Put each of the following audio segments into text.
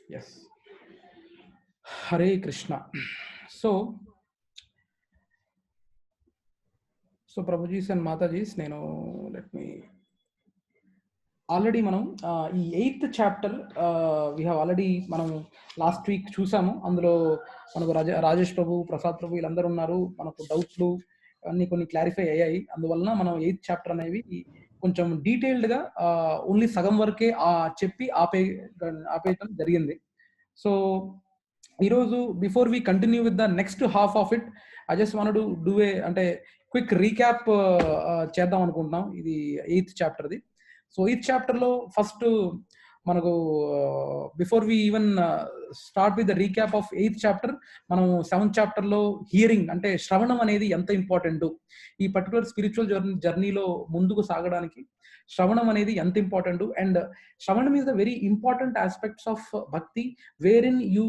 Yes. Hare Krishna. So Prabhujis and Matajis, let me already మనం ఈ 8th chapter we have already మనం last week చూసాము. అందులో మనకు రాజేష్ ప్రభు, ప్రసాద్ ప్రభు వీళ్ళందరూ ఉన్నారు. మనకు డౌట్లు అన్నీ కొన్ని క్లారిఫై అయ్యాయి. అందువలన మనం 8th చాప్టర్ అనేవి కొంచెం డీటెయిల్డ్గా ఓన్లీ సగం వరకే చెప్పి ఆపేయటం జరిగింది. సో ఈరోజు before we continue with the next half of it, I just want to do అంటే క్విక్ రీక్యాప్ చేద్దాం అనుకుంటున్నాం ఇది 8th చాప్టర్ది. సో 8th చాప్టర్లో ఫస్ట్ మనకు before we even start with the recap of 8th chapter, మనం 7th చాప్టర్లో hearing అంటే శ్రవణం అనేది ఎంత ఇంపార్టెంట్, ఈ పర్టికులర్ స్పిరిచువల్ జర్నీలో ముందుకు సాగడానికి శ్రవణం అనేది ఎంత ఇంపార్టెంట్. అండ్ శ్రవణం is the very important aspects of bhakti, where in you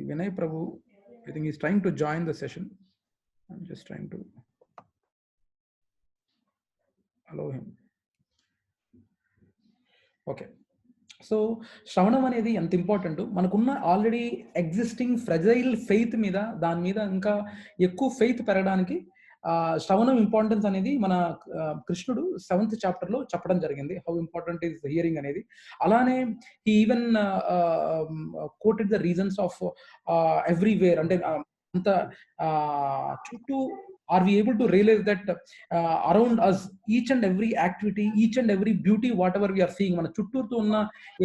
Vinay Prabhu, I think he's trying to join the session. I'm just trying to allow him. Okay. So శ్రవణం అనేది ఎంత ఇంపార్టెంట్, మనకున్న ఆల్రెడీ ఎగ్జిస్టింగ్ ఫ్రెజైల్ ఫెయిత్ మీద, దాని మీద ఇంకా ఎక్కువ faith పెరగడానికి శ్రవణం ఇంపార్టెన్స్ అనేది మన కృష్ణుడు 7th చాప్టర్లో చెప్పడం జరిగింది, హౌ ఇంపార్టెంట్ ఈస్ హియరింగ్ అనేది. అలానే he even coated the reasons of everywhere, అంటే అంత చుట్టూ are we able to realize that around us each and every activity, each and every beauty, whatever we are seeing, మన చుట్టూతో ఉన్న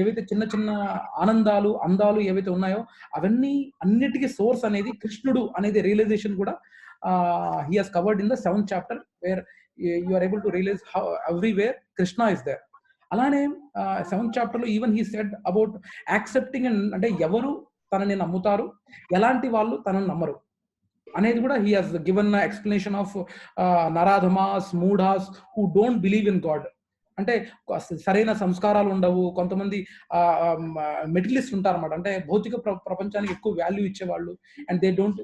ఏవైతే చిన్న చిన్న ఆనందాలు అందాలు ఏవైతే ఉన్నాయో అవన్నీ అన్నిటికీ సోర్స్ అనేది కృష్ణుడు అనేది రియలైజేషన్ కూడా he has covered in the 7th chapter, where you are able to realize how everywhere Krishna is there. అలానే 7th చాప్టర్లో even he said about accepting, అంటే ఎవరు తనని నమ్ముతారు, ఎలాంటి వాళ్ళు తనని నమ్మరు అనేది కూడా he has given explanation of naradhamas, mudhas who don't believe in God. అంటే సరైన సంస్కారాలు ఉండవు, కొంతమంది మెటీరియలిస్ట్ ఉంటారు అన్నమాట, అంటే భౌతిక ప్రపంచానికి ఎక్కువ వాల్యూ ఇచ్చేవాళ్ళు, and they don't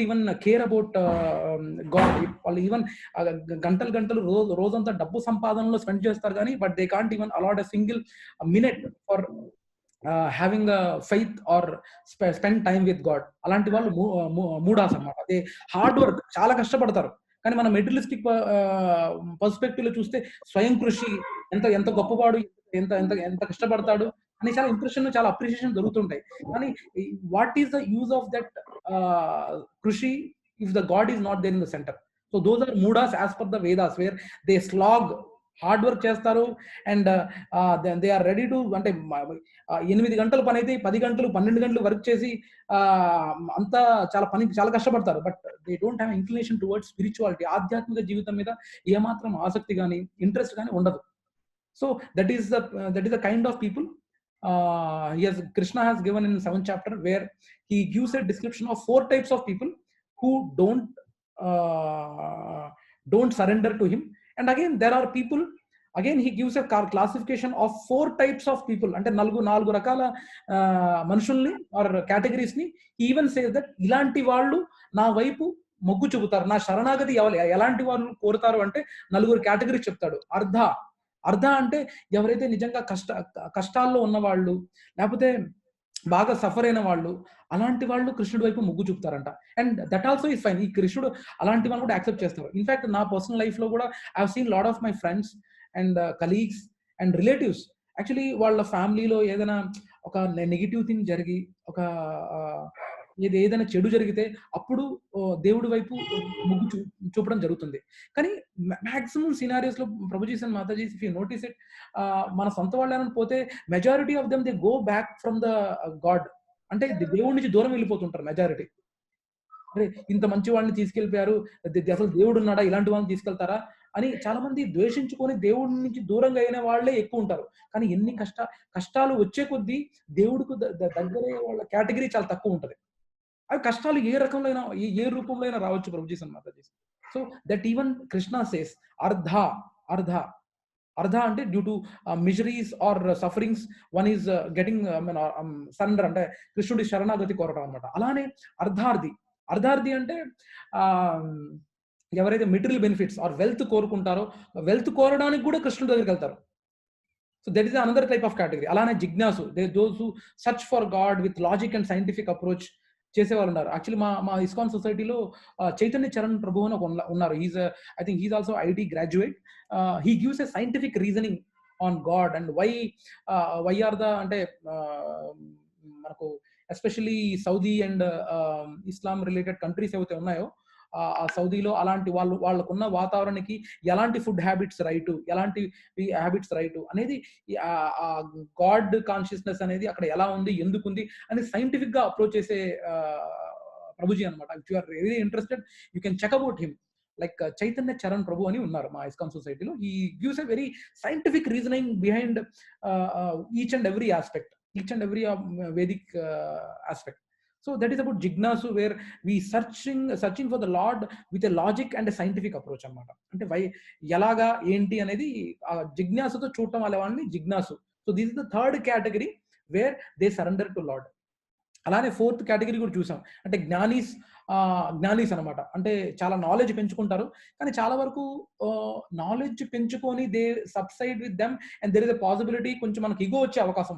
even care about God. వాళ్ళు ఈవెన్ గంటలు రోజంతా డబ్బు సంపాదనలో స్పెండ్ చేస్తారు కానీ, but they can't even allot a single minute for having faith or spend time with God. అలాంటి వాళ్ళు మూడాస్ అన్నమాట. అదే హార్డ్ వర్క్, చాలా కష్టపడతారు, కానీ మన మెటీరియలిస్టిక్ పర్స్పెక్టివ్ లో చూస్తే స్వయం కృషి, ఎంత ఎంత గొప్పవాడు, ఎంత ఎంత ఎంత కష్టపడతాడు అని చాలా ఇంప్రెషన్, చాలా అప్రిషియేషన్ దొరుకుతుంటాయి. కానీ what is the use of that krishi if the God is not there in the centre? So those are mudhas as per the Vedas, where they slog, hard work చేస్తారు, and they are ready to, అంటే 8 గంటలు పని అయితే 10 గంటలు 12 గంటలు work చేసి అంతా చాలా కష్టపడతారు, but they don't have inclination towards spirituality. ఆధ్యాత్మిక జీవితం మీద ఏమాత్రం ఆసక్తి కానీ ఇంట్రెస్ట్ కానీ ఉండదు. So that is the kind of people Krishna has given in 7th chapter, where he gives a description of 4 types of people who don't surrender to him. And again there are people, again he gives a classification of 4 types of people, అంటే నాలుగు రకాల మనుషుల్ని are categories ని even says that ఇలాంటి వాళ్ళు నా వైపు మొగ్గు చూపుతారు, నా శరణాగతి ఎలాంటి వాళ్ళు కోరుతారు అంటే 4 కేటగిరీస్ చెప్తాడు. అర్ధ అంటే ఎవరైతే నిజంగా కష్టాల్లో ఉన్నవాళ్ళు, లేకపోతే బాగా సఫర్ అయిన వాళ్ళు, అలాంటి వాళ్ళు కృష్ణుడి వైపు మొగ్గు చూపుతారంట. And that also is fine. ఈ కృష్ణుడు అలాంటి వాళ్ళు కూడా యాక్సెప్ట్ చేస్తారు. ఇన్ఫాక్ట్ నా పర్సనల్ లైఫ్ లో కూడా I have seen lot of my friends and colleagues and relatives, actually వాళ్ళ ఫ్యామిలీలో ఏదైనా ఒక నెగిటివ్ థింగ్ జరిగి, ఒక ఏదైనా చెడు జరిగితే అప్పుడు దేవుడి వైపు మొగ్గు చూపడం జరుగుతుంది. కానీ మాక్సిమం సినారియోస్ లో prabhujis and Matajis, if you notice it, మన సొంత వాళ్ళని పోతే majority of them they go back from the God, అంటే దేవుడి నుంచి దూరం వెళ్ళిపోతుంటారు మెజారిటీ. అరే ఇంత మంచి వాళ్ళని తీసుకెళ్ళిపోయారు, అసలు దేవుడు ఉన్నాడా, ఇలాంటి వాళ్ళని తీసుకెళ్తారా అని చాలా మంది ద్వేషించుకొని దేవుడి నుంచి దూరంగా అయిన వాళ్ళే ఎక్కువ ఉంటారు. కానీ ఎన్ని కష్టాలు వచ్చే కొద్దీ దేవుడికి దగ్గరే వాళ్ళ కేటగిరీ చాలా తక్కువ ఉంటది. అవి కష్టాలు ఏ రకంలో అయినా, ఏ రూపంలో అయినా రావచ్చు prabhujis and Matajis. So that even Krishna says ardha, ardha, ardha ante due to miseries or sufferings one is getting surrender ante Krishnudi sharanagati koratam anamata. Alane ardhardi, ardhardi ante ఎవరైతే మెటీరియల్ బెనిఫిట్స్ ఆర్ వెల్త్ కోరుకుంటారో wealth కోరడానికి కూడా కృష్ణుడి దగ్గరికి వెళ్తారు. So that is another type of category. అలానే జిజ్ఞాసు, those who search for God with logic and scientific approach చేసేవాళ్ళు ఉన్నారు. యాక్చువల్లీ మా ఇస్కాన్ సొసైటీలో చైతన్య చరణ్ ప్రభు అని ఉన్నారు. I think he's also IIT graduate. He gives a scientific reasoning on God and why are the అంటే మనకు especially Saudi and Islam related countries ఏవైతే ఉన్నాయో ఆ సౌదీలో అలాంటి వాళ్ళకున్న వాతావరణానికి ఎలాంటి ఫుడ్ హ్యాబిట్స్ రైట్, ఎలాంటి హ్యాబిట్స్ రైట్ అనేది, గాడ్ కాన్షియస్నెస్ అనేది అక్కడ ఎలా ఉంది, ఎందుకు ఉంది అని సైంటిఫిక్ గా అప్రోచ్ చేసే ప్రభుజీ అనమాట. If you are very interested you can check about him. Like Chaitanya Charan Prabhu అని ఉన్నారు మా ఇస్కాన్ సొసైటీలో. He gives a very scientific reasoning behind each and every aspect, each and every Vedic aspect. So that is about Jignasu, where we searching for the Lord with a logic and a scientific approach అన్నమాట. అంటే ఎలాగా ఏంటి అనేది జిజ్ఞాసుతో చూడటం అనే వాళ్ళని జిజ్ఞాసు. So this is the third category where they surrender to Lord. అలానే ఫోర్త్ కేటగిరీ కూడా చూసాం, అంటే జ్ఞానీస్ అనమాట. అంటే చాలా నాలెడ్జ్ పెంచుకుంటారు, కానీ చాలా వరకు నాలెడ్జ్ పెంచుకొని they subside with them and there is a possibility కొంచెం మనకి ఈగో వచ్చే అవకాశం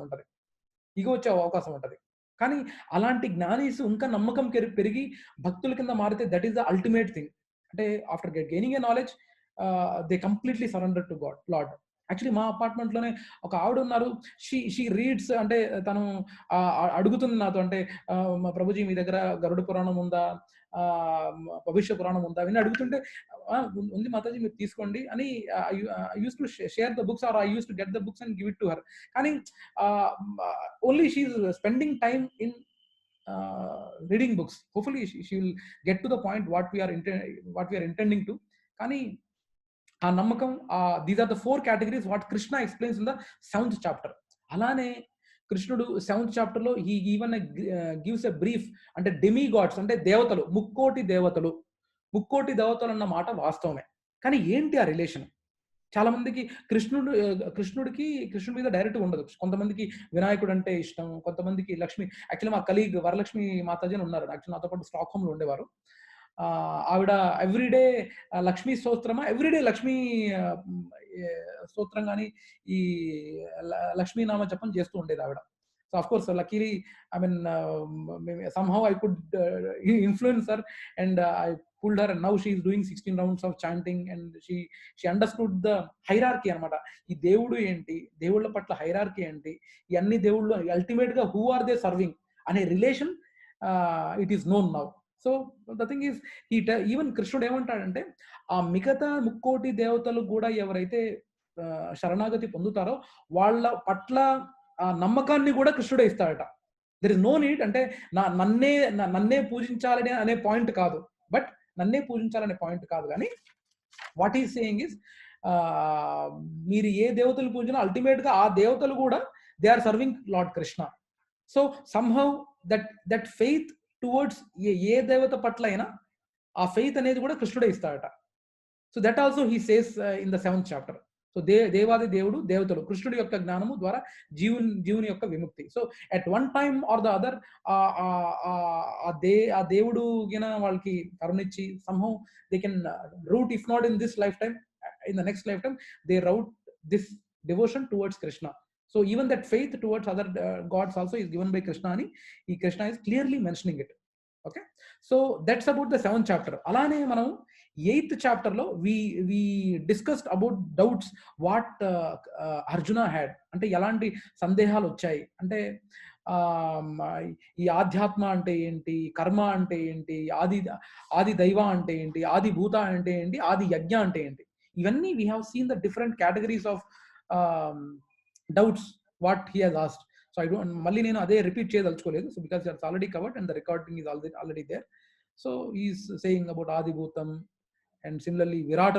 ఉంటుంది. కానీ అలాంటి జ్ఞానీస్ ఇంకా నమ్మకం పెరిగి భక్తుల కింద మారితే that is the ultimate thing. అంటే after gaining a knowledge they completely surrender to God Lord. Actually మా అపార్ట్మెంట్ లోనే ఒక ఆవిడ ఉన్నారు. షీ రీడ్స్, అంటే తను అడుగుతుంది నాతో, అంటే మా ప్రభుజీ మీ దగ్గర గరుడ పురాణం ఉందా, భవిష్య పురాణం ఉందా అని అడుగుతుంటే, ఉంది మాతాజీ మీరు తీసుకోండి అని I use to share the books or I use to get the books and give it to her. కానీ only she is spending time in reading books. Hopefully she will get to the point what we are intending to. కానీ ఆ నమ్మకం, these are the 4 categories what Krishna explains in the 7th chapter. అలానే కృష్ణుడు 7th chapter లో he even gives a brief, అంటే demi God's అంటే దేవతలు, ముక్కోటి దేవతలు అన్న మాట వాస్తవమే. కానీ ఏంటి ఆ రిలేషన్? చాలా మందికి కృష్ణుడి మీద డైరెక్ట్ ఉండదు. కొంతమందికి వినాయకుడు అంటే ఇష్టం, కొంతమందికి లక్ష్మి. యాక్చువల్లీ మా కలీగ్ వరలక్ష్మి మాతాజీ అని ఉన్నారు, యాక్చువల్లీ నాతో పాటు స్టాక్ హోమ్ లో ఉండేవారు. ఆవిడ ఎవ్రీడే లక్ష్మీ స్తోత్రమా, ఎవ్రీడే లక్ష్మీ స్తోత్రం కానీ ఈ లక్ష్మీనామ జపం చేస్తూ ఉండేది ఆవిడ. So of course luckily I mean somehow I could influence her and I pulled her, and now she is doing 16 rounds of chanting and she understood the hierarchy అన్నమాట. ఈ దేవుడు ఏంటి, దేవుళ్ళ పట్ల హైరార్కీ ఏంటి, ఈ అన్ని దేవుళ్ళు అల్టిమేట్ గా హూ ఆర్ దే సర్వింగ్ అనే relation it is known now. So the thing is even కృష్ణుడు ఏమంటాడంటే, ఆ మిగతా ముక్కోటి దేవతలు కూడా ఎవరైతే శరణాగతి పొందుతారో వాళ్ళ పట్ల ఆ నమ్మకాన్ని కూడా కృష్ణుడే ఇస్తాడట. దెర్ ఇస్ నో నీడ్, అంటే నన్నే పూజించాలని అనే పాయింట్ కాదు, బట్ నన్నే పూజించాలనే పాయింట్ కాదు. కానీ వాట్ ఈస్ సేయింగ్ ఇస్, మీరు ఏ దేవతలు పూజించినా అల్టిమేట్ గా ఆ దేవతలు కూడా they are serving Lord Krishna. So somehow that faith towards ఏ దేవత పట్ల అయినా ఆ ఫెయిత్ అనేది కూడా కృష్ణుడే ఇస్తాడట. So that also he says in the 7th chapter. సో దేవాది దేవుడు, దేవతలు, కృష్ణుడి యొక్క జ్ఞానము ద్వారా జీవుని యొక్క విముక్తి. So at one time or the other ఆ దేవుడు గిన వాళ్ళకి కరుణించి somehow they can root, if not in this lifetime, in the next lifetime they route this devotion towards Krishna. So even that faith towards other gods also is given by Krishna ani Krishna is clearly mentioning it. Okay, so that's about the 7th chapter. Alane manam 8th chapter lo we discussed about doubts what Arjuna had. అంటే ఎలాంటి సందేహాలు వచ్చాయి అంటే, ఈ ఆధ్యాత్మ అంటే ఏంటి, కర్మ అంటే ఏంటి, ఆది దైవ అంటే ఏంటి, ఆది భూత అంటే ఏంటి, ఆది యజ్ఞ అంటే ఏంటి, ఇవన్నీ we have seen the different categories of doubts what he has asked. So I don't మళ్ళీ నేను అదే రిపీట్ చేయదలుచుకోలేదు. So because it's already covered and the recording is already there. So is saying about adi bhutam and similarly virata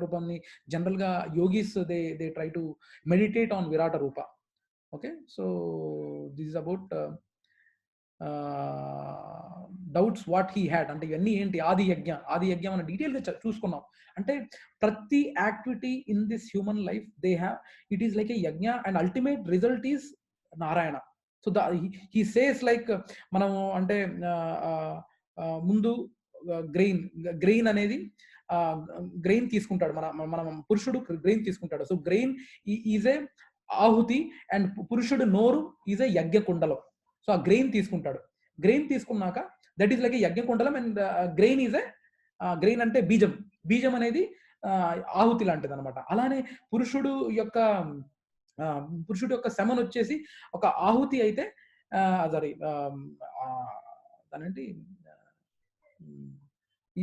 రూపంని general గా yogis they try to meditate on virata rupa. Okay, so this is about doubts what he had. అంటే ఇవన్నీ ఏంటి, ఆది యజ్ఞం అని డీటెయిల్గా చూసుకున్నాం. అంటే ప్రతి activity in this human life they have, it is like a yajna and ultimate result is Narayana. So he says like మనము అంటే ముందు గ్రెయిన్ అనేది గ్రెయిన్ తీసుకుంటాడు, మన పురుషుడు గ్రెయిన్ తీసుకుంటాడు. So grain is A Ahuti and పురుషుడు నోరు is a yajna kundalam. So ఆ గ్రెయిన్ తీసుకుంటాడు. గ్రెయిన్ తీసుకున్నాక that is like a yajna kundalam and grain is a grain అంటే బీజం అనేది ఆహుతి లాంటిది అనమాట. అలానే పురుషుడు యొక్క శమన్ వచ్చేసి ఒక ఆహుతి అయితే సారీ దానేంటి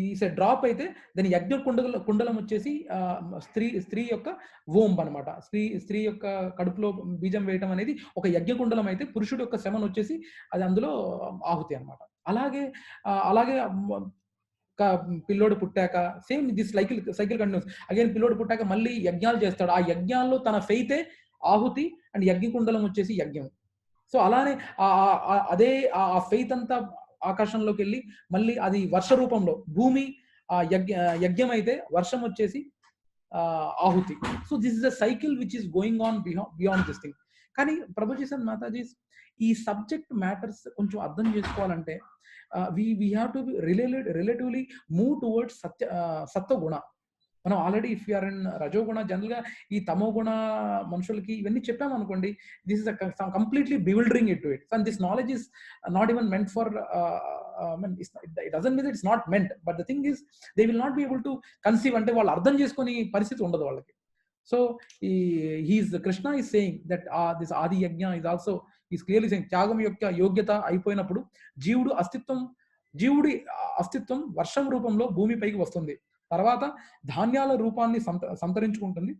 ఈ డ్రాప్ అయితే దాని యజ్ఞ కుండలం వచ్చేసి స్త్రీ యొక్క ఓంబ్ అనమాట. స్త్రీ యొక్క కడుపులో బీజం వేయటం అనేది ఒక యజ్ఞ కుండలం అయితే, పురుషుడు యొక్క శమన్ వచ్చేసి అది అందులో ఆహుతి అనమాట. అలాగే పిల్లోడు పుట్టాక same this cycle continuous. Again పిల్లోడు పుట్టాక మళ్ళీ యజ్ఞాలు చేస్తాడు. ఆ యజ్ఞాల్లో తన ఫెయితే ఆహుతి అండ్ యజ్ఞ కుండలం వచ్చేసి యజ్ఞం. సో అలానే అదే ఆ ఫెయిత్ అంతా ఆకాశంలోకి వెళ్ళి మళ్ళీ అది వర్ష రూపంలో భూమి యజ్ఞం అయితే వర్షం వచ్చేసి ఆహుతి. So this is the cycle which is going on beyond this thing. కానీ ప్రభుజీస్ అండ్ మాతాజీస్ ఈ సబ్జెక్ట్ మ్యాటర్స్ కొంచెం అర్థం చేసుకోవాలంటే we have to be relatively move towards sattvaguna. మనం already if you are in rajoguna, general గా ఈ తమోగుణ మనుషులకి ఇవన్నీ చెప్పాము అనుకోండి, this is completely bewildering it to it. And this knowledge is not even meant for it doesn't mean it's not meant, but the thing is they will not be able to conceive. అంటే వాళ్ళు అర్థం చేసుకునే పరిస్థితి ఉండదు వాళ్ళకి. So Krishna is saying that this adi yajna is also is clearly saying త్యాగం యొక్క యోగ్యత అయిపోయినప్పుడు జీవుడి అస్తిత్వం వర్షం రూపంలో భూమిపైకి వస్తుంది. తర్వాత ధాన్యాల రూపాన్ని సంతరించుకుంటుంది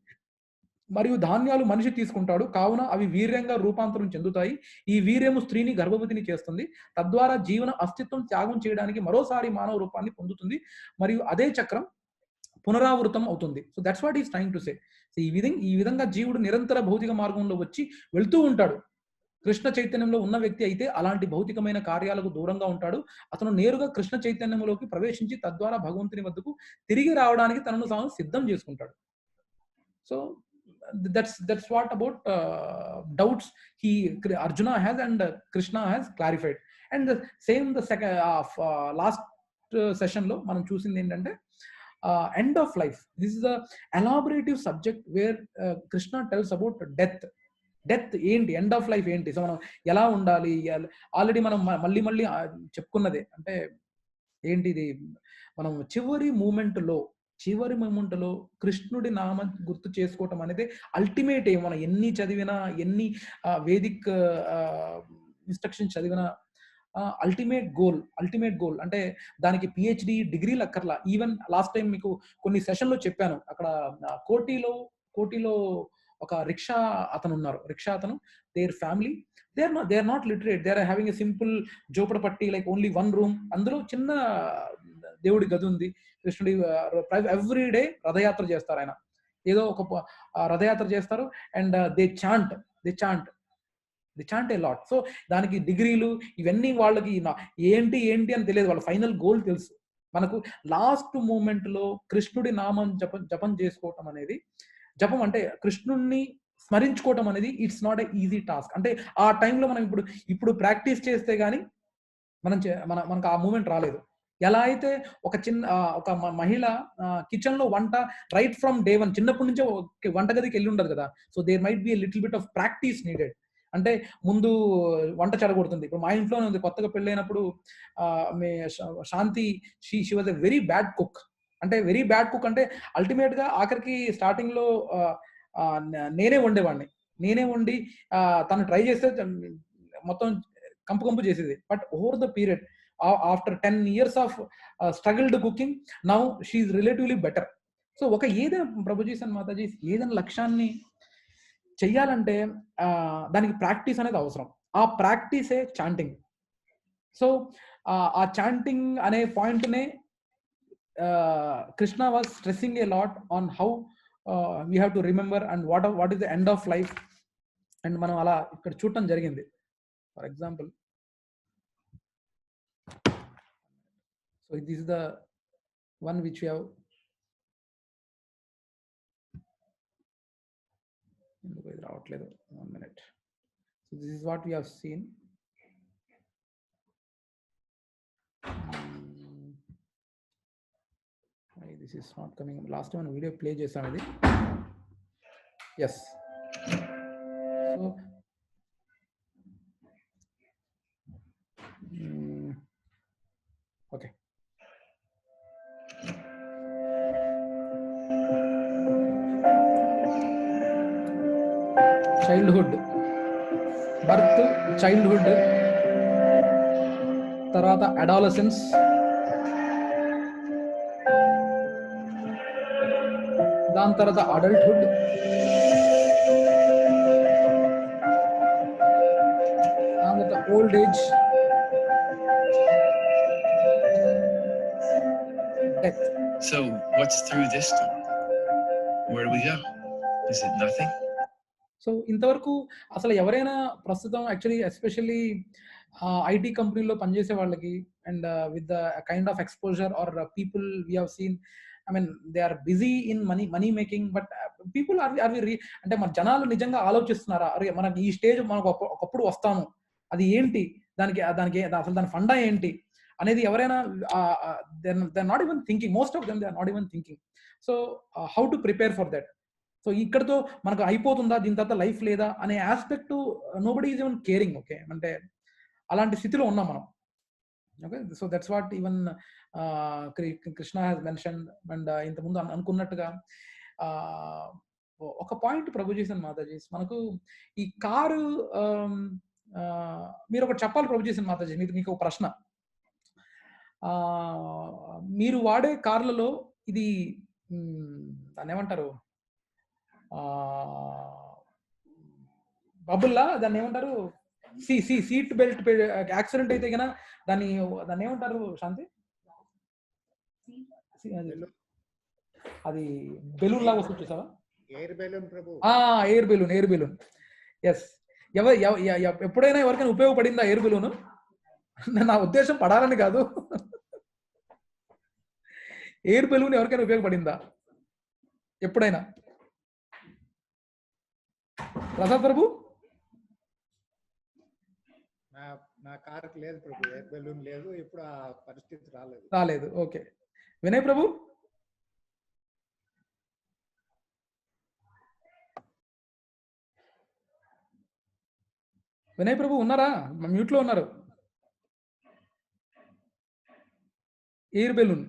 మరియు ధాన్యాలు మనిషి తీసుకుంటాడు. కావున అవి వీర్యంగా రూపాంతరం చెందుతాయి. ఈ వీర్యము స్త్రీని గర్భవతిని చేస్తుంది. తద్వారా జీవన అస్తిత్వం త్యాగం చేయడానికి మరోసారి మానవ రూపాన్ని పొందుతుంది మరియు అదే చక్రం పునరావృతం అవుతుంది. So that's what is trying to say. So ఈ విధంగా జీవుడు నిరంతర భౌతిక మార్గంలో వచ్చి వెళ్తూ ఉంటాడు. కృష్ణ చైతన్యంలో ఉన్న వ్యక్తి అయితే అలాంటి భౌతికమైన కార్యాలకు దూరంగా ఉంటాడు. అతను నేరుగా కృష్ణ చైతన్యంలోకి ప్రవేశించి తద్వారా భగవంతుని వద్దకు తిరిగి రావడానికి తనను తాను సిద్ధం చేసుకుంటాడు. So that's what about doubts Arjuna has and Krishna has clarified. And the same the second last session lo manam chusindi entante end of life. This is a elaborative subject where Krishna tells about death ఏంటి, end of life ఏంటి, so మనం ఎలా ఉండాలి. Already మనం మళ్ళీ చెప్పుకున్నదే. అంటే ఏంటిది, మనం చివరి మూమెంట్లో కృష్ణుడి నామం గుర్తు చేసుకోవటం అనేది అల్టిమేట్ ఎయిమ్. మనం ఎన్ని చదివినా, ఎన్ని వేదిక్ ఇన్స్ట్రక్షన్స్ చదివినా అల్టిమేట్ గోల్ అంటే దానికి పిహెచ్డి డిగ్రీలు అక్కర్లా. ఈవెన్ లాస్ట్ టైం మీకు కొన్ని సెషన్లో చెప్పాను, అక్కడ కోటిలో ఒక రిక్షా అతను ఉన్నారు. Their family they are not literate, they are having a simple jhopadpatti like only one room. అందులో చిన్న దేవుడి గది ఉంది. కృష్ణుడి ఎవ్రీ డే రథయాత్ర చేస్తారు. ఆయన ఏదో ఒక రథయాత్ర చేస్తారు and they chant a lot. So దానికి డిగ్రీలు ఇవన్నీ వాళ్ళకి ఏంటి అని తెలియదు. వాళ్ళ ఫైనల్ గోల్ తెలుసు. మనకు లాస్ట్ మూమెంట్ లో కృష్ణుడి నామం జపం చేసుకోవటం అనేది, జపం అంటే కృష్ణుణ్ణి స్మరించుకోవటం అనేది it's not a easy task. అంటే ఆ టైంలో మనం ఇప్పుడు ప్రాక్టీస్ చేస్తే గానీ మనకు ఆ మూమెంట్ రాలేదు. ఎలా అయితే ఒక మహిళ కిచెన్ లో వంట రైట్ ఫ్రమ్ డే 1 చిన్నప్పటి నుంచే వంటగదికి వెళ్ళి ఉండదు కదా. So there might be a little bit of practice needed. అంటే ముందు వంట చెడగొడుతుంది. ఇప్పుడు మా ఇంట్లోనే ఉంది, కొత్తగా పెళ్ళైనప్పుడు Shanti she was a very bad cook. అంటే వెరీ బ్యాడ్ కుక్ అంటే అల్టిమేట్ గా ఆఖరికి స్టార్టింగ్ లో నేనే వండి తను ట్రై చేస్తే మొత్తం కంపు చేసేది. But over the period after 10 years of struggled cooking, now she is relatively better. So ఏదైనా ప్రభుజీస్ అండ్ మాతాజీస్ ఏదైనా లక్ష్యాన్ని చెయ్యాలంటే దానికి ప్రాక్టీస్ అనేది అవసరం. ఆ ప్రాక్టీసే చాంటింగ్. సో ఆ చాంటింగ్ అనే పాయింట్నే Krishna was stressing a lot on how we have to remember and what is the end of life. And మనం అలా ఇక్కడ చూడటం జరిగింది. For example So this is the one which we have. One minute. So this is what we have seen. This is not coming. Last time video play chesam idi. Yes. So okay. Childhood, birth, childhood, tarvata adolescence, దాని తర్వాత adulthood, దాని తర్వాత old age, death. So what's through this door? Where do we go? Is it nothing? So ఇంతవరకు అసలు ఎవరైనా ప్రస్తుతం actually especially IT కంపెనీలో పనిచేసే వాళ్ళకి and with the kind of exposure or people we have seen, I mean they are busy in money making, but people అంటే మన జనాలు నిజంగా ఆలోచిస్తున్నారా, అరే మనకి ఈ స్టేజ్ మనకు ఒకప్పుడు వస్తాము, అది ఏంటి, దానికి అసలు దాని ఫండా ఏంటి అనేది ఎవరైనా they not even thinking, most of them they are not even thinking. So how to prepare for that. So ఇక్కడతో మనకు అయిపోతుందా, దీని తర్వాత లైఫ్ లేదా అనే aspect nobody is even caring. Okay, అంటే అలాంటి స్థితిలో ఉన్నాం మనం. Okay, so that's what even Krishna has mention. And ఇంతకుముందు అనుకున్నట్టుగా ఒక పాయింట్ ప్రభుజీసన్ మాతాజీ, మనకు ఈ కారు మీరు ఒకటి చెప్పాలి ప్రభుజీసన్ మాతాజీ, మీకు ఒక ప్రశ్న. మీరు వాడే కార్లలో ఇది దాన్ని ఏమంటారు, బబుల్లా, దాన్ని ఏమంటారు, సీట్ బెల్ట్ యాక్సిడెంట్ అయితే కన్నా దాన్ని ఏమంటారు శాంతి, అది బెలూన్ లాగా వస్తుంది చూసావా, ఎయిర్ బెలూన్. ఎస్, ఎప్పుడైనా ఎవరికైనా ఉపయోగపడిందా ఎయిర్ బెలూన్? నా ఉద్దేశం పడాలని కాదు, ఎయిర్ బెలూన్ ఎవరికైనా ఉపయోగపడిందా ఎప్పుడైనా? ప్రసాద్ ప్రభు, నా కారుకి లేదు ప్రభు, ఎయిర్ బెలూన్ లేదు, ఇప్పుడు ఆ పరిస్థితి రాలేదు. ఓకే, వినయ్ ప్రభు. వినయ్ ప్రభు ఉన్నారా? మ్యూట్ లో ఉన్నారు. ఎయిర్ బెలూన్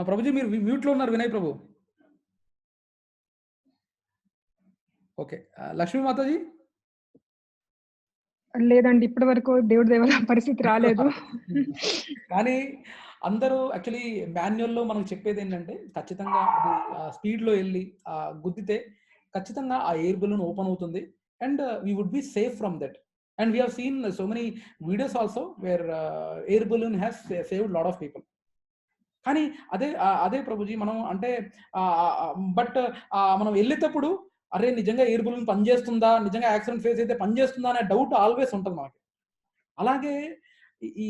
ప్రభుజీ మీరు మ్యూట్ లో ఉన్నారు వినయ్ ప్రభు. ఓకే, లక్ష్మీ మాతాజీ. లేదండి, ఇప్పటి వరకు దేవుడి దేవర పరిస్థితి రాలేదు. కానీ అందరూ యాక్చువల్లీ మాన్యువల్లో మనకు చెప్పేది ఏంటంటే ఖచ్చితంగా అది స్పీడ్ లో వెళ్ళి గుద్దితే ఖచ్చితంగా ఆ ఎయిర్ బెలూన్ ఓపెన్ అవుతుంది and we would be safe from that. And we have seen so many videos also where air balloon has saved lot of people. కానీ అదే ప్రభుజీ మనం అంటే బట్ మనం వెళ్ళేటప్పుడు అరే నిజంగా ఎయిర్ బెలూన్ పనిచేస్తుందా, నిజంగా యాక్సిడెంట్ ఫేస్ అయితే పనిచేస్తుందా అనే డౌట్ ఆల్వేస్ ఉంటుంది మనకి. అలాగే ఈ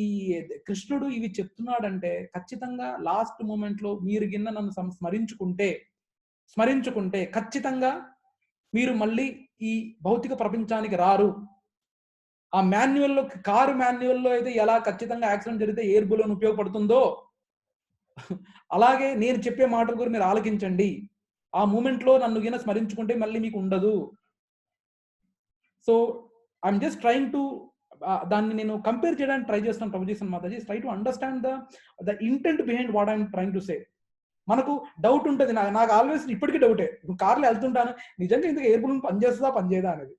కృష్ణుడు ఇవి చెప్తున్నాడంటే ఖచ్చితంగా లాస్ట్ మూమెంట్ లో మీరు గిన్న నన్ను స్మరించుకుంటే ఖచ్చితంగా మీరు మళ్ళీ ఈ భౌతిక ప్రపంచానికి రారు. ఆ మాన్యువల్లో, కారు మాన్యువల్లో అయితే ఎలా ఖచ్చితంగా యాక్సిడెంట్ జరిగితే ఎయిర్ బెలూన్ ఉపయోగపడుతుందో అలాగే నేను చెప్పే మాటల గురించి మీరు ఆలకించండి. ఆ మూమెంట్ లో నన్ను గిన స్మరించుకుంటే మళ్ళీ మీకు ఉండదు. So I'm just trying to దాన్ని నేను కంపేర్ చేయడానికి ట్రై చేస్తాను ప్రభుజీసన్ Mataji. Try to understand the intent behind what I'm trying to say. మనకు డౌట్ ఉంటుంది, నాకు ఆల్వేస్ ఇప్పటికీ డౌటే, కార్లో వెళ్తుంటాను నిజంగా ఇందుకు ఎయిర్ బెలూన్ పనిచేస్తుందా పనిచేయదా అనేది,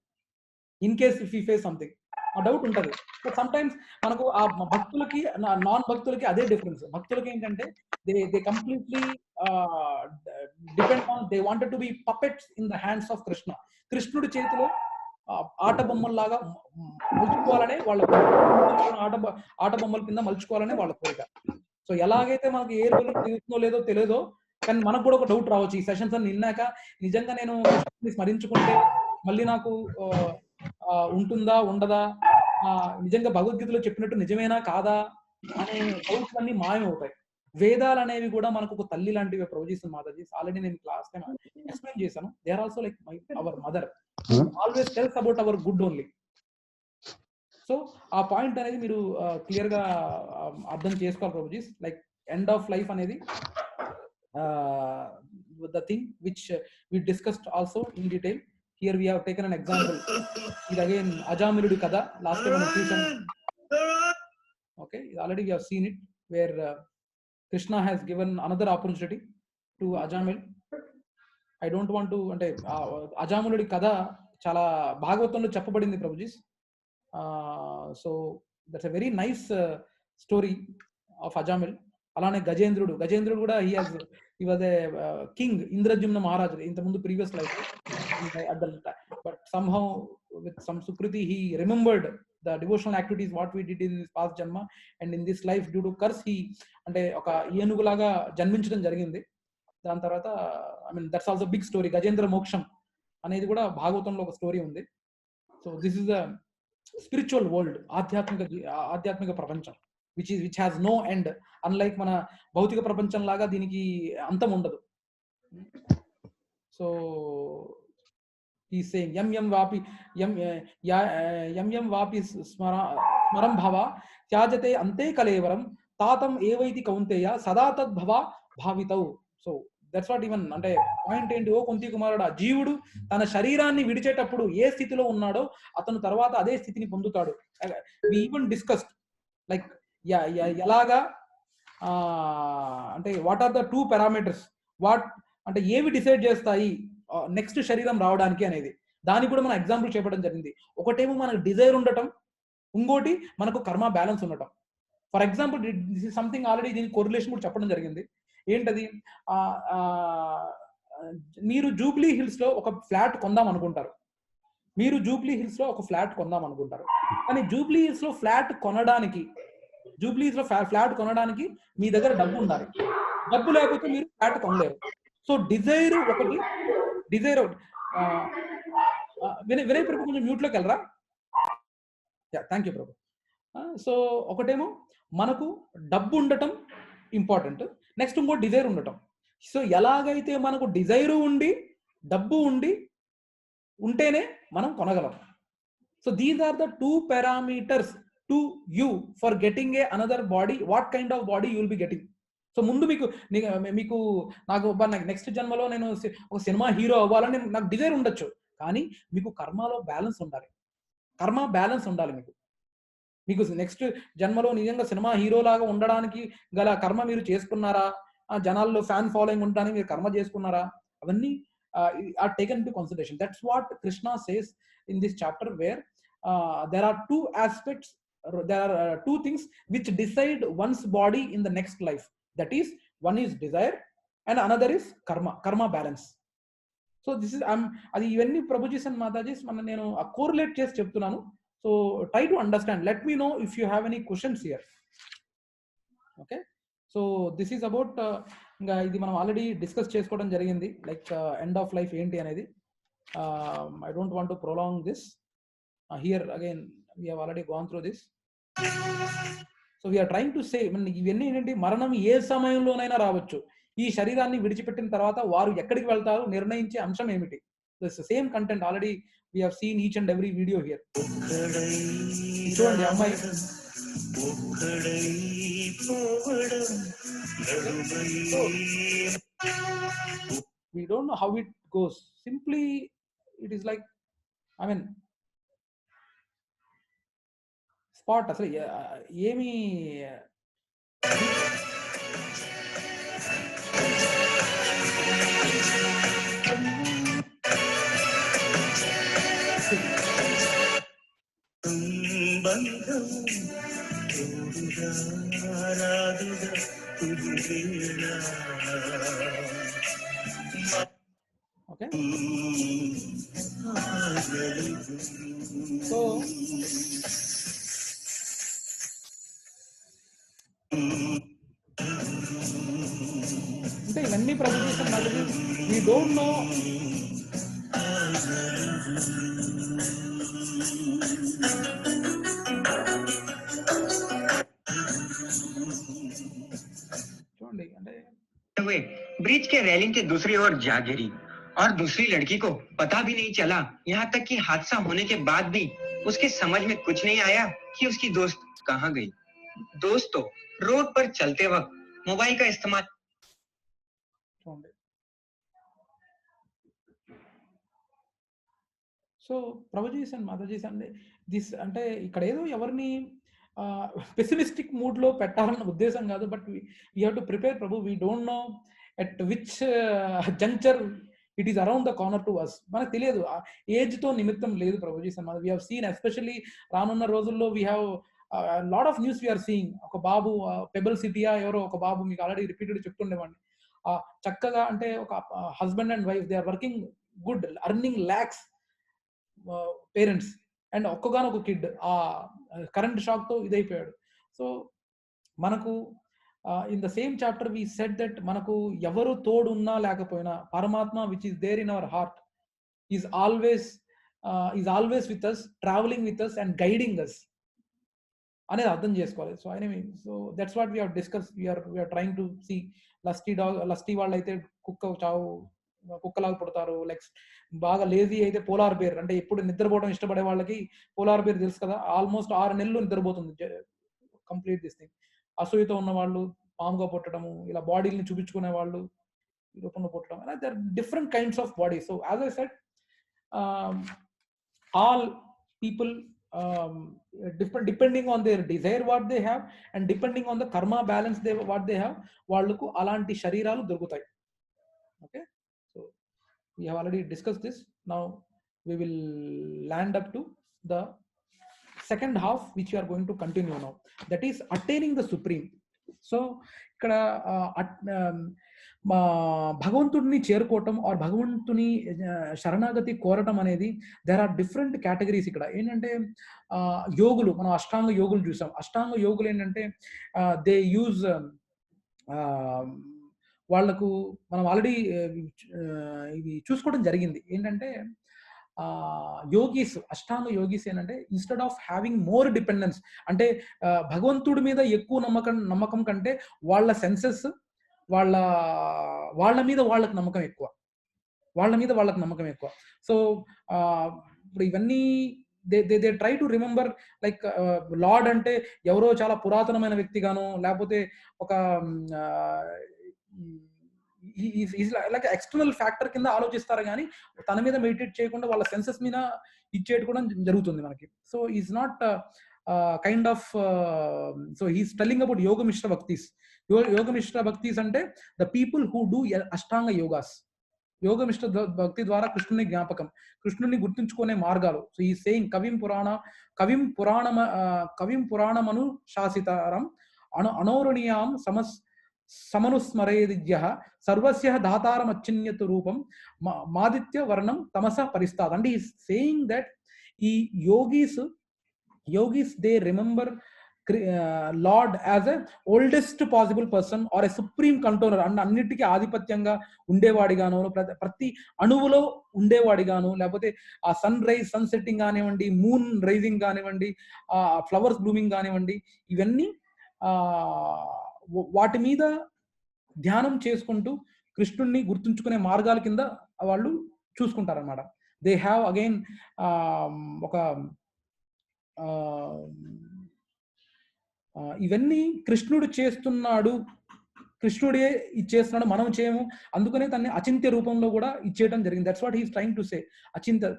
in case if you face something ఆ డౌట్ ఉంటుంది. బట్ సమ్ టైమ్స్ మనకు ఆ భక్తులకి నాన్ భక్తులకి అదే డిఫరెన్స్. భక్తులకి ఏంటంటే they completely depend on, they wanted to B puppets in the hands of Krishna. కృష్ణుడి చేతిలో ఆట బొమ్మల్లాగా మలుచుకోవాలనే వాళ్ళ ఆట బొమ్మల కింద మలుచుకోవాలనే వాళ్ళ కోరిక. సో ఎలాగైతే మనకి ఎయిర్ బెలూన్ తిరుగుతుందో లేదో తెలియదో, కానీ మనకు కూడా ఒక డౌట్ రావచ్చు ఈ సెషన్స్ అని విన్నాక, నిజంగా నేను స్మరించుకుంటే మళ్ళీ నాకు ఉంటుందా ఉండదా, నిజంగా భగవద్గీతలో చెప్పినట్టు నిజమేనా కాదా అనే డౌట్స్ అన్ని మాయమవుతాయి. వేదాలు అనేవి కూడా మనకు ఒక తల్లి లాంటివి ప్రభుజీస్ మాతాజీ. ఆల్రెడీ నేను క్లాస్ టైం ఎక్స్ప్లెయిన్ చేశాను. They are also like our mother, always tells about our good only. So ఆ పాయింట్ అనేది మీరు క్లియర్ గా అర్థం చేసుకోవాలి Prabhujis. Like end of life అనేది the thing which we discussed also in detail. Here we have taken an example. It again Ajamiludu Kada, last time on tuition. Okay, already we have seen it where Krishna has given another opportunity to Ajamil. I don't want to ante Ajamiludu Kada chala Bhagavatamlo cheppabadindi Prabhuji. So that's a very nice story of Ajamil. అలానే గజేంద్రుడు కూడా he was a king, Indradyumna మహారాజు ఇంత ముందు previous life. But somehow with some sukriti he remembered the devotional activities what we did in this past janma, and in this life due to curse he అంటే ఒక ఏనుగులాగా జన్మించడం జరిగింది. దాని తర్వాత that's also big story. Gajendra Moksham అనేది కూడా భాగవతంలో ఒక స్టోరీ ఉంది. So this is the spiritual world, ఆధ్యాత్మిక ప్రపంచం which has no end, unlike మన భౌతిక ప్రపంచం లాగా దీనికి అంతం ఉండదు. సో ఈ సేయింగ్ యం యం వాపి స్మరం భవ త్యాజతే అంతే కలేవరం తాతం ఏవైతి కౌంతేయ సదా తద్భవ భావితౌ. సో దట్స్ వాట్ ఈవెన్ అంటే పాయింట్ ఏంటి, ఓ కుంతి కుమారుడు, జీవుడు తన శరీరాన్ని విడిచేటప్పుడు ఏ స్థితిలో ఉన్నాడో అతను తర్వాత అదే స్థితిని పొందుతాడు. వి ఈవెన్ డిస్కస్డ్ లైక్ ఎలాగా అంటే what are the 2 parameters, what అంటే ఏవి డిసైడ్ చేస్తాయి నెక్స్ట్ శరీరం రావడానికి అనేది. దానికి కూడా మనం ఎగ్జాంపుల్ చెప్పడం జరిగింది. ఒకటేమో మనకు డిజైర్ ఉండటం, ఇంకోటి మనకు కర్మ బ్యాలెన్స్ ఉండటం. For example this is something already దీని కోరిలేషన్ కూడా చెప్పడం జరిగింది. ఏంటది, మీరు జూబ్లీ హిల్స్ లో ఒక ఫ్లాట్ కొందాం అనుకుంటారు. కానీ జూబ్లీ హిల్స్ లో ఫ్లాట్ కొనడానికి మీ దగ్గర డబ్బు ఉండాలి. డబ్బు లేకపోతే మీరు ఫ్లాట్ కొనలేరు. సో డిజైర్ ఒకటి. వినయ్ ప్రభు కొంచెం మ్యూట్ లోకి వెళ్ళరా. Thank you Prabhu. సో ఒకటేమో మనకు డబ్బు ఉండటం ఇంపార్టెంట్, నెక్స్ట్ ఇంకో డిజైర్ ఉండటం. సో ఎలాగైతే మనకు డిజైరు ఉండి డబ్బు ఉంటేనే మనం కొనగలం. So these are the 2 parameters to you for getting another body, what kind of body you will be getting. So ముందు నాకు నెక్స్ట్ జన్మలో నేను ఒక సినిమా హీరో అవ్వాలని నాకు డిజైర్ ఉండొచ్చు, కానీ మీకు కర్మలో బ్యాలెన్స్ ఉండాలి. మీకు నెక్స్ట్ జన్మలో నిజంగా సినిమా హీరో లాగా ఉండడానికి గల కర్మ మీరు చేసుకున్నారా, జనాల్లో ఫ్యాన్ ఫాలోయింగ్ ఉండడానికి మీరు కర్మ చేసుకున్నారా, అవన్నీ are taken into consideration. That's what Krishna says in this chapter, where there are 2 aspects, there are 2 things which decide one's body in the next life. That is, one is desire and another is karma balance. So this is adi ivanni Prabhuji and Mataji nenu correlate chesi cheptunanu. So try to understand. Let me know if you have any questions here. Okay, so this is about ఇంకా ఇది మనం already discuss చేసుకోవడం జరిగింది, like end of life ఏంటి అనేది. I don't want to prolong this here. Again we have already gone through this. So we are trying to say, ఇవన్నీ ఏంటంటే మరణం ఏ సమయంలోనైనా రావచ్చు. ఈ శరీరాన్ని విడిచిపెట్టిన తర్వాత వారు ఎక్కడికి వెళ్తారో నిర్ణయించే అంశం ఏమిటి. This same content already we have seen each and every video here. చూడండి అమ్మాయి we don't know how it goes. Simply it is like, I mean, spot asli emi okay. So అంటే ఇవన్నీ ప్రజెంటేషన్ we don't know చూడండి అంటే हुए bridge के railing के दूसरी ओर जा गिरी और दूसरी लड़की को पता भी नहीं चला, यहाँ तक कि हादसा होने के बाद भी उसके समझ में कुछ नहीं आया कि उसकी दोस्त कहाँ गई। दोस्त तो रोड पर चलते वक्त मोबाइल का इस्तेमाल చూడండి. సో ప్రభుజీస్ అండ్ మాతాజీస్ అంటే దిస్ అంటే ఇక్కడ ఏదో ఎవరిని పెసిమిస్టిక్ మూడ్ లో పెట్టాలన్న ఉద్దేశం కాదు. But we have to prepare Prabhu. We don't know at which juncture it is around the corner to us. మనకు తెలియదు, ఏజ్ తో నిమిత్తం లేదు Prabhujis and we have seen especially రానున్న రోజుల్లో we have lot of news we are seeing. ఒక బాబు pebble సిటీయా ఎవరో ఒక బాబు మీకు ఆల్రెడీ రిపీటెడ్ చెప్తుండేవాడిని. చక్కగా అంటే ఒక husband and wife they are working good, earning lakhs parents, and ఒక్కగానొక కిడ్ ఆ కరెంట్ షాక్ తో ఇదైపోయాడు. సో మనకు in the same chapter we said that మనకు ఎవరు తోడు ఉన్నా లేకపోయినా Paramatma which is there in our heart is always with us, travelling with us and guiding us అనేది అర్థం చేసుకోవాలి. So so that's what we're discuss. We're trying to see lusty వాళ్ళు అయితే కుక్కలాగా పుడతారు, లైక్ బాగా లేజీ అయితే పోలార్ బేర్, అంటే ఎప్పుడు నిద్రపోవడం ఇష్టపడే వాళ్ళకి పోలార్ బేర్ తెలుసు కదా, ఆల్మోస్ట్ 6 నెలలు నిద్రపోతుంది కంప్లీట్ దిస్ థింగ్. అసూయతో ఉన్న వాళ్ళు పాముగా పుట్టడము, ఇలా బాడీని చూపించుకునే వాళ్ళు ఈ రూపంలో పుట్టడం, their different kinds of body. So as I said all people different depending on their desire what they have and depending on the karma balance what they have, వాళ్ళకు అలాంటి శరీరాలు దొరుకుతాయి. Okay, so we have already discussed this. Now we will land up to the second half which we are going to continue now, that is attaining the supreme. So ఇక్కడ భగవంతుడిని చేరుకోవటం are భగవంతుని శరణాగతి కోరటం అనేది దేర్ ఆర్ డిఫరెంట్ కేటగిరీస్. ఇక్కడ ఏంటంటే యోగులు, మనం అష్టాంగ యోగులు చూసాం. అష్టాంగ యోగులు ఏంటంటే దే యూజ్ వాళ్లకు మనం ఆల్రెడీ ఇవి చూసుకోవడం జరిగింది. ఏంటంటే యోగీస్, అష్టాంగ యోగీస్ ఏంటంటే instead of having more dependence, అంటే భగవంతుడి మీద ఎక్కువ నమ్మకం కంటే వాళ్ళ సెన్సెస్ వాళ్ళ మీద వాళ్ళకి నమ్మకం ఎక్కువ, సో ఇప్పుడు ఇవన్నీ they try to remember like lord అంటే ఎవరో చాలా పురాతనమైన వ్యక్తిగానో, లేకపోతే ఒక లైక్ ఎక్స్టర్నల్ ఫ్యాక్టర్ కింద ఆలోచిస్తారు కానీ తన మీద మెడిటేట్ చేయకుండా వాళ్ళ సెన్సెస్ మీద ఇచ్చేట్టుకోవడం జరుగుతుంది మనకి. So is not kind of so he's telling about yogamishra bhaktis. Yogamishra bhaktis అంటే the people who do ashtanga yogas. యోగమిశ్ర భక్తి ద్వారా కృష్ణుని జ్ఞాపకం, కృష్ణుని గుర్తుంచుకునే మార్గాలు. సో ఈ సేయింగ్ కవిం పురాణమను శాసితారం అనౌరణీయాం సమనుస్మరేదిజ్య సర్వస్య ధాతారమచ్యున్యత రూపం మాదిత్య వర్ణం తమస పరిస్తాద్. అంటే ఈ సేయింగ్ దట్ ఈ yogis they remember lord as a oldest possible person are a supreme controller, and అన్నిటికీ ఆధిపత్యంగా ఉండేవాడిగాను, ప్రతి అణువులో ఉండేవాడిగాను, లేకపోతే ఆ సన్ సెట్టింగ్ కానివ్వండి, మూన్ రైజింగ్ కానివ్వండి, ఆ ఫ్లవర్స్ బ్లూమింగ్ కానివ్వండి, ఇవన్నీ వాటి మీద ధ్యానం చేసుకుంటూ కృష్ణుణ్ణి గుర్తుంచుకునే మార్గాల కింద వాళ్ళు చూసుకుంటారన్నమాట. దే హ్యావ్ అగైన్ ఒక ఇవన్నీ కృష్ణుడు చేస్తున్నాడు, కృష్ణుడే ఇచ్చేస్తున్నాడు, మనం చేయము, అందుకనే తన్ని అచింత్య రూపంలో కూడా ఇచ్చేయడం జరిగింది. That's what he's trying to say. అచింత్య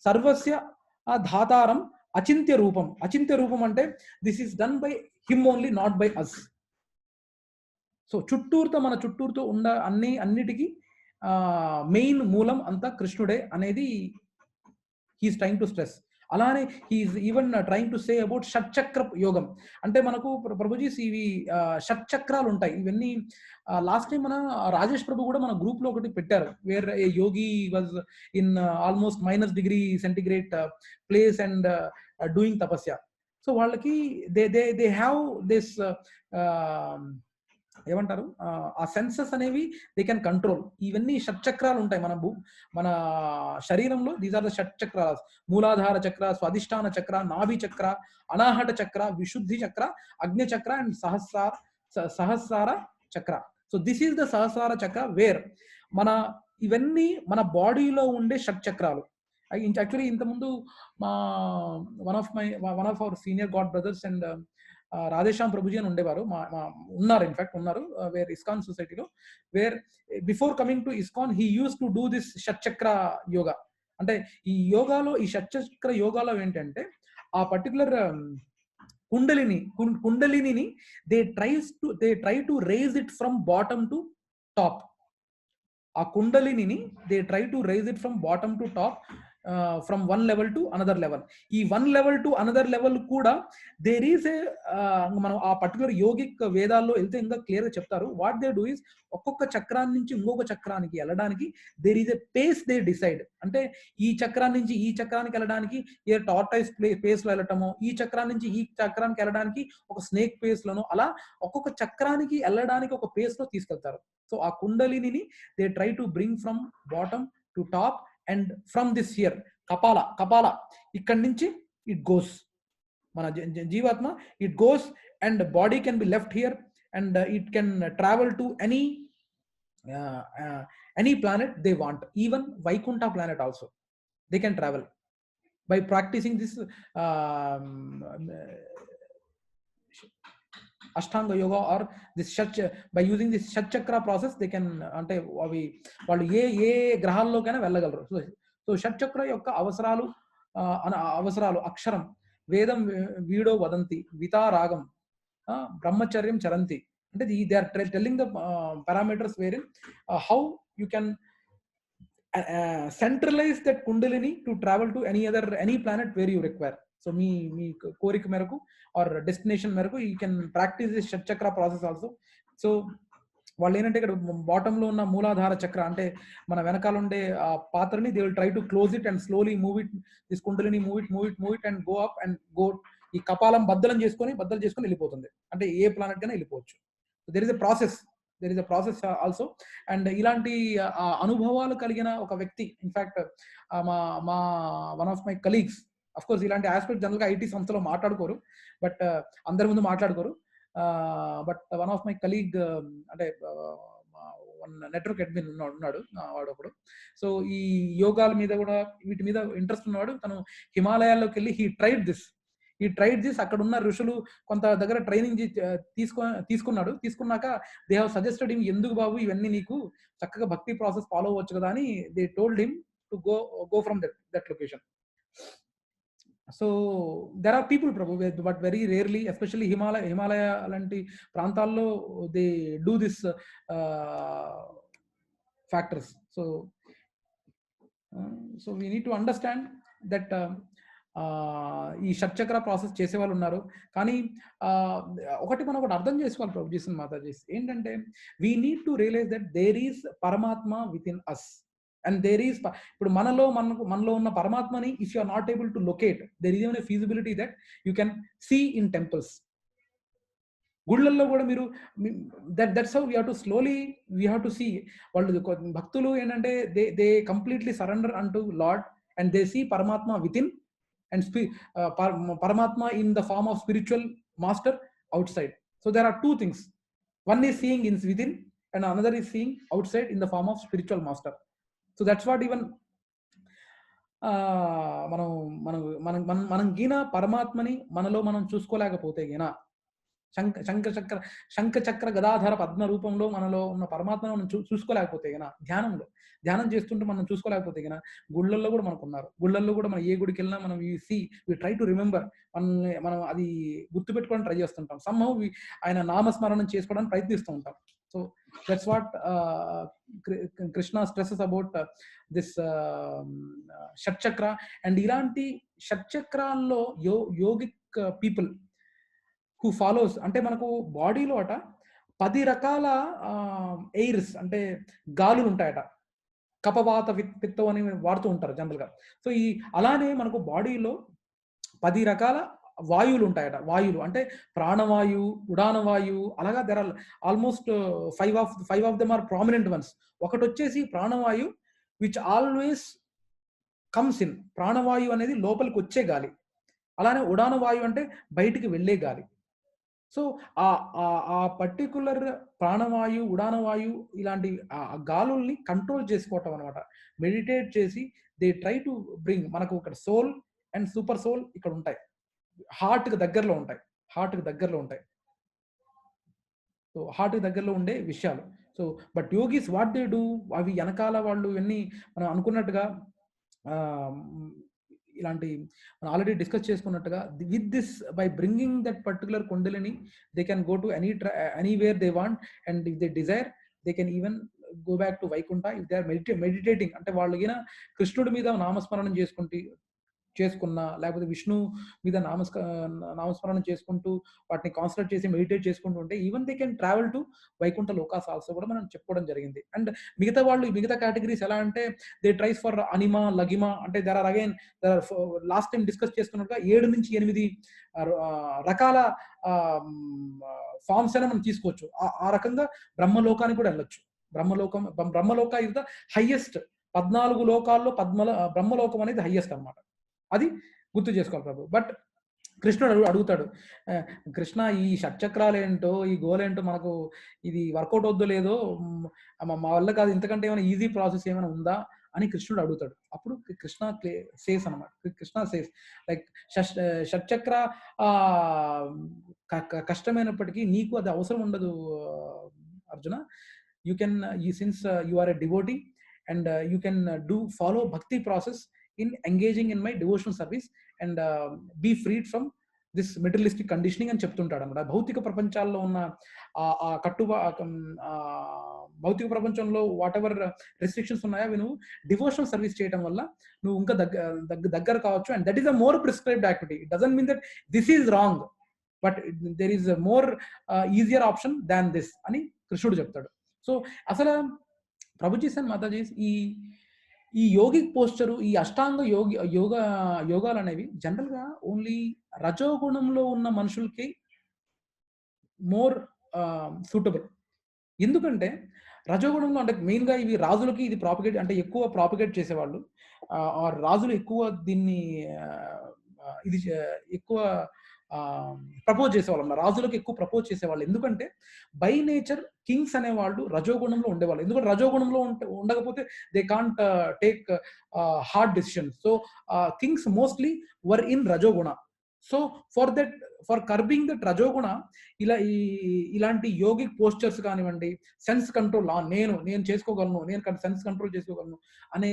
సర్వస్య ధాతారం అచింత్య రూపం. అచింత్య రూపం అంటే this is done by him only, not by us. So మన చుట్టూరుతో ఉన్న అన్నిటికీ మెయిన్ మూలం అంతా కృష్ణుడే అనేది హీస్ ట్రైంగ్ టు స్ట్రెస్. అలానే he is even trying to say about shatchakra యోగం. అంటే మనకు ప్రభుజీస్ ఇవి షట్చక్రాలు ఉంటాయి. ఇవన్నీ లాస్ట్ టైం మన రాజేష్ ప్రభు కూడా మన గ్రూప్ లో ఒకటి పెట్టారు, where a yogi was in almost -°C place and doing tapasya. So వాళ్ళకి దే హ్యావ్ దిస్ ఏమంటారు ఆ సెన్సెస్ అనేవి దే కెన్ కంట్రోల్. ఇవన్నీ షట్చక్రాలు ఉంటాయి మన శరీరంలో. దీస్ ఆర్ ద షట్చక్ర: మూలాధార చక్ర, స్వాధిష్టాన చక్ర, నాభి చక్ర, అనాహట చక్ర, విశుద్ధి చక్ర, అగ్ని చక్ర అండ్ సహస్రార చక్ర. సో దిస్ ఈస్ ద సహస్రార చక్ర వేర్ ఇవన్నీ మన బాడీలో ఉండే షట్చక్రాలు. యాక్చువల్లీ ఇంతకుముందు మా one of our senior god brothers and Radheshyam Prabhuji అని ఉండేవారు, ఉన్నారు, ఇన్ఫాక్ట్ ఉన్నారు, వేర్ ఇస్కాన్ సొసైటీలో. Where before coming to ISKCON he use to do this shatchakra yoga. అంటే ఈ యోగాలో, ఈ షట్చక్ర యోగాలో ఏంటంటే ఆ particular kundalini they try to raise it from bottom to top. ఆ kundalini they try to raise it from bottom to top, from one level to another level. ఈ one level to another level కూడా దేర్ ఈస్ ఏ, మనం ఆ particular yogic వేదాల్లో వెళ్తే ఇంకా clear గా చెప్తారు. వాట్ దే డూ ఇస్, ఒక్కొక్క చక్రాన్ని నుంచి ఇంకొక చక్రానికి వెళ్ళడానికి there is a pace they decide. అంటే ఈ చక్రాన్ని నుంచి ఈ చక్రానికి వెళ్ళడానికి ఏ టార్టైస్ పేస్ లో వెళ్ళటమో, ఈ చక్రాన్ని నుంచి ఈ చక్రానికి వెళ్ళడానికి ఒక స్నేక్ పేస్ లోనో, అలా ఒక్కొక్క చక్రానికి వెళ్ళడానికి ఒక పేస్ లో తీసుకెళ్తారు. సో ఆ kundalini they try to bring from bottom to top and from this here కపాల ఇక్కడి నుంచి ఇట్ గోస్, మన జీవాత్మ it goes and body can be left here and it can travel to any planet they want, even Vaikunta planet also they can travel by practicing this Ashtanga yoga or this by using this Shatchakra process they can, అంటే అవి వాళ్ళు ఏ గ్రహాల్లోకైనా వెళ్ళగలరు. So షట్చక్ర యొక్క అవసరాలు అక్షరం, వేదం వీడో వదంతి, వితారాగం, బ్రహ్మచర్యం చరంతి. అంటే they are telling the parameters where how you can centralize that kundalini to travel to any planet where you require. So మీ కోరిక మేరకు ఆర్ డెస్టినేషన్ మేరకు you can practice this shatchakra process also. So వాళ్ళు ఏంటంటే ఇక్కడ బాటమ్ లో ఉన్న మూలాధార చక్ర, అంటే మన వెనకాల ఉండే ఆ పాత్రని they will try to close it and slowly move it, this kundalini move it and go up and go. ఈ కపాలం బద్దలు చేసుకొని వెళ్ళిపోతుంది, అంటే ఏ ప్లానెట్ కైనా వెళ్ళిపోవచ్చు. There is a process also. And ఇలాంటి అనుభవాలు కలిగిన ఒక వ్యక్తి, ఇన్ఫాక్ట్ మా one of my colleagues, of course ఇలాంటి ఆస్పెక్ట్ జనరల్ గా ఐటీ సంస్థలో మాట్లాడుకోరు, బట్ అందరి ముందు మాట్లాడుకోరు. But one of my colleague, అంటే నెట్వర్క్ అడ్మిన్ ఉన్నాడు వాడు ఒకడు. సో ఈ యోగాల మీద కూడా వీటి మీద ఇంట్రెస్ట్ ఉన్నవాడు. తను హిమాలయాల్లోకి వెళ్ళి హీ ట్రైడ్ దిస్. అక్కడ ఉన్న ఋషులు కొంత దగ్గర ట్రైనింగ్ తీసుకున్నాక దే హావ్ సజెస్టెడ్ హిమ్, ఎందుకు బాబు ఇవన్నీ, నీకు చక్కగా భక్తి ప్రాసెస్ ఫాలో అవ్వచ్చు కదా అని they told him to go from that location. So there are people Prabhu, but very rarely, especially Himalaya అలాంటి ప్రాంతాల్లో they do this factors. So we need to understand that ఈ షట్చక్ర ప్రాసెస్ చేసే వాళ్ళు ఉన్నారు. కానీ మనం ఒకటి అర్థం చేసుకోవాలి ప్రభు జీసన్ మాతాజీ, ఏంటంటే we need to realize that there is Paramatma within us and there is, ఇప్పుడు మనలో ఉన్న పరమాత్మని if you are not able to locate, there is a feasibility that you can see in temples. గుళ్ళల్లో కూడా మీరు that's how we have to see. వాళ్ళు భక్తులు ఏంటంటే they completely surrender unto lord and they see Paramatma within and Paramatma in the form of spiritual master outside. So there are two things. One is seeing in within and another is seeing outside in the form of spiritual master. So that's what even మనం గీన పరమాత్మని మనలో మనం చూసుకోలేకపోతే గీన, శంఖ చక్ర గదాధర పద్మ రూపంలో మనలో ఉన్న పరమాత్మను మనం చూసుకోలేకపోతే గన, ధ్యానం చేస్తుంటే మనం చూసుకోలేకపోతే గన, గుళ్ళల్లో కూడా మనకు ఉన్నారు. గుళ్ళల్లో కూడా మనం ఏ గుడికి వెళ్ళినా మనం వి ట్రై టు రిమెంబర్, మనం అది గుర్తుపెట్టుకోవడానికి ట్రై చేస్తుంటాం. సమ్హౌ ఆయన నామస్మరణం చేసుకోవడానికి ప్రయత్నిస్తూ ఉంటాం. So that's what Krishna stresses about this shatchakra. And ఇలాంటి షట్చక్రాల్లో యోగిక్ పీపుల్ హూ ఫాలోస్, అంటే మనకు బాడీలో 10 రకాల ఎయిర్స్, అంటే గాలులు ఉంటాయట. కపవాత పిత్తం అని వాడుతూ ఉంటారు జనరల్ గా. సో అలానే మనకు బాడీలో 10 రకాల వాయువులు ఉంటాయట. వాయువులు అంటే ప్రాణవాయువు, ఉడానవాయువు, అలాగా there are almost 5 of them are prominent ones. ఒకటి వచ్చేసి ప్రాణవాయు విచ్ ఆల్వేస్ కమ్స్ ఇన్. ప్రాణవాయు అనేది లోపలికి వచ్చే గాలి. అలానే ఉడానవాయు అంటే బయటికి వెళ్ళే గాలి. సో ఆ పర్టికులర్ ప్రాణవాయు, ఉడానవాయు ఇలాంటి గాలుల్ని కంట్రోల్ చేసుకోవటం అనమాట. మెడిటేట్ చేసి దే ట్రై టు బ్రింగ్, మనకు ఇక్కడ సోల్ అండ్ సూపర్ సోల్ ఇక్కడ ఉంటాయి, హార్ట్కి దగ్గరలో ఉంటాయి, హార్ట్కి దగ్గరలో ఉంటాయి. సో హార్ట్కి దగ్గరలో ఉండే విషయాలు. So but yogis what they do, అవి వెనకాల వాళ్ళు ఇవన్నీ మనం అనుకున్నట్టుగా ఇలాంటి మనం ఆల్రెడీ డిస్కస్ చేసుకున్నట్టుగా with this by bringing that particular kundalini they can go to anywhere they want and if they desire they can even go back to Vaikuntha if they are meditating. అంటే వాళ్ళకి కృష్ణుడి మీద నామస్మరణం చేసుకున్నా, లేకపోతే విష్ణు మీద నామస్మరణం చేసుకుంటూ వాటిని కాన్సన్ట్రేట్ చేసి మెడిటేట్ చేసుకుంటూ ఉంటే even they can travel to Vaikuntha lokas also కూడా మనం చెప్పుకోవడం జరిగింది. అండ్ మిగతా వాళ్ళు, మిగతా కేటగిరీస్ ఎలా అంటే they tries for anima, laghima, అంటే there are again last time discuss చేసుకున్నట్టుగా 7 నుంచి 8 రకాల ఫార్మ్స్ అయినా మనం తీసుకోవచ్చు. ఆ రకంగా బ్రహ్మలోకానికి కూడా వెళ్ళొచ్చు. బ్రహ్మలోక ఇస్ ద హైయెస్ట్. 14 లోకాల్లో బ్రహ్మలోకం అనేది హైయెస్ట్ అన్నమాట. అది గుర్తు చేసుకోవాలి ప్రభు. బట్ కృష్ణుడు అడుగుతాడు, కృష్ణ ఈ షట్చక్రాలు ఏంటో, ఈ గోల్ ఏంటో, మనకు ఇది వర్కౌట్ అవుద్దో లేదో, మా వల్ల కాదు, ఇంతకంటే ఏమైనా ఈజీ ప్రాసెస్ ఏమైనా ఉందా అని కృష్ణుడు అడుగుతాడు. అప్పుడు కృష్ణ సేస్ అనమాట, కృష్ణ సేస్ లైక్ షట్చక్ర కష్టమైనప్పటికీ నీకు అది అవసరం ఉండదు Arjuna. You can, since you are a devotee and you can follow bhakti process in engaging in my devotional service and be freed from this materialistic conditioning అని చెప్తుంటాడు అన్నమాట. భౌతిక ప్రపంచాల్లో ఉన్న భౌతిక ప్రపంచంలో వాట్ ఎవర్ రెస్ట్రిక్షన్స్ ఉన్నాయో అవి నువ్వు డివోషనల్ సర్వీస్ చేయడం వల్ల నువ్వు ఇంకా దగ్గర కావచ్చు. And that is a more prescribed activity. It doesn't mean that this is wrong, but there is more easier option than this అని కృష్ణుడు చెప్తాడు. సో అసలు ప్రభుజీస్ అండ్ మాతాజీస్ ఈ యోగిక్ పోస్చరు, ఈ అష్టాంగ యోగాలు అనేవి జనరల్గా ఓన్లీ రజోగుణంలో ఉన్న మనుషులకి మోర్ సూటబుల్. ఎందుకంటే రజోగుణంలో అంటే మెయిన్గా ఇవి రాజులకి ఇది ప్రాపగేట్, అంటే ఎక్కువ ప్రాపగేట్ చేసేవాళ్ళు, రాజులు ఎక్కువ దీన్ని ఇది ఎక్కువ ప్రపోజ్ చేసేవాళ్ళు, రాజులకు ఎక్కువ ప్రపోజ్ చేసేవాళ్ళు. ఎందుకంటే బై నేచర్ కింగ్స్ అనేవాళ్ళు రజోగుణంలో ఉండేవాళ్ళు. ఎందుకంటే రజోగుణంలో ఉండకపోతే they can't take hard decisions. So Kings mostly were in రజోగుణ. సో ఫర్ కర్బింగ్ దట్ రజోగుణ ఇలాంటి యోగిక్ పోస్చర్స్ కానివ్వండి, సెన్స్ కంట్రోల్, నేను చేసుకోగలను, నేను సెన్స్ కంట్రోల్ చేసుకోగలను అనే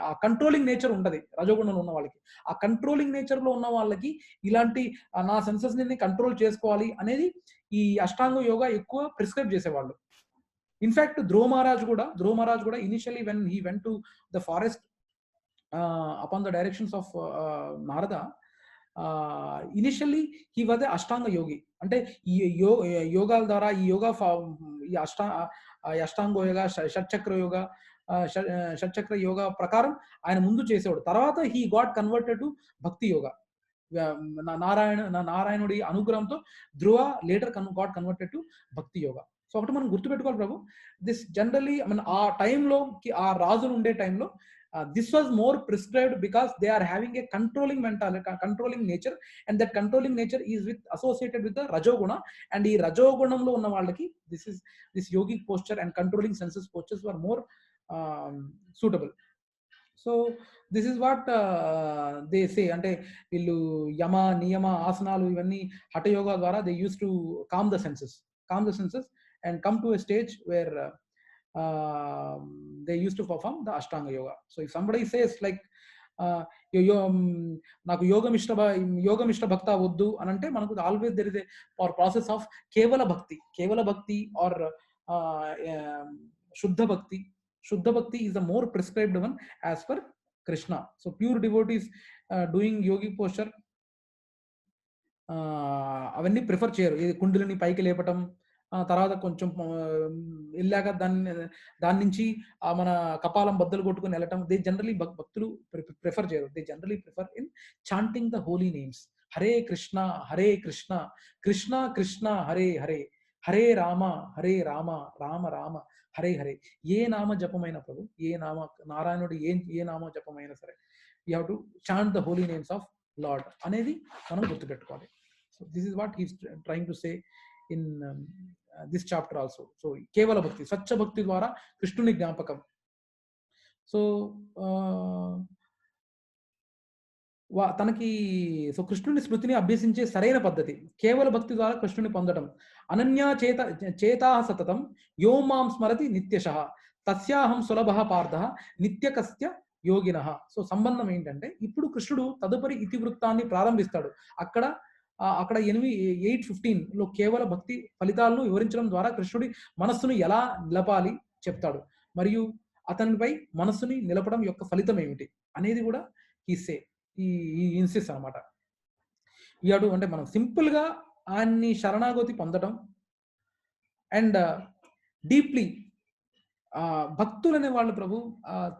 ఆ కంట్రోలింగ్ నేచర్ ఉండదు రజోగుణంలో ఉన్న వాళ్ళకి. ఆ కంట్రోలింగ్ నేచర్ లో ఉన్న వాళ్ళకి ఇలాంటి నా సెన్సెస్ ని కంట్రోల్ చేసుకోవాలి అనేది ఈ అష్టాంగ యోగా ఎక్కువ ప్రిస్క్రైబ్ చేసేవాళ్ళు. ఇన్ఫాక్ట్ ధ్రువ మహారాజ్ కూడా initially when he went to the forest upon the directions of Narada, initially he was a ashtanga yogi. అంటే ఈ యోగాల ద్వారా ఈ అష్టాంగ యోగ, షట్చక్ర యోగ ప్రకారం ఆయన ముందు చేసేవాడు. తర్వాత హీ గాట్ కన్వర్టెడ్ టు భక్తి యోగ. నారాయణుడి అనుగ్రహంతో ధ్రువ లేటర్ గాట్ కన్వర్టెడ్ టు భక్తి యోగ. సో ఒకటి మనం గుర్తుపెట్టుకోవాలి ప్రభు, దిస్ జనరలీ ఆ టైంలో, ఆ రాజులు ఉండే టైంలో this was more prescribed because they are having a controlling mentality, controlling nature, and that controlling nature is associated with the rajoguna. And ee rajogunamlo unna vallaki this yogic posture and controlling senses postures were more suitable. So this is what they say. Ante illu yama niyama asanalu ivanni hatha yoga dwara they used to calm the senses and come to a stage where they used to perform the Ashtanga yoga. So if somebody says like నాకు యోగమిష్ట భక్త వద్దు అని అంటే, మనకు always there is a process of కేవల భక్తి are శుద్ధ భక్తి is the more prescribed one as per Krishna. So pure devotees doing yogic posture అవన్నీ ప్రిఫర్ చేయరు. ఇది కుండలిని పైకి లేపటం, తర్వాత కొంచెం వెళ్ళాక దాని నుంచి మన కపాలం బద్దలు కొట్టుకుని వెళ్ళటం, దే జనరలీ భక్తులు ప్రిఫర్ చేయరు. They generally prefer in chanting the holy names. Hare Krishna Hare Krishna Krishna Krishna Hare Hare Hare Rama Rama Rama Hare Hare. ఏ నామ జపమైన ప్రభు, ఏ నామ నారాయణుడు ఏ నామ జపమైనా సరే, you have to chant the holy names of lord అనేది మనం గుర్తుపెట్టుకోవాలి. So this is what he's trying to say in this chapter also. So కేవల భక్తి, స్వచ్ఛ భక్తి ద్వారా కృష్ణుని జ్ఞాపకం. సో తనకి కృష్ణుని స్మృతిని అభ్యసించే సరైన పద్ధతి కేవల భక్తి ద్వారా కృష్ణుని పొందడం. అనన్యా చేతా సతతం యో మాం స్మరతి నిత్యశః తస్యాహం సులభః పార్థః నిత్యకస్య యోగినః. సో సంబంధం ఏంటంటే, ఇప్పుడు కృష్ణుడు తదుపరి ఇతివృత్తాన్ని ప్రారంభిస్తాడు. అక్కడ 8:15 కేవల భక్తి ఫలితాలను వివరించడం ద్వారా కృష్ణుడి మనస్సును ఎలా నిలపాలి చెప్తాడు, మరియు అతనిపై మనస్సుని నిలపడం యొక్క ఫలితం ఏమిటి అనేది కూడా ఈ ఇన్సిస్ అనమాట. ఇయాడు అంటే మనం సింపుల్ గా ఆయన్ని శరణాగతి పొందడం అండ్ డీప్లీ భక్తులు అనే వాళ్ళు ప్రభు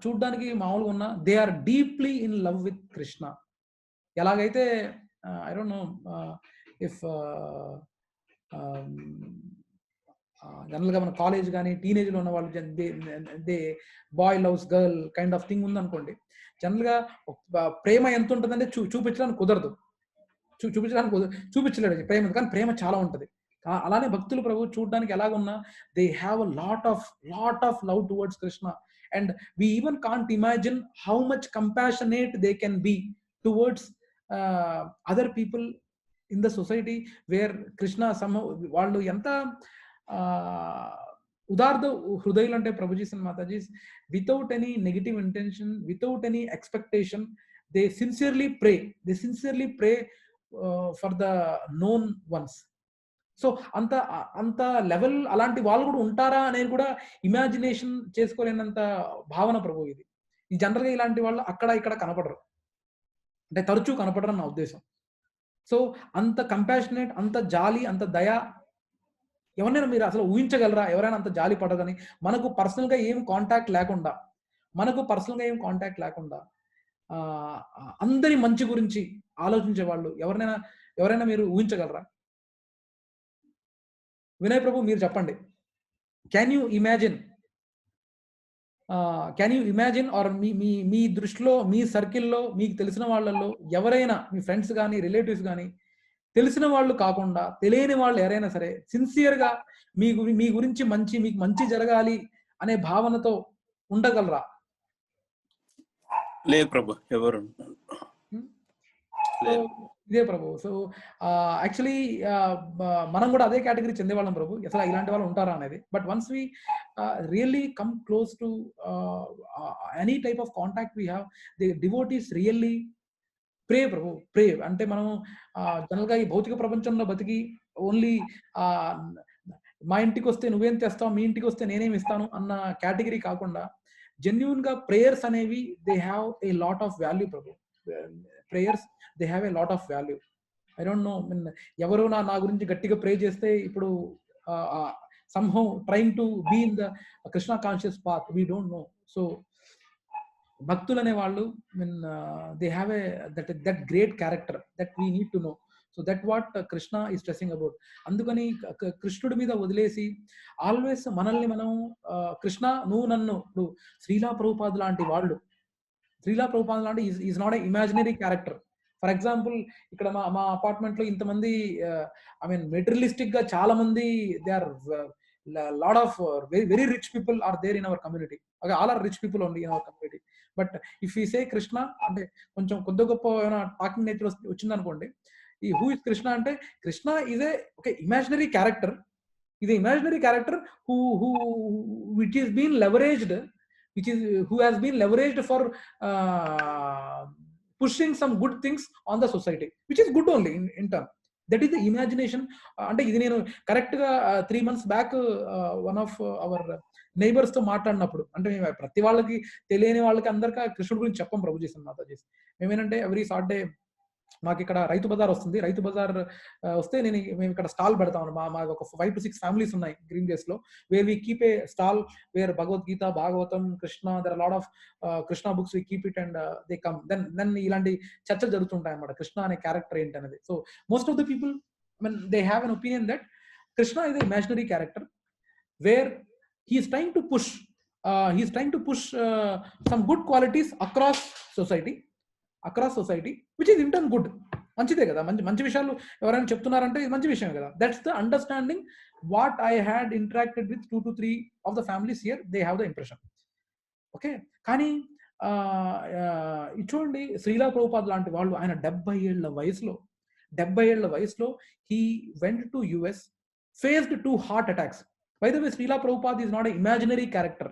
చూడ్డానికి మామూలుగా ఉన్న they are deeply in love with Krishna. ఎలాగైతే I don't know if general గా మన కాలేజ్ కానీ టీనేజ్ లో ఉన్న వాళ్ళు they boy loves girl kind of thing ఉందనుకోండి, జనరల్ గా ప్రేమ ఎంత ఉంటుందంటే చూపించడానికి కుదరదు, చూపించలేడు ప్రేమ, కానీ ప్రేమ చాలా ఉంటది. అలానే భక్తులు ప్రభు చూడడానికి ఎలాగున్నా they have a lot of love towards Krishna. And we even can't imagine how much compassionate they can be towards other people in the society where Krishna వాళ్ళు ఎంత ఉదార్థ హృదయులు అంటే Prabhujis and Matajis, without any negative intention, without any expectation, they sincerely pray for the known ones. So అంత level అలాంటి వాళ్ళు కూడా ఉంటారా అనేది కూడా ఇమాజినేషన్ చేసుకోలేనంత భావన ప్రభు ఇది. జనరల్గా ఇలాంటి వాళ్ళు అక్కడ ఇక్కడ కనపడరు, అంటే తరచూ కనపడరు నా ఉద్దేశం. సో అంత కంపాషనేట్, అంత జాలి, అంత దయ ఎవరైనా మీరు అసలు ఊహించగలరా? ఎవరైనా అంత జాలి పడదని, మనకు పర్సనల్గా ఏం కాంటాక్ట్ లేకుండా అందరి మంచి గురించి ఆలోచించే వాళ్ళు ఎవరైనా మీరు ఊహించగలరా? వినయ్ ప్రభు మీరు చెప్పండి. క్యాన్ యూ ఇమాజిన్ ఆర్ మీ దృష్టిలో, మీ సర్కిల్లో, మీకు తెలిసిన వాళ్ళల్లో ఎవరైనా, మీ ఫ్రెండ్స్ కానీ రిలేటివ్స్ కానీ, తెలిసిన వాళ్ళు కాకుండా తెలియని వాళ్ళు ఎవరైనా సరే సిన్సియర్గా మీ గురించి మీకు మంచి జరగాలి అనే భావనతో ఉండగలరా? లేదు ప్రభు, ఎవరు ఇదే ప్రభు. సో యాక్చువల్లీ మనం కూడా అదే కేటగిరీ చెందేవాళ్ళం ప్రభు, అసలు ఇలాంటి వాళ్ళు ఉంటారా అనేది. But once we really come close to any type of contact we have, the devotees really pray Prabhu, pray. అంటే మనం జనరల్గా ఈ భౌతిక ప్రపంచంలో బతికి ఓన్లీ మా ఇంటికి వస్తే నువ్వేం తెస్తావు, మీ ఇంటికి వస్తే నేనేమి ఇస్తాను అన్న కేటగిరీ కాకుండా జెన్యూన్ గా ప్రేయర్స్ అనేవి they have a lot of value Prabhu. Prayers they have a lot of value. I don't no, ఎవరు నా గురించి గట్టిగా ప్రే చేస్తే ఇప్పుడు somehow trying to be in the Krishna conscious path, we don't know. So భక్తులు అనే వాళ్ళు they have that great character that we need to know. So that what Krishna is stressing about. అందుకని కృష్ణుడి మీద వదిలేసి ఆల్వేస్ మనల్ని మనం కృష్ణ నువ్వు నన్ను, ఇప్పుడు శ్రీలా ప్రభుపాద్ లాంటి వాళ్ళు, is not a imaginary character. For example ఇక్కడ మా అపార్ట్మెంట్ లో ఇంతమంది మెటీరియలిస్టిక్ గా చాలా మంది they are lot of very rich people are there in our community. Okay, all are rich people only in our community. But if we say Krishna అంటే కొంచెం కొద్ది గొప్ప ఏమైనా టాకింగ్ నేచర్ వచ్చింది అనుకోండి, ఈ హూ ఇస్ కృష్ణ అంటే Krishna is a imaginary character. ఇది imaginary character which has been leveraged for pushing some good things on the society, which is good only in turn. That is the imagination. అంటే ఇది నేను correct గా 3 months back one of our neighbours తో మాట్లాడినప్పుడు, అంటే మేము ప్రతి వాళ్ళకి తెలియని వాళ్ళకి అందరికీ కృష్ణుడి గురించి చెప్పం ప్రభుజీ మాతాజీ. మేమేంటంటే ఎవ్రీ సాటర్డే మాకు ఇక్కడ రైతు బజార్ వస్తుంది. రైతు బజార్ వస్తే మేము ఇక్కడ స్టాల్ పెడతాం. మా ఒక 5 to 6 ఫ్యామిలీస్ ఉన్నాయి గ్రీన్ డేస్ లో, where we keep a stall where Bhagavad Gita, Bhagavatam, Krishna, there are lot of Krishna books, we keep it and they come. Then ఇలాంటి చర్చలు జరుగుతుంటాయి అన్నమాట, కృష్ణ అనే క్యారెక్టర్ ఏంటి అనేది. So most of the people they have an opinion that Krishna is a imaginary character where he is trying to push some good qualities across society, which is in turn good. మంచిదే కదా, మంచి విషయాలు ఎవరైనా చెప్తున్నారంటే ఇది మంచి విషయం కదా. That's the understanding what I had interacted with 2 to 3 of the families here, they have the impression. Okay, కానీ చూడండి శ్రీలా ప్రభుపాద్ లాంటి వాళ్ళు, ఆయన 70 ఏళ్ల వయసులో he went to US, faced 2 heart attacks. By the way, Srila Prabhupada is not an imaginary character.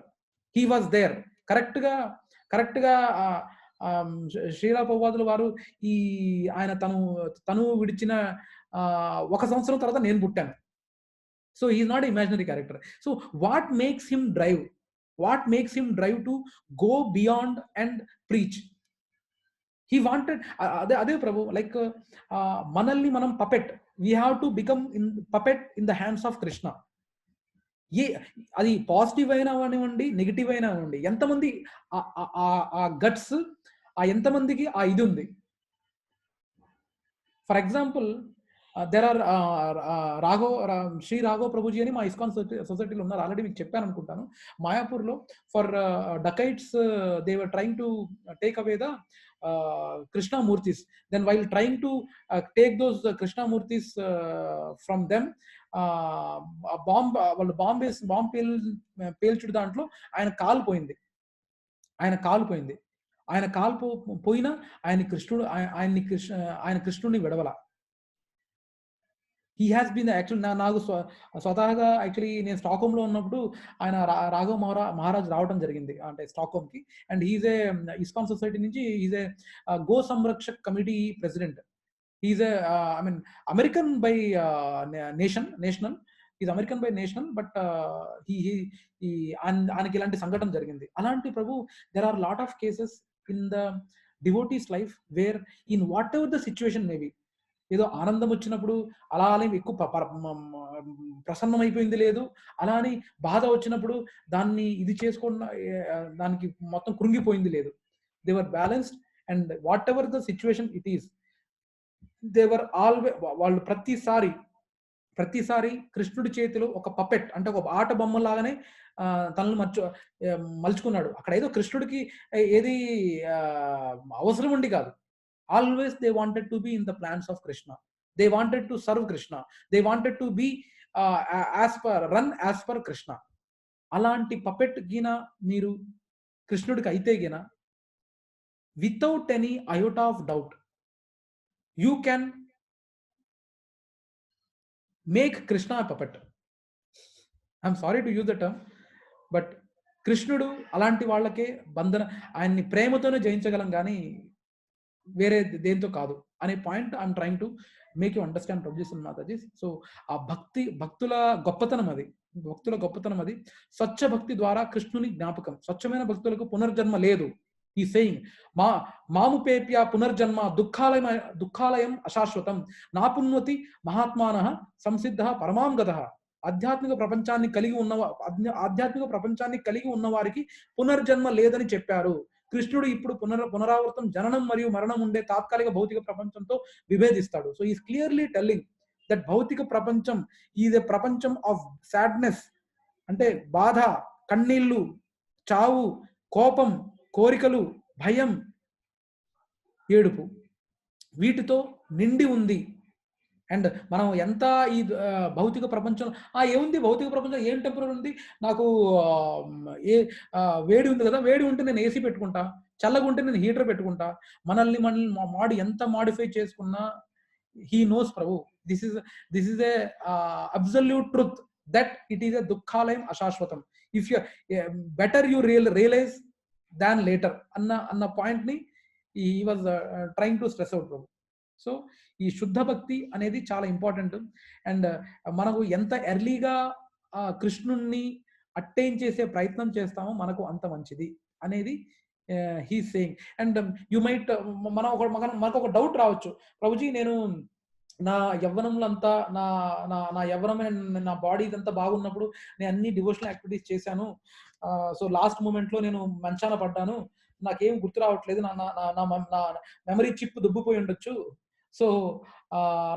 He was there. Correct గా శ్రీలా ప్రభుపాదుల వారు ఆయన తను విడిచిన 1 సంవత్సరం తర్వాత నేను పుట్టాను. So he is not an imaginary character. So what makes him drive to go beyond and preach? He wanted అదే ప్రభు, లైక్ మనల్ని మనం puppet, we have to become puppet in the hands of Krishna. అది positive అయినా అనివ్వండి, negative అయినా అనివ్వండి, ఎంతమంది ఆ guts, ఎంతమందికి ఆ ఇది ఉంది. For example there are Shri Raghav Prabhuji అని మా ఇస్కాన్ సొసైటీలో ఉన్నారు. ఆల్రెడీ మీకు చెప్పాను అనుకుంటాను. మాయాపూర్లో for dacoits they were trying to take away the Krishna Murtis. Then while trying to take those Krishna Murtis from them, bomb పేల్చుడు దాంట్లో ఆయన కాలు పోయింది. ఆయన కాలు పోయినా ఆయన కృష్ణుడిని విడవల. హీ హ్యాస్ బీన్ యాక్చువల్, నాకు స్వతహాగా యాక్చువల్లీ నేను స్టాక్హోమ్ లో ఉన్నప్పుడు ఆయన రాఘవ్ మహారాజ్ రావడం జరిగింది, అంటే స్టాక్హోమ్ కి. And he's a ISKCON society నుంచి he's a go sanrakshak committee president. He's a American by national, is American by national, but ఆయనకి ఇలాంటి సంఘటన జరిగింది. అలాంటి Prabhu, there are lot of cases in the devotees life where in whatever the situation maybe, ఏదో ఆనందం వచ్చినప్పుడు అలా అని ఎక్కువ ప్రసన్నం అయిపోయింది లేదు, అలా అని బాధ వచ్చినప్పుడు దాన్ని ఇది చేసుకున్న దానికి మొత్తం కృంగిపోయింది లేదు. They were balanced and what ever the situation it is, they were always, వాళ్ళు ప్రతిసారి కృష్ణుడి చేతిలో ఒక పపెట్, అంటే ఒక ఆట బొమ్మలాగానే తనను మలుచుకున్నాడు. అక్కడ ఏదో కృష్ణుడికి ఏది అవసరం ఉండి కాదు. Always they wanted to be in the plans of Krishna. They wanted to serve Krishna. They wanted to be run as per Krishna. అలాంటి పపెట్ గిన మీరు కృష్ణుడికి అయితే గిన, without any iota of doubt, you can make Krishna a puppet. I'm sorry to use the term, but కృష్ణుడు అలాంటి వాళ్ళకే బంధన, ఆయన్ని ప్రేమతోనే జయించగలం కానీ వేరే దేంతో కాదు అనే point I'm trying to make you understand prabhujis and Matajis. So ఆ భక్తుల గొప్పతనం అది. స్వచ్ఛ భక్తి ద్వారా కృష్ణుని జ్ఞాపకం. స్వచ్ఛమైన భక్తులకు పునర్జన్మ లేదు. ఈ సేయింగ్ మాముపేప్య పునర్జన్మ దుఃఖాలయం అశాశ్వతం నాపున్వతి మహాత్మానః సంసిద్ధ పరమాం గతః. ఆధ్యాత్మిక ప్రపంచాన్ని కలిగి ఉన్న వారికి పునర్జన్మ లేదని చెప్పారు. కృష్ణుడు ఇప్పుడు పునరావృతం, జననం మరియు మరణం ఉండే తాత్కాలిక భౌతిక ప్రపంచంతో విభేదిస్తాడు. So is clearly telling that భౌతిక ప్రపంచం ఈజ్ ఎ ప్రపంచం ఆఫ్ సాడ్నెస్, అంటే బాధ, కన్నీళ్లు, చావు, కోపం, కోరికలు, భయం, ఏడుపు, వీటితో నిండి ఉంది. అండ్ మనం ఎంత ఈ భౌతిక ప్రపంచం ఏముంది, భౌతిక ప్రపంచం ఏం టెంపరరీ ఉంది, నాకు వేడి ఉంది కదా, వేడి ఉంటే నేను ఏసీ పెట్టుకుంటా, చల్లగా ఉంటే నేను హీటర్ పెట్టుకుంటా. మనల్ని ఎంత మాడిఫై చేసుకున్నా he knows Prabhu, this is a absolute truth that it is a దుఃఖాలయం అశాశ్వతం. If you better you realize than later అన్న పాయింట్ ని he was trying to stress out Prabhu. So ఈ శుద్ధ భక్తి అనేది చాలా ఇంపార్టెంట్. అండ్ మనకు ఎంత ఎర్లీగా కృష్ణుణ్ణి అట్టైన్ చేసే ప్రయత్నం చేస్తామో మనకు అంత మంచిది అనేది he's saying. And you might మనకు ఒక డౌట్ రావచ్చు, ప్రభుజీ నేను నా యవ్వనంలో అంతా నా నా నా యవ్వనమైన నా బాడీ ఇదంతా బాగున్నప్పుడు నేను అన్ని డివోషనల్ యాక్టివిటీస్ చేశాను, సో లాస్ట్ మూమెంట్లో నేను మంచాన పడ్డాను, నాకేం గుర్తు రావట్లేదు, నా నా నా నా నా మెమరీ చిప్ దుబ్బిపోయి ఉండొచ్చు, సో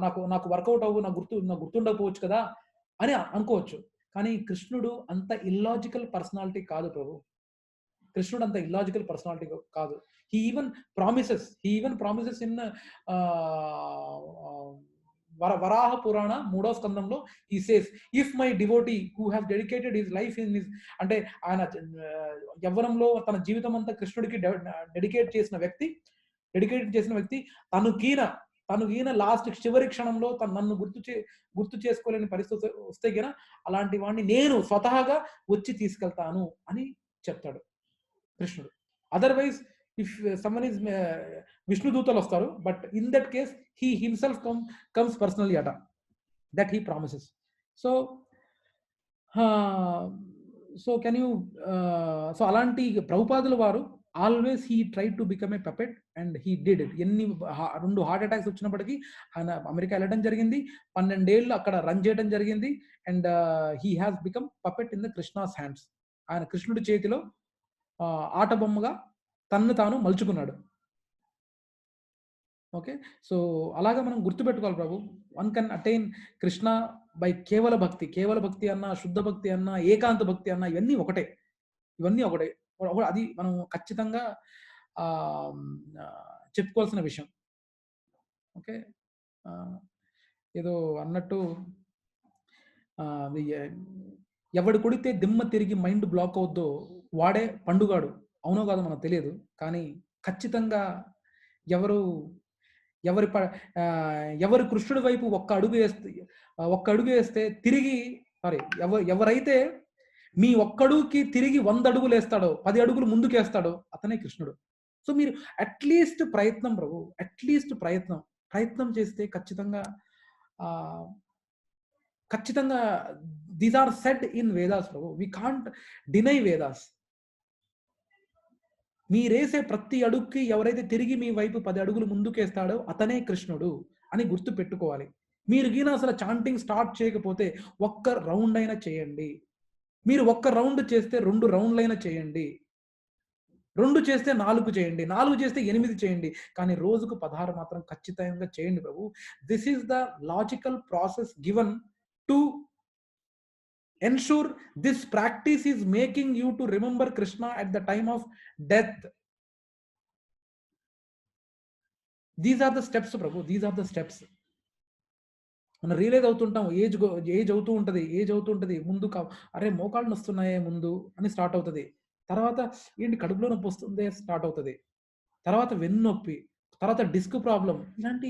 నాకు నాకు వర్కౌట్ అవ్వు, నాకు గుర్తుండకపోవచ్చు కదా అని అనుకోవచ్చు. కానీ కృష్ణుడు అంత ఇల్లాజికల్ పర్సనాలిటీ కాదు ప్రభు. కృష్ణుడు అంత ఇల్లాజికల్ పర్సనాలిటీ కాదు. హీ ఈవెన్ ప్రామిసెస్ ఇన్ వరాహ పురాణ 3వ స్కందంలో he says, if my devotee who has dedicated his life in his, అంటే ఆయన యవ్వనంలో తన జీవితం అంతా కృష్ణుడికి డెడికేట్ చేసిన వ్యక్తి తను లాస్ట్ చివరి క్షణంలో నన్ను గుర్తు చేసుకోలేని పరిస్థితి వస్తే గన అలాంటి వాడిని నేను స్వతహాగా వచ్చి తీసుకెళ్తాను అని చెప్తాడు కృష్ణుడు. Otherwise if someone is Vishnu దూతలు వస్తారు, but in that case he himself comes personally అట, that he promises. So can you so అలాంటి ప్రభుపాదుల వారు always he try to become a puppet and he did it. 2 heart attacks వచ్చినప్పటికీ ఆయన America వెళ్ళడం జరిగింది, 12 ఏళ్ళు అక్కడ రన్ చేయడం జరిగింది, and he has become puppet in the Krishna's hands. ఆయన కృష్ణుడి చేతిలో ఆట బొమ్మగా తన్ను తాను మలుచుకున్నాడు. ఓకే, సో అలాగా మనం గుర్తుపెట్టుకోవాలి Prabhu. One can attain Krishna by kevala bhakti అన్న, శుద్ధ భక్తి అన్న, ఏకాంత భక్తి అన్న, ఇవన్నీ ఒకటే. అది మనం ఖచ్చితంగా చెప్పుకోవాల్సిన విషయం. ఓకే, ఏదో అన్నట్టు ఎవడు కొడితే దిమ్మ తిరిగి మైండ్ బ్లాక్ అవుద్దో వాడే పండుగాడు. అవునో కాదో మనకు తెలియదు, కానీ ఖచ్చితంగా ఎవరు కృష్ణుడి వైపు ఒక్క అడుగు వేస్తే తిరిగి ఎవరైతే మీ ఒక్కడుకి తిరిగి 100 అడుగులు వేస్తాడో, 10 అడుగులు ముందుకేస్తాడో అతనే కృష్ణుడు. సో మీరు అట్లీస్ట్ ప్రయత్నం ప్రభు, అట్లీస్ట్ ప్రయత్నం చేస్తే ఖచ్చితంగా these are said in Vedas Prabhu. We can't deny Vedas. మీరేసే ప్రతి అడుగుకి ఎవరైతే తిరిగి మీ వైపు 10 అడుగులు ముందుకేస్తాడో అతనే కృష్ణుడు అని గుర్తు పెట్టుకోవాలి. మీరు గీన అసలు చాంటింగ్ స్టార్ట్ చేయకపోతే ఒక్క రౌండ్ అయినా చేయండి. మీరు ఒక్క రౌండ్ చేస్తే 2 రౌండ్లైనా చేయండి, 2 చేస్తే 4 చేయండి, 4 చేస్తే 8 చేయండి, కానీ రోజుకు 16 మాత్రం ఖచ్చితంగా చేయండి Prabhu. This is the logical process given to ensure this practice is making you to remember Krishna at the time of death. These are the steps prabhu, these are the steps. మనం రియలైజ్ అవుతుంటాం, ఏజ్ అవుతూ ఉంటుంది, ముందు అరే మోకాళ్ళు నొస్తున్నాయే ముందు అని start అవుతుంది, తర్వాత ఏంటి కడుపులో నొప్పి వస్తుంది స్టార్ట్ అవుతుంది, తర్వాత వెన్నొప్పి, తర్వాత డిస్క్ ప్రాబ్లం, ఇలాంటి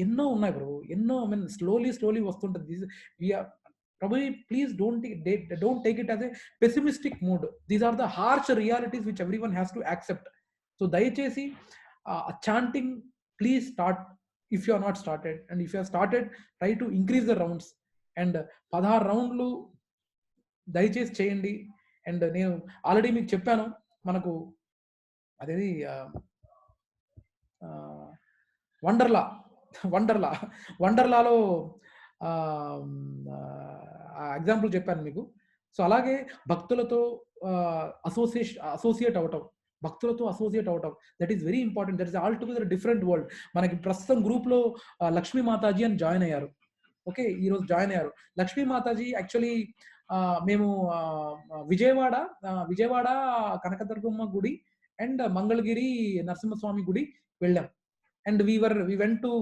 ఎన్నో ఉన్నాయి ప్రభు, ఎన్నో. ఐ మీన్ స్లోలీ వస్తుంటుంది. Probably, please don't take it as a pessimistic mood. These are the harsh realities which everyone has to accept. So దయచేసి chanting, please start if you are not started, and if you have started, try to increase the rounds, and 16 రౌండ్లు దయచేసి చేయండి. And నేను already మీకు చెప్పాను, మనకు అదేది వండర్లాలో example చెప్పాను మీకు. సో అలాగే భక్తులతో అసోసియేట్ అవటం, that is very important. That is all together different world. మనకి ప్రస్తుతం గ్రూప్లో లక్ష్మీ మాతాజీ అని జాయిన్ అయ్యారు. ఓకే, ఈరోజు జాయిన్ అయ్యారు. లక్ష్మీ మాతాజీ యాక్చువల్లీ మేము విజయవాడ కనకదుర్గమ్మ గుడి అండ్ మంగళగిరి నరసింహస్వామి గుడి వెళ్ళాం. And we went to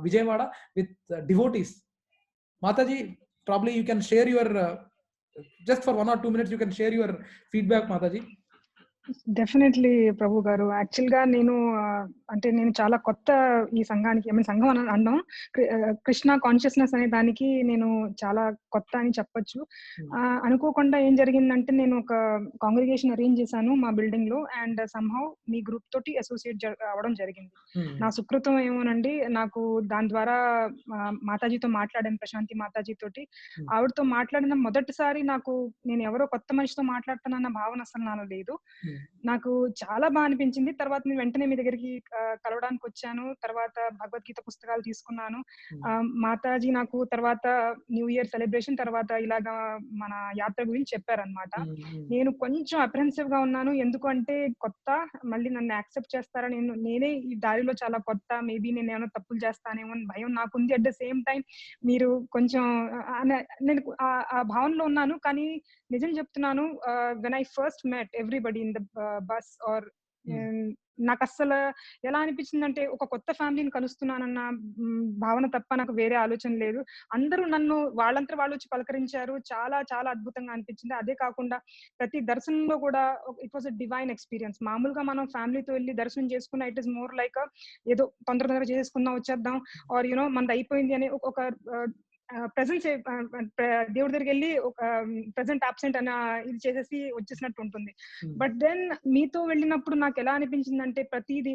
Vijayawada with devotees. Mataji, probably you can share your just for 1 or 2 minutes you can share your feedback, Mataji. Definitely Prabhu garu. Actual గా నేను చాలా కొత్త ఈ సంఘానికి, సంఘం అని అన్నాం, కృష్ణ కాన్షియస్నెస్ అనే దానికి నేను చాలా కొత్త అని చెప్పొచ్చు. అనుకోకుండా ఏం జరిగిందంటే, నేను ఒక కాంగ్రిగేషన్ అరేంజ్ చేశాను మా బిల్డింగ్ లో, అండ్ సమ్హౌ మీ గ్రూప్ తోటి అసోసియేట్ అవ్వడం జరిగింది. నా సుకృతం ఏమోనండి, నాకు దాని ద్వారా మాతాజీతో మాట్లాడాను, ప్రశాంతి మాతాజీ తోటి. ఆవిడతో మాట్లాడిన మొదటిసారి నాకు నేను ఎవరో కొత్త మనిషితో మాట్లాడుతానన్న భావన అసలు నాలో లేదు. నాకు చాలా బాగా అనిపించింది. తర్వాత నేను వెంటనే మీ దగ్గరికి కలవడానికి వచ్చాను. తర్వాత భగవద్గీత పుస్తకాలు తీసుకున్నాను. మాతాజీ నాకు తర్వాత న్యూ ఇయర్ సెలబ్రేషన్ తర్వాత ఇలాగా మన యాత్ర గురించి చెప్పారనమాట. నేను కొంచెం అప్రెహెన్సివ్ గా ఉన్నాను. ఎందుకు అంటే కొత్త, మళ్ళీ నన్ను యాక్సెప్ట్ చేస్తారా, నేనే ఈ దారిలో చాలా కొత్త, మేబీ నేను ఏమైనా తప్పులు చేస్తానేమో అని భయం నాకుంది. అట్ ద సేమ్ టైం మీరు కొంచెం నేను ఆ భావనలో ఉన్నాను. కానీ నిజం చెప్తున్నాను, when I first met everybody in the bus or నాకు అస్సలు ఎలా అనిపించిందంటే ఒక కొత్త ఫ్యామిలీని కలుస్తున్నానన్న భావన తప్ప నాకు వేరే ఆలోచన లేదు. అందరూ నన్ను వాళ్ళంతా వాళ్ళు వచ్చి పలకరించారు. చాలా చాలా అద్భుతంగా అనిపించింది. అదే కాకుండా ప్రతి దర్శనంలో కూడా it was a divine experience. మామూలుగా మనం ఫ్యామిలీతో వెళ్ళి దర్శనం చేసుకున్నా ఇట్ ఇస్ మోర్ లైక్ ఏదో తొందరగా చేసుకుందాం వచ్చేద్దాం ఆర్ యూనో మనది అయిపోయింది అనే ఒక ప్రెసెన్స్, దేవుడి దగ్గరికి వెళ్ళి ఒక ప్రెసెంట్ అబ్సెంట్ అన్న ఇది చేసేసి వచ్చేసినట్టు ఉంటుంది. బట్ దెన్ మీతో వెళ్ళినప్పుడు నాకు ఎలా అనిపించింది అంటే ప్రతిదీ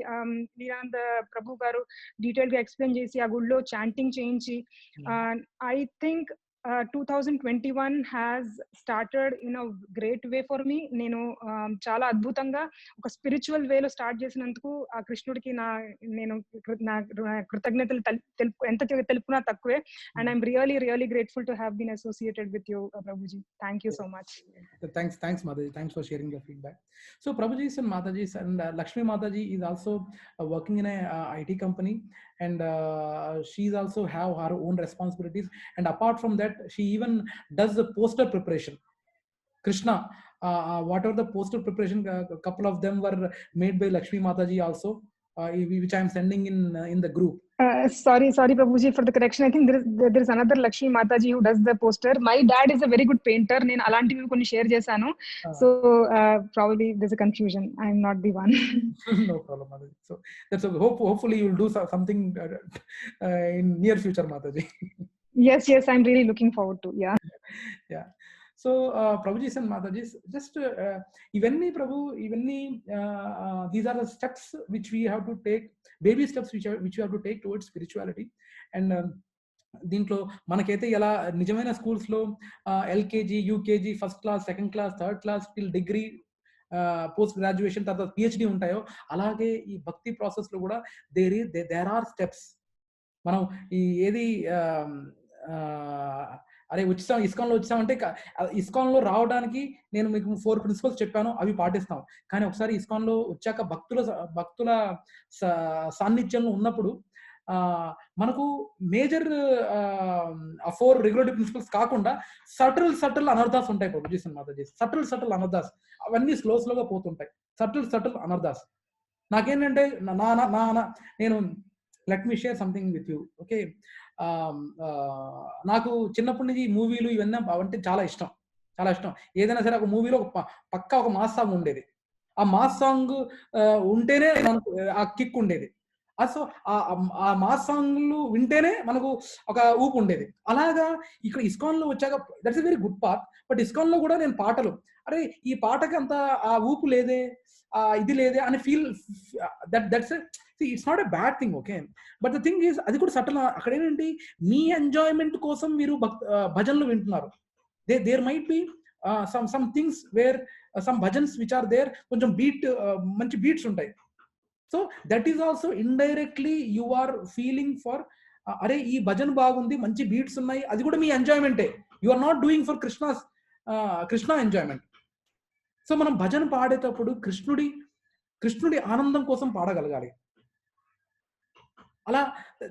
లీలానంద ప్రభు గారు డీటెయిల్ గా ఎక్స్ప్లెయిన్ చేసి ఆ గుడిలో చాంటింగ్ చేయించి, I think 2021 has started in a great way for me. నేను చాలా అద్భుతంగా ఒక స్పిరిచువల్ వేలో స్టార్ట్ చేసినందుకు ఆ కృష్ణుడికి నేను కృతజ్ఞతలు ఎంత తెలుపునా తక్కువే. And I'm really grateful to have been associated with you Prabhuji. Thank you so much. Thanks Mataji, thanks for sharing your feedback. So Prabhuji's and Mataji's and Lakshmi Mataji is also working in a IT company, and she's also have her own responsibilities, and apart from that she even does the poster preparation. Krishna, whatever the poster preparation, a couple of them were made by Lakshmi Mataji also, which I am sending in the group. Sorry Prabhuji for the correction. I think there is another Lakshmi Mataji who does the poster. My dad is a very good painter. నేను అలాంటివి కొన్ని share చేశాను. So probably there's a confusion. I am not the one. No problem, Mataji. So that's hopefully you will do something in near future, Mataji. Yes, I'm really looking forward to. Yeah. So Prabhuji's and Mataji's, just ivanni Prabhu, these are the steps which we have to take, baby steps which we have to take towards spirituality. And దీంట్లో మనకైతే ఎలా నిజమైన schools లో LKG, UKG, first class, second class, third class till degree, post graduation, తర్వాత PhD ఉంటాయో, అలాగే ఈ భక్తి ప్రాసెస్ లో కూడా దేర్ ఆర్ స్టెప్స్. మనం ఈ ఏది అరే వచ్చాం ఇస్కాన్లో వచ్చామంటే, ఇస్కాన్లో రావడానికి నేను మీకు 4 ప్రిన్సిపల్స్ చెప్పాను, అవి పాటిస్తాం. కానీ ఒకసారి ఇస్కాన్లో వచ్చాక భక్తుల సాన్నిధ్యంలో ఉన్నప్పుడు మనకు మేజర్ 4 రెగ్యులేటరీ ప్రిన్సిపల్స్ కాకుండా సటిల్ అనర్థాస్ ఉంటాయి. ప్రభుజీస్ అండ్ మాతాజీస్, సటిల్ అనర్థాస్, అవన్నీ స్లోగా పోతుంటాయి. సటిల్ అనర్థాస్. నాకేంటంటే నేను let me share something with you. Okay, నాకు చిన్నప్పటి నుంచి ఈ మూవీలు ఇవన్నీ అవంటే చాలా ఇష్టం. ఏదైనా సరే ఒక మూవీలో పక్కా ఒక మాస్ సాంగ్ ఉండేది. ఆ మాస్ సాంగ్ ఉంటేనే మనకు ఆ కిక్ ఉండేది. సో ఆ మాస్ సాంగ్లు వింటేనే మనకు ఒక ఊపు ఉండేది. అలాగా ఇక్కడ ఇస్కాన్ లో వచ్చాక that's a very good part. But ISKCON లో కూడా నేను పాటలు, అరే ఈ పాటకి అంత ఆ ఊపు లేదే, ఇది లేదే అని feel, that's it's not a bad thing. Okay, but the thing is అది కూడా సటల్. అక్కడ ఏంటంటే మీ ఎంజాయ్మెంట్ కోసం మీరు భజనలు వింటున్నారు. There might be some things where some bhajans which are there, కొంచెం మంచి బీట్స్ ఉంటాయి. So that is also indirectly you are feeling for, అరే ఈ భజన్ బాగుంది, మంచి బీట్స్ ఉన్నాయి, అది కూడా మీ ఎంజాయ్మెంటే. You are not doing for Krishna enjoyment. సో మనం భజన పాడేటప్పుడు కృష్ణుడి ఆనందం కోసం పాడగలగాలి. అలా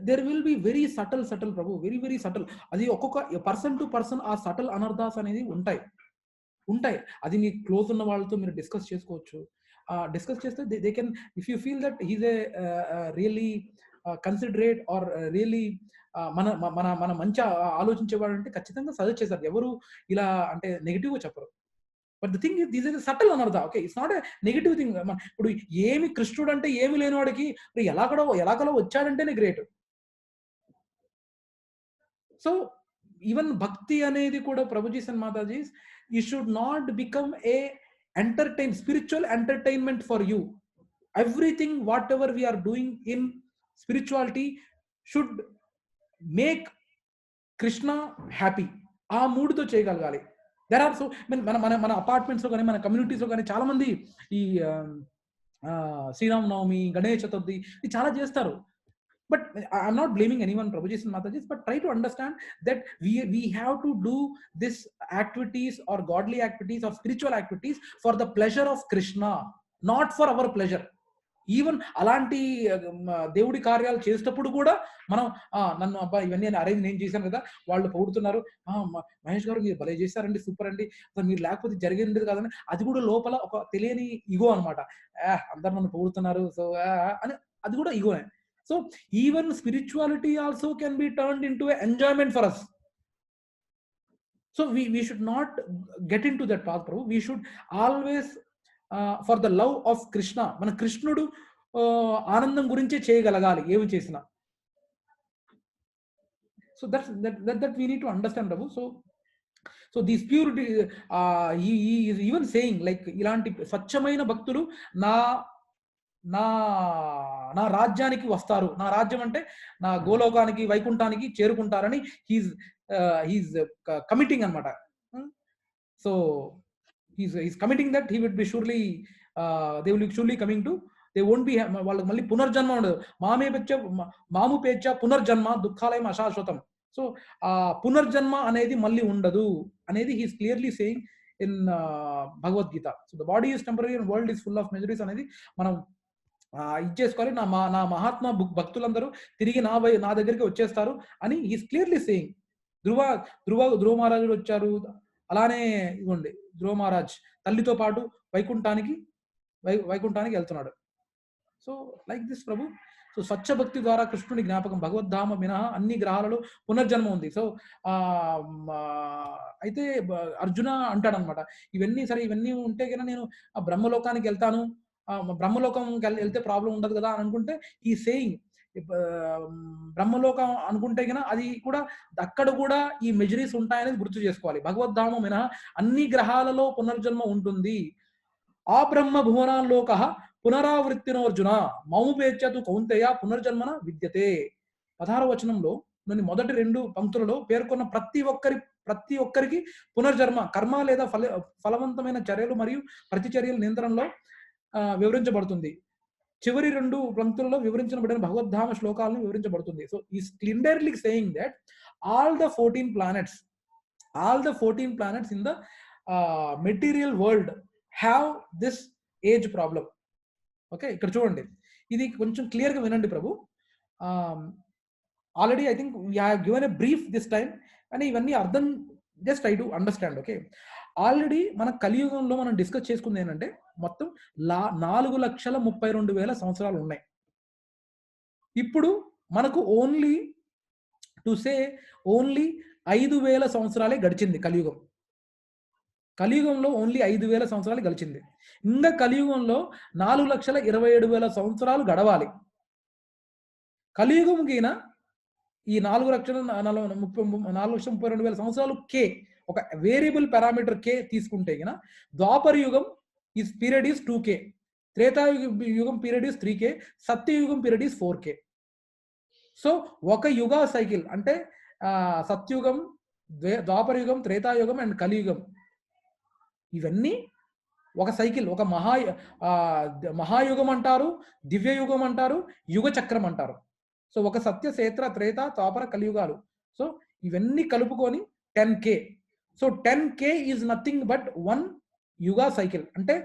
there will be very subtle Prabhu, very subtle. అది ఒక్కొక్క పర్సన్ టు పర్సన్ ఆ సటల్ అనర్థాస్ అనేది ఉంటాయి. అది మీ క్లోజ్ ఉన్న వాళ్ళతో మీరు డిస్కస్ చేసుకోవచ్చు. డిస్కస్ చేస్తే they can, if you feel that he's a really considerate or really మన మంచి ఆలోచించేవాడు అంటే ఖచ్చితంగా సజెస్ట్ చేస్తారు. ఎవరు ఇలా అంటే నెగిటివ్ గా చెప్పరు. But the thing is this is subtle anartha. Okay, it's not a negative thing. ఇప్పుడు ఏమి కృష్ణుడు అంటే ఏమి లేని వాడికి ఎలాగలో వచ్చాడంటేనే గ్రేట్. సో ఈవెన్ భక్తి అనేది కూడా Prabhujis and Matajis, you should not become a spiritual entertainment for you. Everything whatever we are doing in spirituality should make Krishna happy. ఆ మూడుతో చేయగలగాలి. దెర్ ఆర్ సో మన మన మన అపార్ట్మెంట్స్ లో కానీ మన కమ్యూనిటీస్ లో కానీ చాలా మంది ఈ శ్రీరామనవమి, గణేష్ చతుర్థి ఇది చాలా చేస్తారు. But I'm not blaming anyone, Prabhuji and Mataji, but try to understand that we have to do this activities or godly activities or spiritual activities for the pleasure of Krishna, not for our pleasure. Even అలాంటి దేవుడి కార్యాలు చేసేటప్పుడు కూడా మనం నన్ను అబ్బా ఇవన్నీ arrange నేను చేశాను కదా, వాళ్ళు పొగుడుతున్నారు, మహేష్ గారు మీరు భలే చేశారండి, సూపర్ అండి, అసలు మీరు లేకపోతే జరిగేది కాదని, అది కూడా లోపల ఒక తెలియని ఈగో అనమాట. అందరు నన్ను పొగుడుతున్నారు సో అని, అది కూడా ఈగోనే. So even spirituality also can be turned into an enjoyment for us. So we should not get into that path, Prabhu. We should always for the love of Krishna, మన కృష్ణుడు ఆనందం గురించే చేయగలగాలి ఏవి చేసినా. So that we need to understand, Prabhu. So these purity, he is even saying like ఇలాంటి స్వచ్ఛమైన భక్తులు నా నా రాజ్యానికి వస్తారు, నా రాజ్యం అంటే నా గోలోకానికి వైకుంఠానికి చేరుకుంటారని హీస్ కమిటింగ్ అనమాట. So he's committing that he will be surely they will surely coming to, they won't be, వాళ్ళకి మళ్ళీ పునర్జన్మ ఉండదు. మాము పేచ్చ పునర్జన్మ దుఃఖాలయం అశాశ్వతం. సో ఆ పునర్జన్మ అనేది మళ్ళీ ఉండదు అనేది he's clearly saying in Bhagavad Gita. So the body is temporary and world is full of miseries అనేది మనం ఇచ్చేసుకోవాలి. నా మహాత్మా భక్తులందరూ తిరిగి నా దగ్గరికి వచ్చేస్తారు అని హీస్ క్లియర్లీ సేయింగ్. ధ్రువ మహారాజుడు వచ్చారు, అలానే ఇవ్వండి ధ్రువ మహారాజ్ తల్లితో పాటు వైకుంఠానికి వెళ్తున్నాడు. So like this Prabhu. So స్వచ్ఛ భక్తి ద్వారా కృష్ణుని జ్ఞాపకం, భగవద్ధామ మినహా అన్ని గ్రహాలలో పునర్జన్మ ఉంది. సో అయితే అర్జున అంటాడనమాట, ఇవన్నీ ఉంటే కన్నా నేను ఆ బ్రహ్మలోకానికి వెళ్తాను, బ్రహ్మలోకం వెళ్తే ప్రాబ్లం ఉండదు కదా అని అనుకుంటే, ఈ సేయింగ్ బ్రహ్మలోకం అనుకుంటే కన్నా అది కూడా అక్కడ కూడా ఈ మెజరీస్ ఉంటాయనేది గుర్తు చేసుకోవాలి. భగవద్ధామం మినహా అన్ని గ్రహాలలో పునర్జన్మ ఉంటుంది. ఆ బ్రహ్మ భువనాల్లోక పునరావృత్తినోర్జున మౌపేచ్చతు కౌంతేయ పునర్జన్మన విద్యతే. 16వ వచనంలో మొదటి 2 పంక్తులలో పేర్కొన్న ప్రతి ఒక్కరికి పునర్జన్మ, కర్మ లేదా ఫలవంతమైన చర్యలు మరియు ప్రతిచర్యల నియంత్రణలో వివరించబడుతుంది. చివరి 2 పంక్తులలో వివరించబడిన భగవద్ధామ శ్లోకాలను వివరించబడుతుంది. సో ఈ clearly saying that all the 14 planets in the material world have this age problem. Okay, ఇక్కడ చూడండి, ఇది కొంచెం క్లియర్ గా వినండి ప్రభు. Already I think we have given a brief this time, అని ఇవన్నీ అర్థం just I do understand. Okay, already మన కలియుగంలో మనం డిస్కస్ చేసుకుంది ఏంటంటే మొత్తం 4,32,000 సంవత్సరాలు ఉన్నాయి. ఇప్పుడు మనకు ఓన్లీ 5,000 సంవత్సరాలే గడిచింది కలియుగం. కలియుగంలో ఓన్లీ 5,000 సంవత్సరాలు గడిచింది. ఇంకా కలియుగంలో 4,27,000 సంవత్సరాలు గడవాలి. కలియుగం కింద ఈ 4,32,000 సంవత్సరాలు కే ఒక వేరియబుల్ పారామీటర్ కే తీసుకుంటే గిన ద్వాపర యుగం ఈస్ పీరియడ్ ఈస్ 2K, త్రేతాయుగం పీరియడ్ ఈస్ 3K, సత్యయుగం పీరియడ్ ఈస్ 4K. సో ఒక యుగ సైకిల్ అంటే సత్యుగం, ద్వాపర యుగం, త్రేతాయుగం అండ్ కలియుగం, ఇవన్నీ ఒక సైకిల్, ఒక మహాయుగం అంటారు, దివ్యయుగం అంటారు, యుగ చక్రం అంటారు. సో ఒక సత్య, క్షేత్ర, త్రేత, ద్వాపర, కలియుగాలు. సో ఇవన్నీ కలుపుకొని 10K. So 10K is nothing but 1 యుగా cycle. అంటే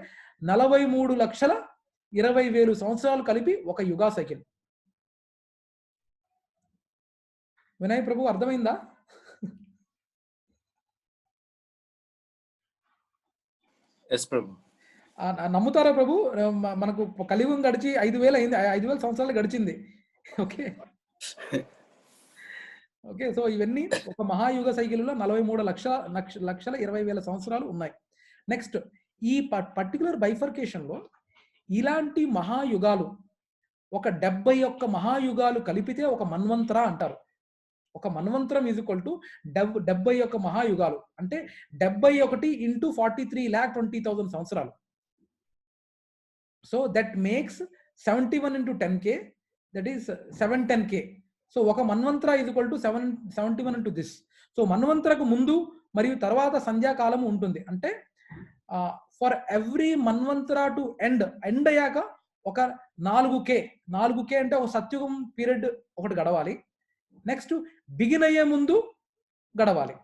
43,20,000 సంవత్సరాలు కలిపి ఒక యుగా సైకిల్. వినయ్ ప్రభు, అర్థమైందా? నమ్ముతారా ప్రభు? మనకు కలియుగం గడిచి 5,000 అయింది, 5,000 సంవత్సరాలు గడిచింది. ఓకే ఓకే, సో ఇవన్నీ ఒక మహాయుగ సైకిల్లో 43,20,000 సంవత్సరాలు ఉన్నాయి. నెక్స్ట్, ఈ పర్టికులర్ బైఫర్కేషన్ లో ఇలాంటి మహాయుగాలు ఒక 71 మహాయుగాలు కలిపితే ఒక మన్వంతర అంటారు. ఒక మన్వంతరం ఈజ్ ఈక్వల్ టు 71 మహాయుగాలు, అంటే 71 × 43,20,000 సంవత్సరాలు. So that makes 71 × 10K, that is 710K. So ఒక మన్వంతర is equal to 71 × this. So మన్వంతరకు ముందు మరియు తర్వాత సంధ్యాకాలం ఉంటుంది. అంటే for every manvantara to end అయ్యాక ఒక 4K అంటే ఒక సత్యుగం పీరియడ్ ఒకటి గడవాలి. నెక్స్ట్ బిగిన్ అయ్యే ముందు గడవాలి.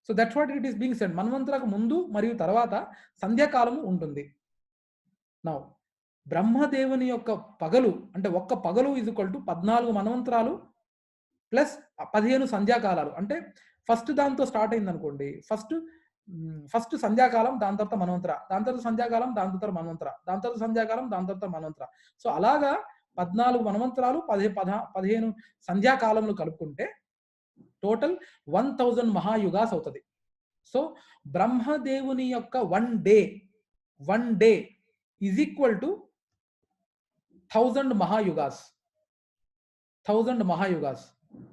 So that's what it is being said. మన్వంతరకు ముందు మరియు తర్వాత సంధ్యాకాలము ఉంటుంది. నౌ బ్రహ్మదేవుని యొక్క పగలు అంటే ఒక్క పగలు ఈజ్ ఈక్వల్ టు 14 మన్వంతరాలు ప్లస్ 15 సంధ్యాకాలాలు. అంటే ఫస్ట్ దాంతో స్టార్ట్ అయింది అనుకోండి, ఫస్ట్ సంధ్యాకాలం, దాని తర్వాత మన్వంతర, దాని తర్వాత సంధ్యాకాలం, దాని తర్వాత మన్వంతర, దాని తర్వాత సంధ్యాకాలం, దాని తర్వాత మన్వంతర. సో అలాగా 14 మన్వంతరాలు 15 సంధ్యాకాలంలో కలుపుకుంటే టోటల్ 1000 మహాయుగాస్ అవుతుంది. సో బ్రహ్మదేవుని యొక్క one day is equal to 1000 మహాయుగాస్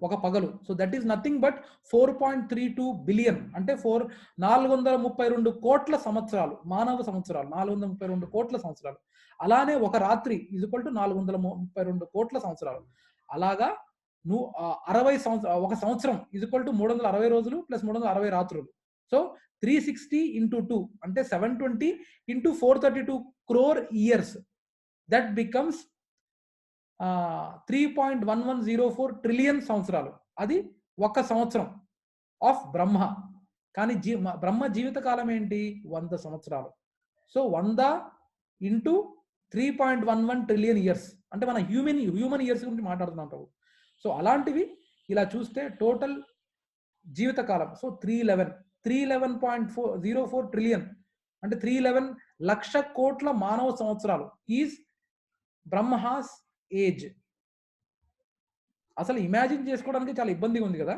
ఒక పగలు. So that is nothing but 4.32 billion అంటే 432 కోట్ల సంవత్సరాలు, మానవ సంవత్సరాలు 432 కోట్ల సంవత్సరాలు. అలానే ఒక రాత్రి ఈజ్ ఈక్వల్ టు 432 కోట్ల సంవత్సరాలు. అలాగా 60 సంవత్సరాలు, ఒక సంవత్సరం ఈజ్ ఈక్వల్ టు 360 రోజులు ప్లస్ 360 రాత్రులు. సో 360 into 2 అంటే 720 into 432 crore years. That becomes 3.1104 trillion సంవత్సరాలు. అది ఒక సంవత్సరం ఆఫ్ బ్రహ్మ. కానీ బ్రహ్మ జీవిత కాలం ఏంటి? 100 సంవత్సరాలు. సో 100 into 3.11 ట్రిలియన్ ఇయర్స్ అంటే మన హ్యూమన్ ఇయర్స్ గురించి మాట్లాడుతున్నాం ప్రభు. సో అలాంటివి ఇలా చూస్తే టోటల్ జీవితకాలం సో 311.04 ట్రిలియన్ అంటే 311 లక్ష కోట్ల మానవ సంవత్సరాలు ఈజ్ బ్రహ్మహాస్ ఏజ్. అసలు ఇమాజిన్ చేసుకోవడానికి చాలా ఇబ్బందిగా ఉంది కదా.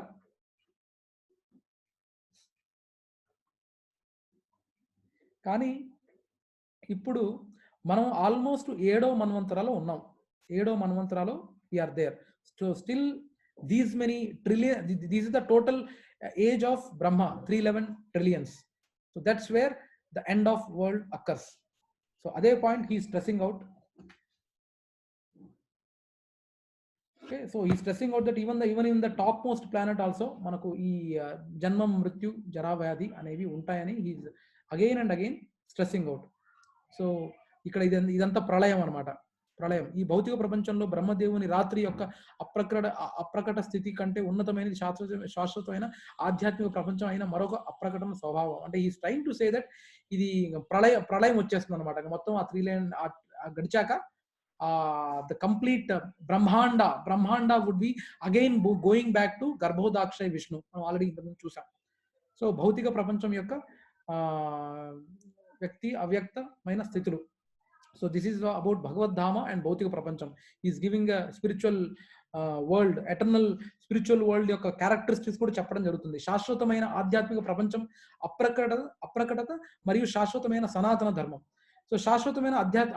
కానీ ఇప్పుడు మనం ఆల్మోస్ట్ 7వ మన్వంతరాలో ఉన్నాం. 7వ మన్వంతరాలో we are there. So still these many trillion, this is the total age of Brahma, 311 trillions. So that's where the end of world occurs. So at that point he is stressing out. Okay, so he is stressing out that even in the topmost planet also manaku ee janmam mrityu jara vyadhi anevi untayani he is again and again stressing out. So ikkada idantha pralayam anamata. ప్రళయం ఈ భౌతిక ప్రపంచంలో బ్రహ్మదేవుని రాత్రి యొక్క అప్రకట స్థితి కంటే ఉన్నతమైనది శాశ్వతమైన ఆధ్యాత్మిక ప్రపంచం అయిన మరొక అప్రకటన స్వభావం. అంటే ఈ ట్రైంగ్ టు సే దట్ ఇది ప్రళయం వచ్చేస్తుంది అనమాట. మొత్తం ఆ 3 లైన్ గడిచాక the complete brahmanda would be again going back to Garbhodakshayi Vishnu. మనం ఆల్రెడీ ఇంతకుముందు చూసాం. సో భౌతిక ప్రపంచం యొక్క వ్యక్తి అవ్యక్తమైన స్థితులు. So this is about Bhagavad Dhama and Bhautika Prapancham. He is giving a spiritual world, eternal spiritual world యొక్క characteristics కూడా చెప్పడం జరుగుతుంది. శాశ్వతమైన ఆధ్యాత్మిక ప్రపంచం, అప్రకటత మరియు శాశ్వతమైన సనాతన ధర్మం. సో శాశ్వతమైన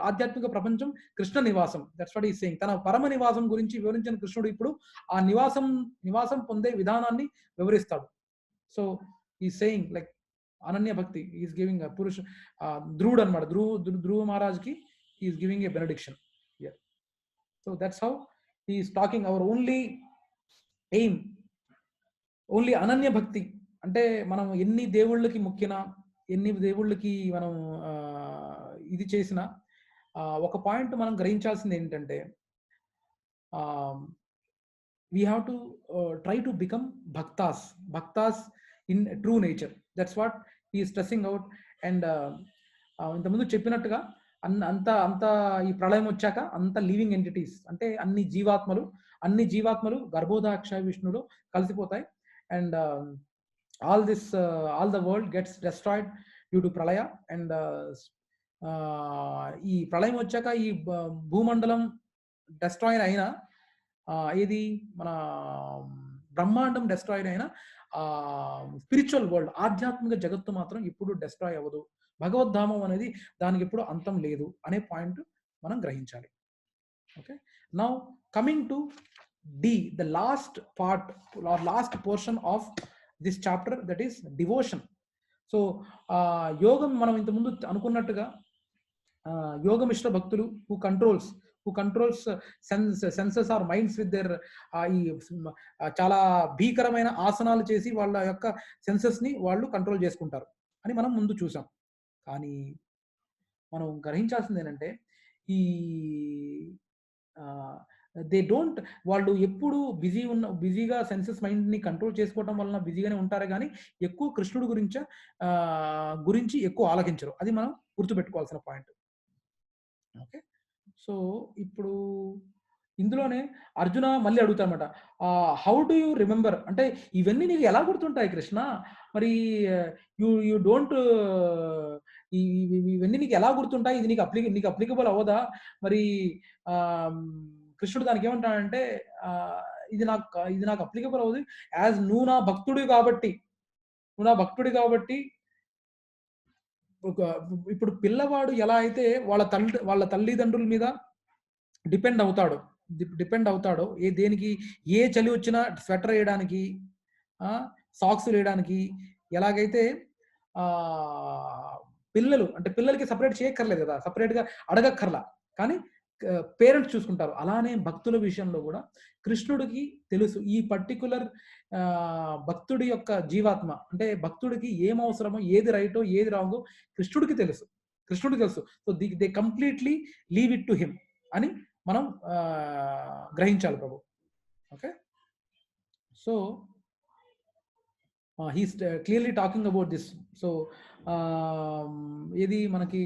ఆధ్యాత్మిక ప్రపంచం కృష్ణ నివాసం. That's what he is saying. తన పరమ నివాసం గురించి వివరించిన కృష్ణుడు ఇప్పుడు ఆ నివాసం పొందే విధానాన్ని వివరిస్తాడు. So he is saying like ananya bhakti. he is giving a పురుష ధ్రువుడు అన్నమాట. ధ్రువ మహారాజ్ కి he is giving a benediction here. So that's how he is talking. Our only aim, only Ananya భక్తి అంటే మనం ఎన్ని దేవుళ్ళకి మొక్కినా, ఎన్ని దేవుళ్ళకి మనం ఇది చేసినా ఒక పాయింట్ మనం గ్రహించాల్సింది ఏంటంటే we have to try to become bhaktas in true nature. That's what he is stressing out. And ఇంతకుముందు చెప్పినట్టుగా అంత ఈ ప్రళయం వచ్చాక అంత లివింగ్ ఎంటిటీస్ అంటే అన్ని జీవాత్మలు గర్భోదాక్షయ విష్ణులో కలిసిపోతాయి. And all the world gets destroyed due to pralaya. And ఈ ప్రళయం వచ్చాక ఈ భూమండలం డెస్ట్రాయ్ అయినా, ఏది మన బ్రహ్మాండం డెస్ట్రాయ్ అయినా స్పిరిచువల్ వరల్డ్ ఆధ్యాత్మిక జగత్తు మాత్రం ఇప్పుడు డెస్ట్రాయ్ అవ్వదు. భగవద్ధామం అనేది దానికి ఎప్పుడు అంతం లేదు అనే పాయింట్ మనం గ్రహించాలి. Okay, now coming to the, the last part or last portion of this chapter, that is devotion. So యోగం మనం ఇంతకుముందు అనుకున్నట్టుగా యోగమిశ్ర భక్తులు who who controls senses or minds with their ఈ చాలా భీకరమైన ఆసనాలు చేసి వాళ్ళ యొక్క సెన్సెస్ ని వాళ్ళు కంట్రోల్ చేసుకుంటారు అని మనం ముందు చూసాం. కానీ మనం గ్రహించాల్సింది ఏంటంటే ఈ దే డోంట్, వాళ్ళు ఎప్పుడు బిజీగా సెన్సెస్ మైండ్ ని కంట్రోల్ చేసుకోవడం వలన బిజీగానే ఉంటారు కానీ ఎక్కువ కృష్ణుడు గురించి ఎక్కువ ఆలోచించరు. అది మనం గుర్తుపెట్టుకోవాల్సిన పాయింట్. ఓకే, సో ఇప్పుడు ఇందులోనే అర్జున మళ్ళీ అడుగుతామట, హౌ డు యూ రిమెంబర్, అంటే ఇవన్నీ నీకు ఎలా గుర్తుంటాయి కృష్ణ, మరి యూ డోంట్, ఇవన్నీ నీకు ఎలా గుర్తుంటాయి, ఇది నీకు అప్లికబుల్ అవ్వదా? మరి కృష్ణుడు దానికి ఏమంటాడంటే, ఇది నాకు అప్లికబుల్ అవ్వదు, యాజ్ నువ్వు నా భక్తుడి కాబట్టి ఇప్పుడు పిల్లవాడు ఎలా అయితే వాళ్ళ తల్లిదండ్రుల మీద డిపెండ్ అవుతాడో దేనికి, ఏ చలి వచ్చినా స్వెటర్ వేయడానికి, సాక్స్ వేయడానికి, ఎలాగైతే పిల్లలకి సపరేట్ చేయక్కర్లేదు కదా, సపరేట్గా అడగక్కర్లా, కానీ పేరెంట్స్ చూసుకుంటారు. అలానే భక్తుల విషయంలో కూడా కృష్ణుడికి తెలుసు ఈ పర్టికులర్ భక్తుడి యొక్క జీవాత్మ, అంటే భక్తుడికి ఏం అవసరమో, ఏది రైటో ఏది రాంగో కృష్ణుడికి తెలుసు. So they completely leave it to him అని మనం గ్రహించాలి Prabhu. Okay, so he's clearly talking about this. So ఇది మనకి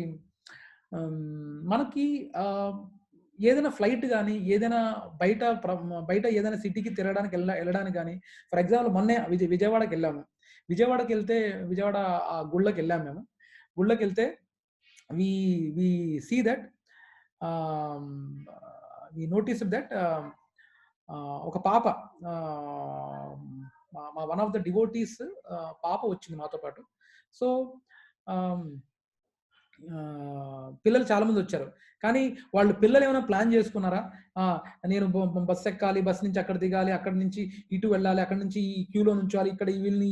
ఏదైనా ఫ్లైట్ కానీ, ఏదైనా బయట ఏదైనా సిటీకి తిరగడానికి వెళ్ళడానికి కానీ, ఫర్ ఎగ్జాంపుల్ మొన్నే విజయవాడకి వెళ్ళాము. విజయవాడ ఆ గుళ్ళకి వెళ్ళాము మేము. గుళ్ళకి వెళ్తే we see that we noticed that ఒక పాప, వన్ ఆఫ్ ద డివోటీస్ పాప వచ్చింది మాతో పాటు. సో పిల్లలు చాలా మంది వచ్చారు, కానీ పిల్లలు ఏమైనా ప్లాన్ చేసుకున్నారా, నేను బస్ ఎక్కాలి, బస్ నుంచి అక్కడ దిగాలి, అక్కడ నుంచి ఇటు వెళ్ళాలి, అక్కడ నుంచి ఈ క్యూలో నుంచోవాలి, ఇక్కడ వీళ్ళని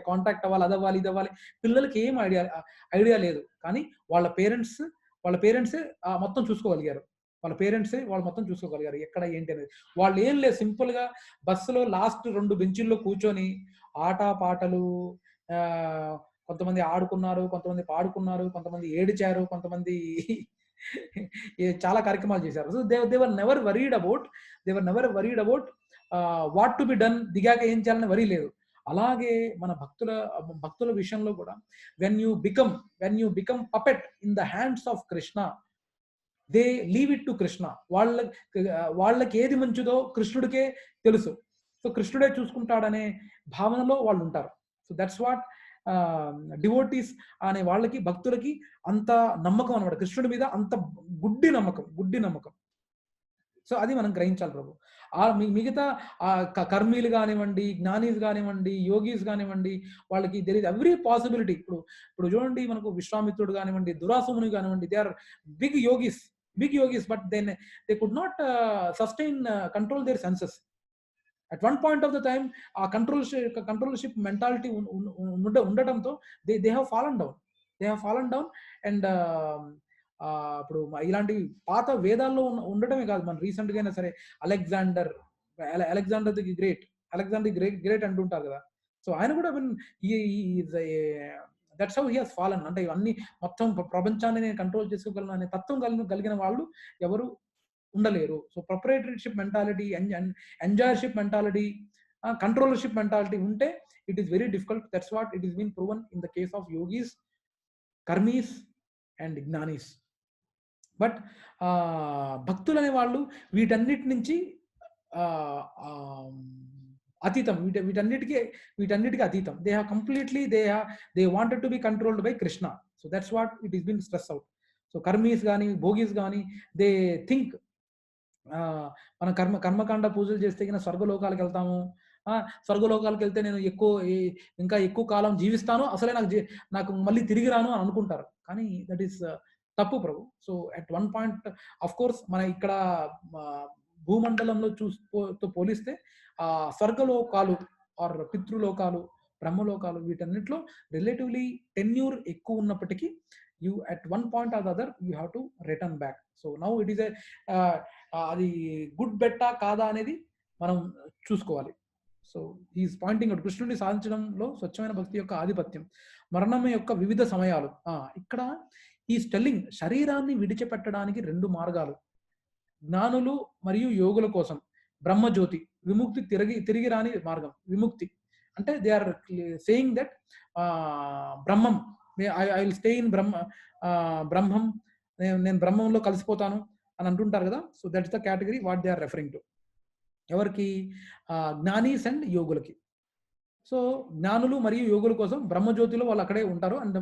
కాంటాక్ట్ అవ్వాలి, అదవ్వాలి, ఇదవ్వాలి, పిల్లలకి ఏం ఐడియా లేదు. కానీ వాళ్ళ పేరెంట్స్ మొత్తం చూసుకోగలిగారు. వాళ్ళు మొత్తం చూసుకోగలిగారు ఎక్కడ ఏంటి అనేది. వాళ్ళు ఏం లేదు, సింపుల్ గా బస్సులో లాస్ట్ 2 బెంచీల్లో కూర్చొని ఆట పాటలు, కొంతమంది ఆడుకున్నారు, కొంతమంది పాడుకున్నారు, కొంతమంది ఏడిచారు, కొంతమంది చాలా కార్యక్రమాలు చేశారు. So they were never worried about what to be done, దిగాక ఏం చేయాలని వరీ లేదు. అలాగే మన భక్తుల విషయంలో కూడా when you become puppet in the hands of Krishna, they leave it to Krishna. వాళ్ళకి ఏది మంచిదో కృష్ణుడికే తెలుసు. సో కృష్ణుడే చూసుకుంటాడనే భావనలో వాళ్ళు ఉంటారు. సో దట్స్ వాట్ డివోటీస్ అనే వాళ్ళకి, భక్తులకి అంత నమ్మకం అనమాట కృష్ణుడి మీద, అంత గుడ్డి నమ్మకం. సో అది మనం గ్రహించాలి ప్రభు. మిగతా కర్మీలు కానివ్వండి, జ్ఞానీస్ కానివ్వండి, యోగీస్ కానివ్వండి, వాళ్ళకి దెర్ ఇస్ ఎవ్రీ పాసిబిలిటీ. ఇప్పుడు చూడండి, మనకు విశ్వామిత్రుడు కానివ్వండి, దురాసుముని కానివ్వండి, they are big yogis, but then they could not sustain control their senses. At one point of the time, ఆ కంట్రోల్షిప్ మెంటాలిటీ ఉండటంతో they have fallen down and ఇప్పుడు ఇలాంటి పాత వేదాల్లో ఉండటమే కాదు, మన రీసెంట్ గా అయినా సరే అలెగ్జాండర్ ది గ్రేట్ అంటుంటారు కదా. సో ఆయన కూడా that's how he has fallen. అంటే ఇవన్నీ మొత్తం ప్రపంచాన్ని నేను కంట్రోల్ చేసుకోగలను అనే తత్వం కలిగిన వాళ్ళు ఎవరు ఉండలేరు. So proprietorship mentality, enjoyership mentality, controllership mentality ఉంటే it is very difficult. That's what it is been proven in the case of yogis, karmis and jnanis. But భక్తులు అనే వాళ్ళు వీటన్నిటి నుంచి అతీతం, వీటన్నిటికీ అతీతం. They have completely they wanted to be controlled by Krishna. So that's what it is been stress out. So karmis కానీ, భోగీస్ కానీ, దే థింక్ మన కర్మకాండ పూజలు చేస్తే కన్నా స్వర్గలోకాలకు వెళ్తాము, స్వర్గలోకాలకు వెళ్తే నేను ఇంకా ఎక్కువ కాలం జీవిస్తాను, అసలే నాకు మళ్ళీ తిరిగి రాను అని అనుకుంటారు. కానీ దట్ ఈస్ తప్పు Prabhu. So at one point of course మన ఇక్కడ భూమండలంలో తో పోలిస్తే స్వర్గలోకాలు ఆర్ పితృలోకాలు, బ్రహ్మలోకాలు, వీటన్నిటిలో రిలేటివ్లీ టెన్యూర్ ఎక్కువ ఉన్నప్పటికీ you at one point or the other you have to return back. So now it is a అది గుడ్ బెట్టా కాదా అనేది మనం చూసుకోవాలి. సో ఈజ్ పాయింటింగ్ అవుట్ కృష్ణుడిని సాధించడంలో స్వచ్ఛమైన భక్తి యొక్క ఆధిపత్యం, మరణం యొక్క వివిధ సమయాలు. ఇక్కడ ఈ టెల్లింగ్ శరీరాన్ని విడిచిపెట్టడానికి 2 మార్గాలు, జ్ఞానులు మరియు యోగుల కోసం బ్రహ్మజ్యోతి, విముక్తి తిరిగి రాని మార్గం. విముక్తి అంటే they are saying that Brahman, I will stay in Brahman, నేను బ్రహ్మంలో కలిసిపోతాను అని అంటుంటారు కదా. So that's the category what they are referring to. ఎవరికి? జ్ఞానీస్ అండ్ యోగులకి. సో జ్ఞానులు మరియు యోగుల కోసం బ్రహ్మజ్యోతిలో వాళ్ళు అక్కడే ఉంటారు అండ్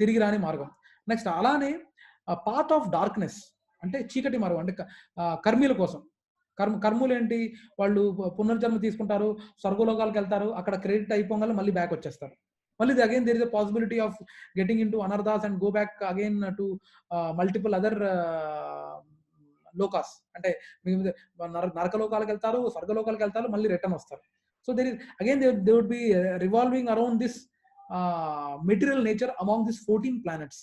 తిరిగి రాని మార్గం. నెక్స్ట్ అలానే పాత్ ఆఫ్ డార్క్నెస్ అంటే చీకటి మార్గం, అంటే కర్మీల కోసం. కర్మలు ఏంటి? వాళ్ళు పునర్జన్మ తీసుకుంటారు, స్వర్గలోకాలకు వెళ్తారు, అక్కడ క్రెడిట్ అయిపోగానే మళ్ళీ బ్యాక్ వచ్చేస్తారు. మళ్ళీ again there is a possibility of getting into anarthas and go back again to multiple other lokas. అంటే నరకలోకాలకు వెళ్తారు, స్వర్గలోకాలకు వెళ్తారు, మళ్ళీ రిటర్న్ వస్తారు. So there is again they would be revolving around this material nature among this 14 planets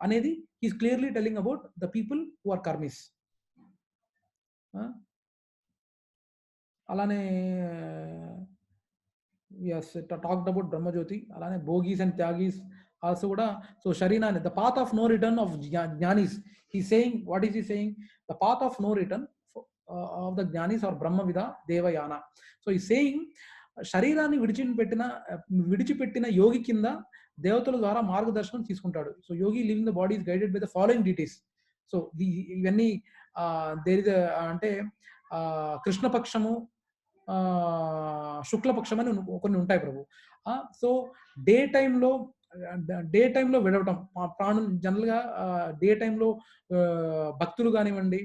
అనేది is clearly telling about the people who are karmis. అలానే talked about Brahmajyoti, అలానే భోగీస్ అండ్ త్యాగీస్ ఆల్సో కూడా. సో శరీరాన్ని the path of no return of jnanis, he saying, what is he saying? The path of no return of the jnanis are brahmavida devayana. So he saying శరీరాన్ని విడిచిపెట్టిన యోగి కింద దేవతల ద్వారా మార్గదర్శనం తీసుకుంటాడు. So yogi living the body is guided by the following details. సో ఇవన్నీ దేర్ ఇస్ అంటే కృష్ణపక్షము, శుక్లపక్షం అని కొన్ని ఉంటాయి ప్రభు. సో డే టైంలో విడవటం ప్రాణం జనరల్గా డే టైంలో భక్తులు కానివ్వండి,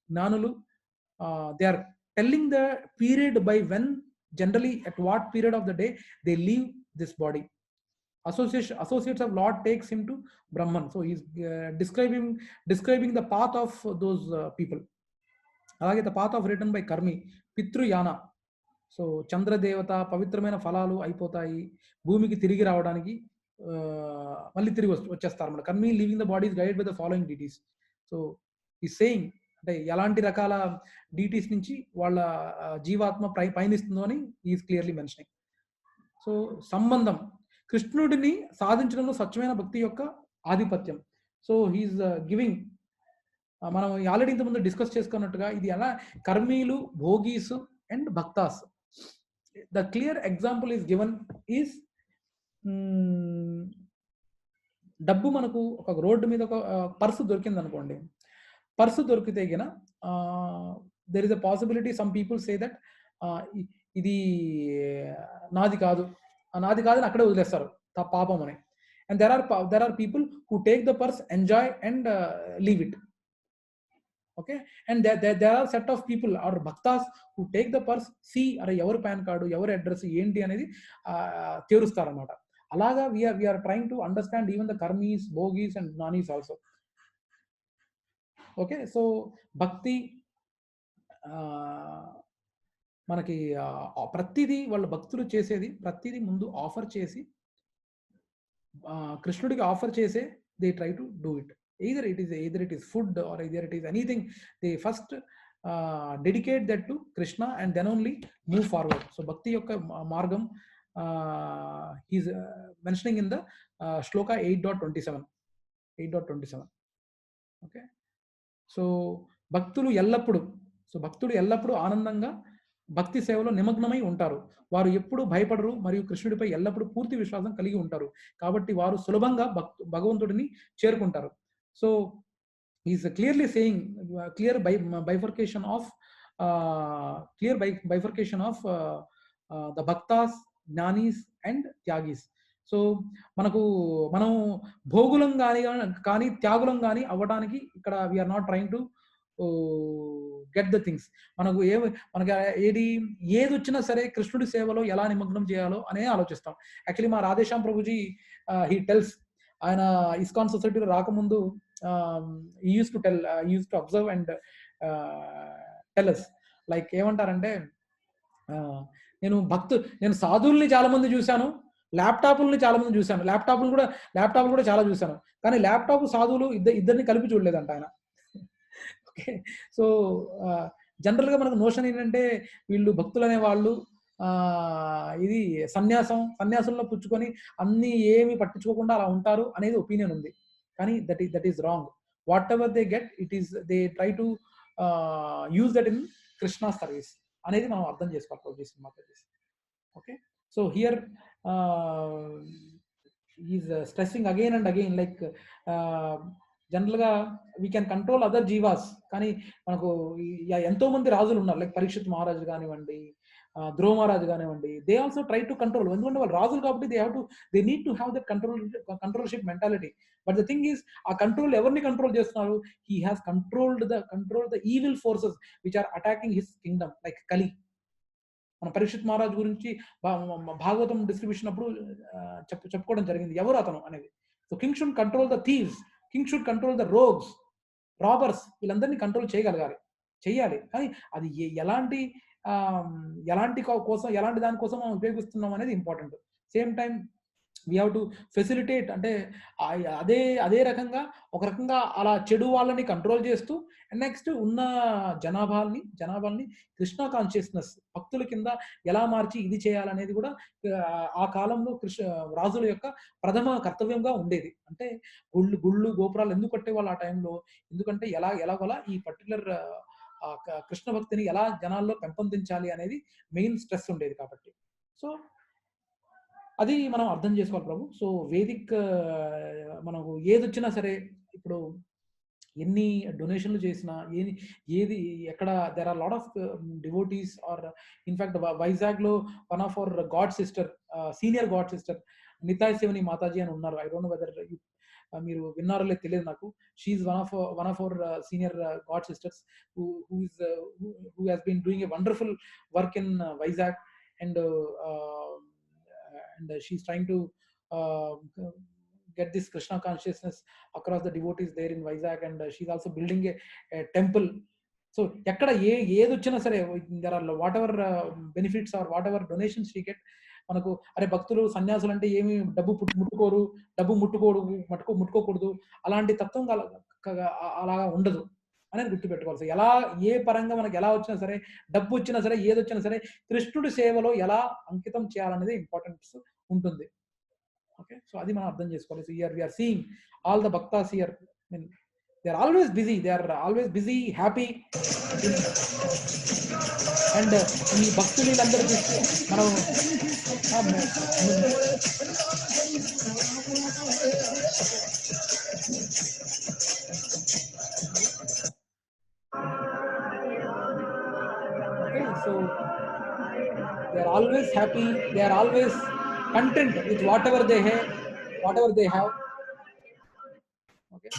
జ్ఞానులు, they are telling the period by when generally at what period of the day they leave this body. Associates of Lord takes him to Brahman. So he's describing the path of those people. Alage the path of written by Karmi, Pitru Yana. So Chandra Devata పవిత్రమైన ఫలాలు అయిపోతాయి, భూమికి తిరిగి రావడానికి మళ్ళీ తిరిగి వచ్చేస్తారు అన్నమాట. Karmi leaving the body is guided by the following deities. So he saying అంటే ఎలాంటి రకాల డీటీస్ నుంచి వాళ్ళ జీవాత్మ పయనిస్తుందో అని ఈజ్ క్లియర్లీ మెన్షనింగ్. సో సంబంధం కృష్ణుడిని సాధించడంలో స్వచ్ఛమైన భక్తి యొక్క ఆధిపత్యం. సో హీఈస్ గివింగ్, మనం ఆల్రెడీ ఇంతకుముందు డిస్కస్ చేసుకున్నట్టుగా ఇది ఎలా కర్మీలు, bhogis and bhaktas. The clear example is given is డబ్బు మనకు ఒక రోడ్డు మీద ఒక పర్సు దొరికింది అనుకోండి. పర్సు దొరికితే గిన there is a possibility, some people say that ఇది నాది కాదు అని అక్కడే వదిలేస్తారు పాపం అని. And there are people who take the purse, enjoy and leave it. Okay, and there are set of people or bhaktas who take the purse, see అరే ఎవరు పాన్ కార్డు, ఎవరి అడ్రస్ ఏంటి అనేది తీరుస్తారన్నమాట. అలాగా we are trying to understand even the karmis, bhogis and jnanis also. Okay, so భక్తి మనకి ప్రతిదీ వాళ్ళ భక్తులు చేసేది ప్రతిదీ ముందు ఆఫర్ చేసి, కృష్ణుడికి ఆఫర్ చేసే they try to do it. either it is food or either it is anything, they first dedicate that to Krishna and then only move forward. So bhakti yokka margam he is mentioning in the shloka 8.27. Okay, so భక్తుడు ఎల్లప్పుడూ ఆనందంగా భక్తి సేవలో నిమగ్నమై ఉంటారు. వారు ఎప్పుడు భయపడరు మరియు కృష్ణుడిపై ఎల్లప్పుడూ పూర్తి విశ్వాసం కలిగి ఉంటారు. కాబట్టి వారు సులభంగా భగవంతుడిని చేరుకుంటారు. So he is clearly saying clear bifurcation of the bhaktas, jnanis and tyagis. So మనం భోగులం కానీ త్యాగులం కానీ అవ్వడానికి ఇక్కడ we are not trying to get the things. మనకి ఏది వచ్చినా సరే కృష్ణుడి సేవలో ఎలా నిమగ్నం చేయాలో అనే ఆలోచిస్తాం. యాక్చువల్లీ మా రాధేశ్యామ్ ప్రభుజీ హీ టెల్స్, ఆయన ఇస్కాన్ సొసైటీలో రాకముందు use to observe and tell us like ఏమంటారంటే, నేను సాధువుల్ని చాలా మంది చూశాను, ల్యాప్టాప్ని చాలా మంది చూశాను, ల్యాప్టాప్లు కూడా చాలా చూశాను, కానీ ల్యాప్టాప్ సాధువులు ఇద్దరిని కలిపి చూడలేదంట ఆయన. ఓకే. సో జనరల్గా మనకు నోషన్ ఏంటంటే వీళ్ళు భక్తులు అనే వాళ్ళు ఇది సన్యాసంలో పుచ్చుకొని అన్ని ఏమి పట్టించుకోకుండా అలా ఉంటారు అనేది ఒపీనియన్ ఉంది. కానీ that is wrong. Whatever they get it is they try to use that in Krishna service అనేది మనం అర్థం చేసుకోవాలి సినిమా. Okay. So here is stressing again and again like జనరల్గా we can control other jivas, కానీ మనకు ఎంతో మంది రాజులు ఉన్నారు, లైక్ పరీక్షిత్ మహారాజు కానివ్వండి, ధ్రువ మహారాజు కానివ్వండి. They also try to control, ఎందుకంటే వాళ్ళు రాజులు కాబట్టి they need to have that controlship mentality. But the thing is, ఆ కంట్రోల్ ఎవరిని కంట్రోల్ చేస్తున్నారు? He has controlled the evil forces which are attacking his kingdom like Kali. మన పరీక్షిత్ మహారాజు గురించి భాగవతం డిస్ట్రిబ్యూషన్ అప్పుడు చెప్పుకోవడం జరిగింది ఎవరు అతను అనేది. So king should control the thieves, king should control the rogues, robbers, వీళ్ళందరినీ కంట్రోల్ చెయ్యాలి. కానీ అది ఎలాంటి దానికోసం మనం ఉపయోగిస్తున్నాం అనేది important. Same time we have to facilitate, అంటే అదే రకంగా ఒక రకంగా అలా చెడు వాళ్ళని కంట్రోల్ చేస్తూ, అండ్ నెక్స్ట్ ఉన్న జనాభాల్ని కృష్ణ కాన్షియస్నెస్ భక్తుల కింద ఎలా మార్చి ఇది చేయాలనేది కూడా ఆ కాలంలో రాజుల యొక్క ప్రథమ కర్తవ్యంగా ఉండేది. అంటే గుళ్ళు గోపురాలు ఎందుకు కట్టేవాళ్ళు ఆ టైంలో? ఎందుకంటే ఎలాగోలా ఈ పర్టికులర్ కృష్ణ భక్తిని ఎలా జనాల్లో పెంపొందించాలి అనేది మెయిన్ స్ట్రెస్ ఉండేది కాబట్టి. సో అది మనం అర్థం చేసుకోవాలి ప్రభు. సో వేదిక్ మనకు ఏది వచ్చినా సరే, ఇప్పుడు ఎన్ని డొనేషన్లు చేసినా ఏది ఎక్కడ there are lot of devotees, are in fact Vizag లో one of our god sister, senior god sister Nitai Shivani Mataji అని ఉన్నారు. ఐ డోంట్ నో వెదర్ మీరు విన్నారో లేదు తెలియదు నాకు. She's one of our senior god sisters who has been doing a wonderful work in Vizag, and she's trying to get this Krishna consciousness across the devotees there in Vizag, and she's also building a temple. So ఎక్కడ ఏది వచ్చినా సరే, there are whatever benefits or whatever donations she get, మనకు అరే భక్తులు సన్యాసులు అంటే ఏమి డబ్బు ముట్టుకోకూడదు అలాంటి తత్వం అలాగా ఉండదు అనేది గుర్తుపెట్టుకోవాలి. సో ఎలా ఏ పరంగా మనకు ఎలా వచ్చినా సరే, డబ్బు వచ్చినా సరే, ఏది వచ్చినా సరే, కృష్ణుడి సేవలో ఎలా అంకితం చేయాలనేది ఇంపార్టెన్స్ ఉంటుంది. ఓకే. సో అది మనం అర్థం చేసుకోవాలి. So here we are seeing all the bhaktas here, they are always busy, happy, and ఈ భక్తులందరూ మనం okay, so they are always happy, they are always content with whatever they have. Okay.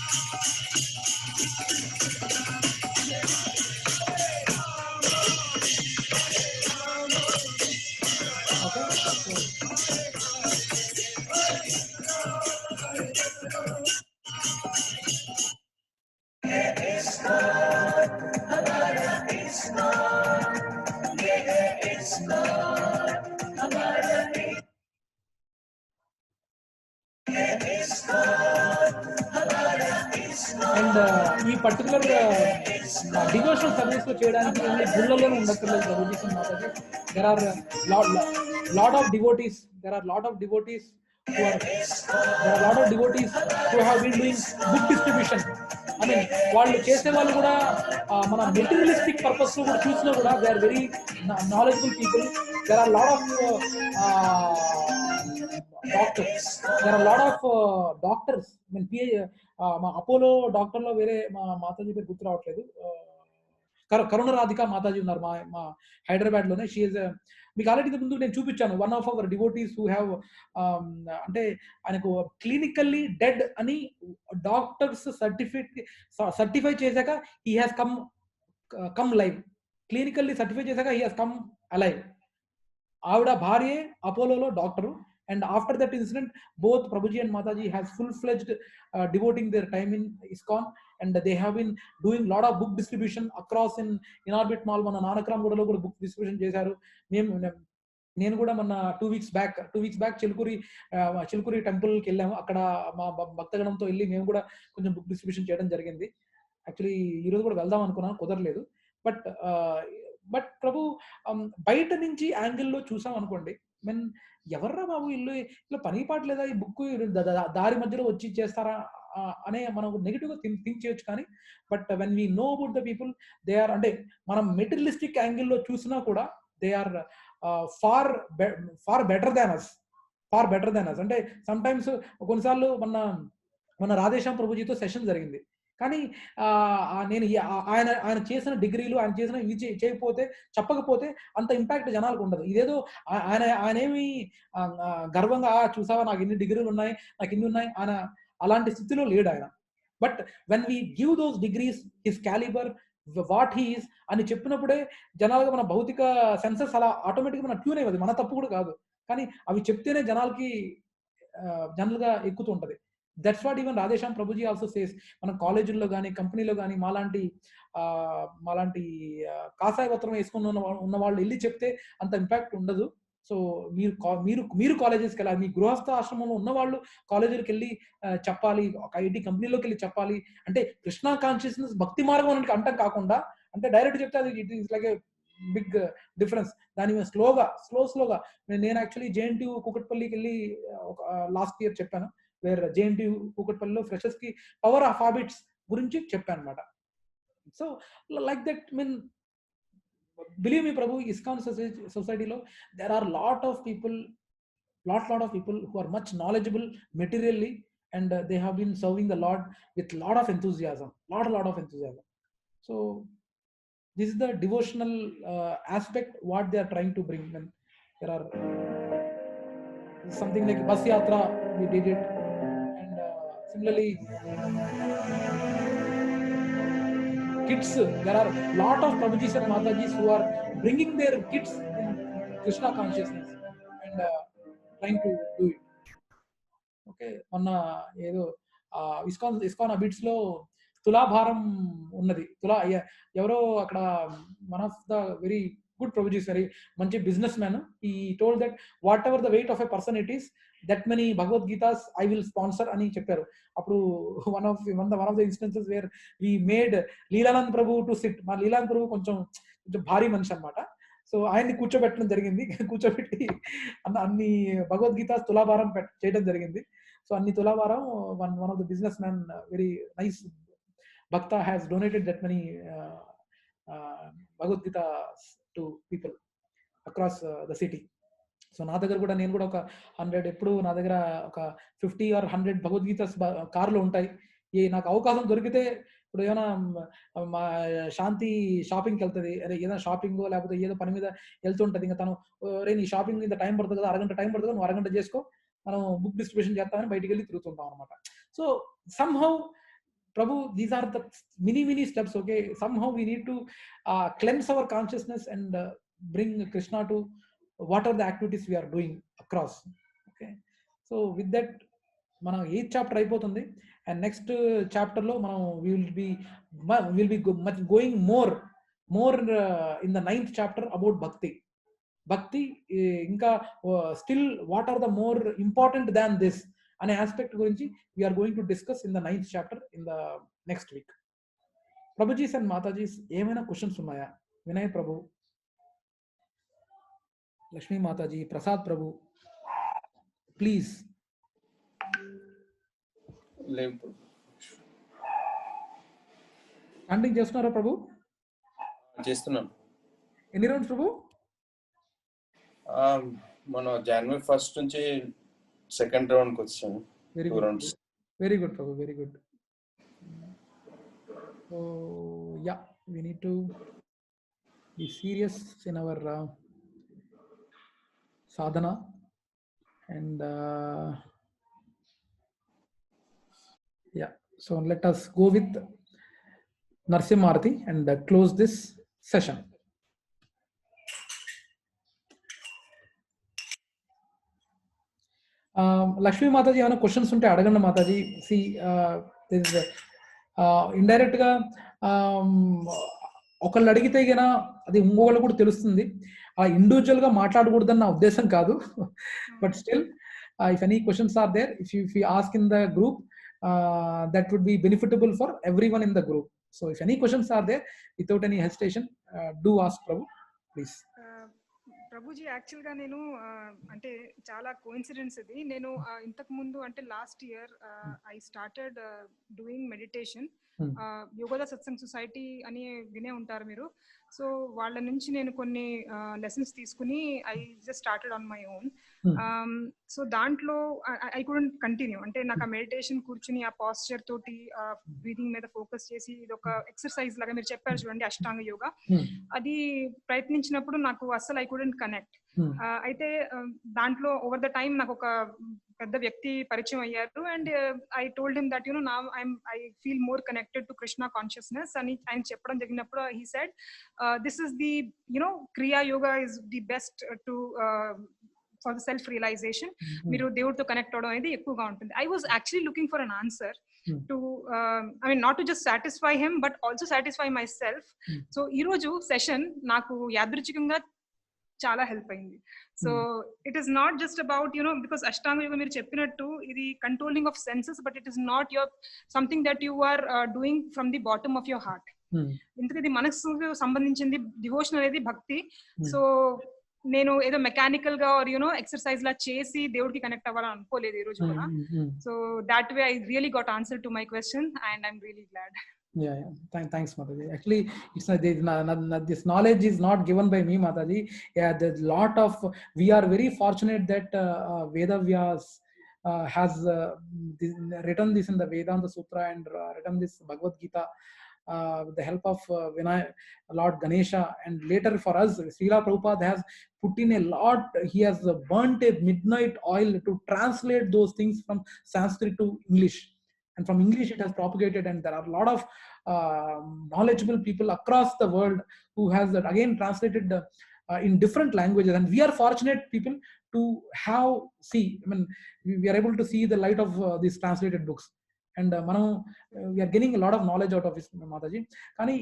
And ఈ particular devotional service లో చేయడానికి only గుళ్ళలోనే ఉండక్కర్లేదు Prabhuji Mataji. there are lot of devotees who have been doing book distribution. I mean, వాళ్ళు చేసే వాళ్ళు కూడా మన materialistic purpose లో కూడా చూసినా కూడా they are very knowledgeable people. there are lot of doctors. I mean, మా అపోలో డాక్టర్ లో వేరే మా మాతాజీ పేరు గుర్తు రావట్లేదు, కరుణ రాధిక మాతాజీ ఉన్నారు మా హైదరాబాద్ లోనే. మీకు ఆల్రెడీ ముందు నేను చూపించాను, one of hour devotees who have అంటే ఆయనకు క్లినికల్లీ డెడ్ అని డాక్టర్స్ సర్టిఫై చేశాక he has come live. Clinically certify చేశాక హీ హ్యాస్ కమ్ అలైవ్. ఆవిడ భార్యే అపోలోలో doctor. And after that incident, both Prabhuji and Mataji has full-fledged devoting their time in ISKCON, and they have been doing lot of book distribution across in Orbit Mall. Mana Nanakram Gudalo kuda book distribution chesaru. నేను కూడా మొన్న 2 weeks back Chilukuri టెంపుల్కి వెళ్ళాము. అక్కడ మా భక్తగణంతో వెళ్ళి మేము కూడా కొంచెం బుక్ డిస్ట్రిబ్యూషన్ చేయడం జరిగింది. యాక్చువల్లీ ఈరోజు కూడా వెళ్దాం అనుకున్నాను, కుదరలేదు. బట్ ప్రభు బయట నుంచి యాంగిల్లో చూసాం అనుకోండి, మీన్ ఎవర్రా బాబు ఇల్లు ఇలా పని పాట లేదా, ఈ బుక్ దారి మధ్యలో వచ్చి చేస్తారా అనే మనం నెగిటివ్ గా థింక్ చేయొచ్చు. కానీ but when we know about the people, they are, అంటే మనం మెటీరియలిస్టిక్ యాంగిల్లో చూసినా కూడా they are far better than us. అంటే సమ్ టైమ్స్ కొన్నిసార్లు మన రాధేశ్యామ్ ప్రభుజీతో సెషన్ జరిగింది. కానీ నేను ఆయన చేసిన డిగ్రీలు, ఆయన చేసిన ఇవి చెప్పకపోతే అంత ఇంపాక్ట్ జనాలకు ఉండదు. ఇదేదో ఆయన ఏమి గర్వంగా చూసావా నాకు ఇన్ని డిగ్రీలు ఉన్నాయి, నాకు ఇన్ని ఉన్నాయి, ఆయన అలాంటి స్థితిలో లేడు ఆయన. But when we give those degrees his calibre, what he is అని చెప్పినప్పుడే జనాలుగా మన భౌతిక సెన్సెస్ అలా ఆటోమేటిక్గా మన ట్యూన్ అయ్యేది. మన తప్పు కూడా కాదు, కానీ అవి చెప్తేనే జనాలకి జనరల్గా ఎక్కుతూ ఉంటది. That's what even Radhe Shyam Prabhuji also says. మన కాలేజీల్లో కానీ కంపెనీలో కానీ మాలాంటి కాషాయ వస్త్రం వేసుకుని ఉన్న వాళ్ళు వెళ్ళి చెప్తే అంత ఇంపాక్ట్ ఉండదు. సో మీరు కాలేజెస్కి వెళ్ళాలి. మీ గృహస్థ ఆశ్రమంలో ఉన్న వాళ్ళు కాలేజీలకు వెళ్ళి చెప్పాలి, ఒక ఐటీ కంపెనీలోకి వెళ్ళి చెప్పాలి. అంటే కృష్ణ కాన్షియస్నెస్ భక్తి మార్గం అని అంటం కాకుండా, అంటే డైరెక్ట్ చెప్తే అది it is like a big difference. దాని స్లోగా నేను యాక్చువల్లీ జేఎన్టీయూ కూకట్పల్లికి వెళ్ళి లాస్ట్ ఇయర్ చెప్పాను, వేర్ జేఎన్టీయూ కూకట్పల్లిలో ఫ్రెషర్స్ కి పవర్ ఆఫ్ హ్యాబిట్స్ గురించి చెప్పాను అనమాట. So like that mean believe me Prabhu, ISKCON society lo there are lot of people who are much knowledgeable materially, and they have been serving the Lord with lot of enthusiasm. So this is the devotional aspect what they are trying to bring. When there are something like bus yatra, we did it, and similarly kids, there are lot of Prabhujis and Matajis who are bringing their kids in Krishna consciousness and trying to do it. Okay, మొన్న ఏదో ISKCON Abids లో తులాభారం ఉన్నది. ఎవరో అక్కడ one of the very good Prabhujis, very మంచి business man, he told that whatever the weight of a person it is, that many Bhagavad Gitas I will sponsor అని చెప్పారు. అప్పుడు one of the instances where we made Leelanand Prabhu to sit. మా లీలానంద్ ప్రభు కొంచెం భారీ మనిషి అనమాట. So ఆయన్ని కూర్చోబెట్టడం జరిగింది. కూర్చోబెట్టి అన్ని భగవద్గీత తులాభారం చేయడం జరిగింది. సో అన్ని తులాభారం one of the business man, very nice bhakta, has donated that many Bhagavad Gita to people across the city. So నా దగ్గర కూడా, నేను కూడా ఒక 100, ఎప్పుడు నా దగ్గర ఒక 50 or 100 భగవద్గీత కార్లో ఉంటాయి. నాకు అవకాశం దొరికితే, ఇప్పుడు ఏమైనా మా శాంతి షాపింగ్కి వెళ్తుంది, అదే ఏదైనా షాపింగ్ లేకపోతే ఏదో పని మీద వెళ్తుంటది, ఇంకా తను రే నీ షాపింగ్ ఇంత టైం పడుతుంది కదా, అరగంట టైం పడుతుంది, నువ్వు అరగంట చేసుకో, మనం బుక్ డిస్ట్రిబ్యూషన్ చేస్తామని బయటికి వెళ్ళి తిరుగుతుంటాం అనమాట. So somehow Prabhu, these are the mini steps. Okay, somehow we need to cleanse our consciousness and bring Krishna to what are the activities we are doing across. Okay, so with that mana 8th chapter అయిపోతుంది, and next chapter lo మనం we will be going more in the 9th chapter about bhakti ఇంకా still what are the more important than this అనే aspect గురించి we are going to discuss in the 9th chapter in the next week. Prabhujis and Matajis, ఏమైనా questions ఉన్నాయా? వినయ్ ప్రభు, లక్ష్మీ మాతాజీ, ప్రసాద్ ప్రభు, please. Standing చేస్తున్నారా ప్రభు? చేస్తున్నాను. ఎన్ని rounds ప్రభు? మన జనవరి 1st నుంచి 2nd రౌండ్ కి వచ్చాను. Very good Prabhu, very good. So yeah, we need to be serious in our sadhana, and yeah, so let us go with Narsimha Arati and close this session. Lakshmi Mataji, ఏమైనా questions ఉంటే అడగండి Mataji. C indirect గా ఒకళ్ళు అడిగితే గన అది ఇంకొకళ్ళు కూడా తెలుస్తుంది. ఇండివిజువల్ గా మాట్లాడకూడదని నా ఉద్దేశం కాదు. But still if any questions are there, if you ask in the group, that would be beneficial for everyone in the group. So if any questions are there, without any hesitation, do ask Prabhu, please. Prabhuji యాక్చువల్గా నేను అంటే చాలా coincidence ఇది. నేను ఇంతకు ముందు అంటే last year I started doing meditation. Yogoda Satsang society అని వినే ఉంటారు మీరు. సో వాళ్ళ నుంచి నేను కొన్ని లెసన్స్ తీసుకుని I just started on my own. So దాంట్లో ఐ కుడెంట్ కంటిన్యూ. అంటే నాకు ఆ మెడిటేషన్ కూర్చుని ఆ పాస్చర్ తోటి బ్రీతింగ్ మీద ఫోకస్ చేసి ఇది ఒక ఎక్సర్సైజ్ లాగా మీరు చెప్పారు చూడండి, అష్టాంగ యోగా, అది ప్రయత్నించినప్పుడు నాకు అస్సలు ఐ కుడెంట్ కనెక్ట్. అయితే దాంట్లో ఓవర్ ద టైమ్ నాకు ఒక పెద్ద వ్యక్తి పరిచయం అయ్యారు. And I told him that now I feel more connected to Krishna consciousness అని ఆయన చెప్పడం జరిగినప్పుడు he said this is the Kriya yoga is the best to for the self realisation. మీరు దేవుడితో కనెక్ట్ అవడం అనేది ఎక్కువగా ఉంటుంది. I was actually looking for an answer to I mean not to just satisfy him but also satisfy my self. So ఈ రోజు session నాకు యాదృచ్ఛికంగా చాలా హెల్ప్ అయింది. So it is not just about because Ashtanga yoga మీరు చెప్పినట్టు ఇది controlling of senses, but it is not your something that you are doing from the bottom of your heart. ఎందుకంటే ఇది మనసుకు సంబంధించింది, డివోషన్ అనేది భక్తి. సో నేను ఏదో మెకానికల్ గా ఆర్ ఎక్సర్సైజ్ లా చేసి దేవుడికి కనెక్ట్ అవ్వాలని అనుకోలేదు ఈ రోజు కూడా. So that way I really got answer to my question and I'm really glad. Yeah. Thanks, Mataji. Actually, it's this knowledge is not given by me, Mataji. Yeah, there's a lot of. We are very fortunate that Veda Vyas has written this in the Vedanta Sutra and written this Bhagavad Gita with the help of Lord Ganesha, and later for us, Srila Prabhupada has put in a lot. He has burnt a midnight oil to translate those things from Sanskrit to English. And from English it has propagated, and there are a lot of knowledgeable people across the world who has again translated in different languages, and we are fortunate people to we are able to see the light of these translated books, and we are getting a lot of knowledge out of this, Mataji. Kani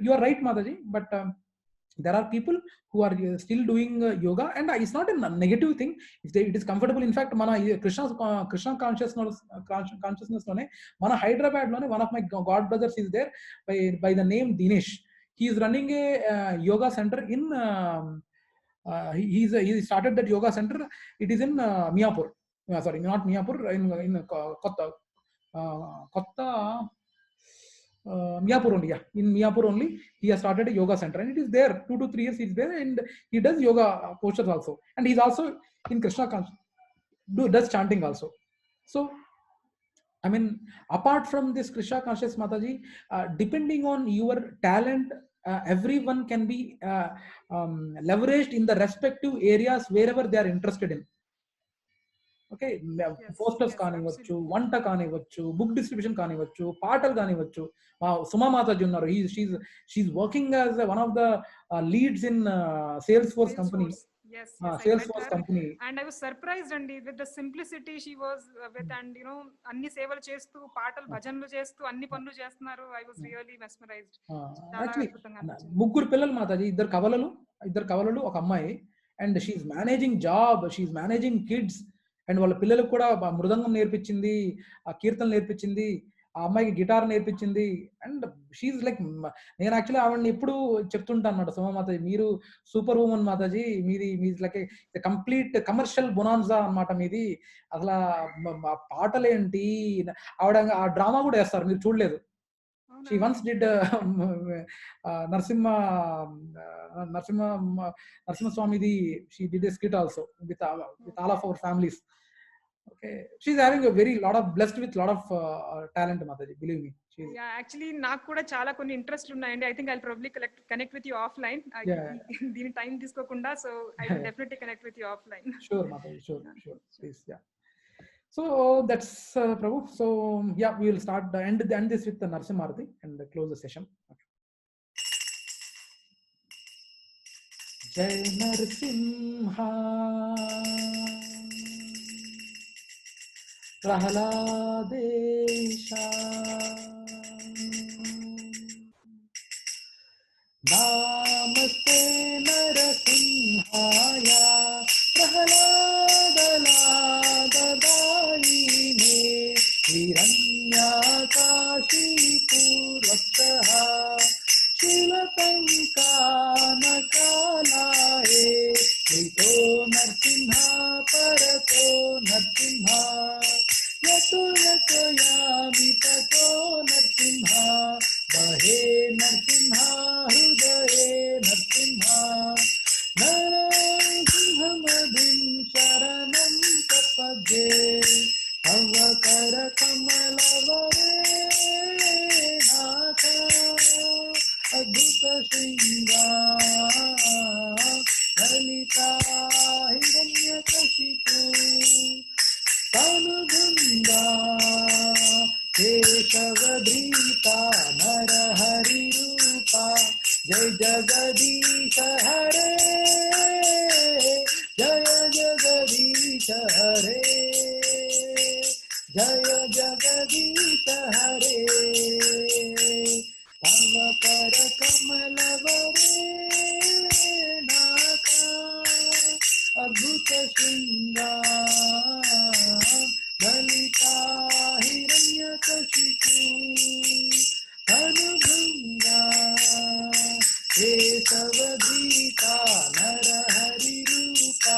you are right, Mataji, but there are people who are still doing yoga, and it's not a negative thing if it is comfortable. In fact, mana Krishna consciousness lone mana Hyderabad lone one of my god brothers is there by the name Dinesh. He is running a yoga center in he started that yoga center. It is in Miapur, sorry, not Miapur, in Kotta Miapur only. Yeah, in Miapur only he has started a yoga center, and it is there 2 to 3 years he's there, and he does yoga postures also, and he's also in Krishna consciousness, does chanting also. So I mean, apart from this Krishna conscious, Mataji, depending on your talent, everyone can be leveraged in the respective areas wherever they are interested in. Okay, posters కానివ్వచ్చు, వంట కానివ్వచ్చు, book distribution కానివ్వచ్చు, పాటలు కానివ్వచ్చు. మా సుమా మాతాజీ ఉన్నారు, she is working as one of the leads in Salesforce company. Salesforce company. And I was surprised అండి with the simplicity she was with, and అన్ని సేవలు చేస్తూ, పాటలు భజనలు చేస్తూ అన్ని పనులు చేస్తున్నారు. I was really mesmerised. ముగ్గురు పిల్లలు మాతాజీ, ఇద్దరు కవలలు, ఒక అమ్మాయి, and she is managing job, she is managing kids, and వాళ్ళ పిల్లలకు కూడా మృదంగం నేర్పించింది, ఆ కీర్తనలు నేర్పించింది, ఆ అమ్మాయికి గిటార్ నేర్పించింది. అండ్ షీఈ్ లైక్, నేను యాక్చువల్లీ ఆవిడని ఎప్పుడు చెప్తుంటాను అన్నమాట, సుమా మాతాజీ మీరు సూపర్ ఉమెన్ మాతాజీ, మీది లైక్ కంప్లీట్ కమర్షియల్ బొనాన్జా అన్నమాట మీది. అసలు పాటలేంటి, ఆవిడ ఆ డ్రామా కూడా వేస్తారు, మీరు చూడలేదు. She once did Narasimha Swamidi. She did a skit also with all of our families. Okay, she's having a lot of blessed with lot of talent, Mataji. Believe me. Yeah, actually నాకు కూడా చాలా కొన్ని interest ఉన్నాయండి. I think I'll probably connect with you offline. దీని time తీసుకోకుండా, so I will definitely connect with you offline. Sure, Mataji. Sure. Please, yeah. So that's Prabhu. So yeah, we will start end this with the Narasimha Arati and close the session. Okay. Jai Narasimha Prahladesha Namaste Narasimha Narasimha बहे नरसिंहा हृदये नरसिंहा नरसिंहमदिं शरणं प्रपद्ये अवकर कमलवरे नाथ अद्भुत शृंगार ललिता हिरण्यकशिपु तनुभुंगा केशवधृता नरहरि रूपा जय जगदीश हरे जय जगदीश हरे जय जगदीश हरे तव कर कमलवरे नाथ अद्भुत शृंगार ललिता हिरण्यकशिपु तनुभुंगा केशवधृता नरहरि रूपा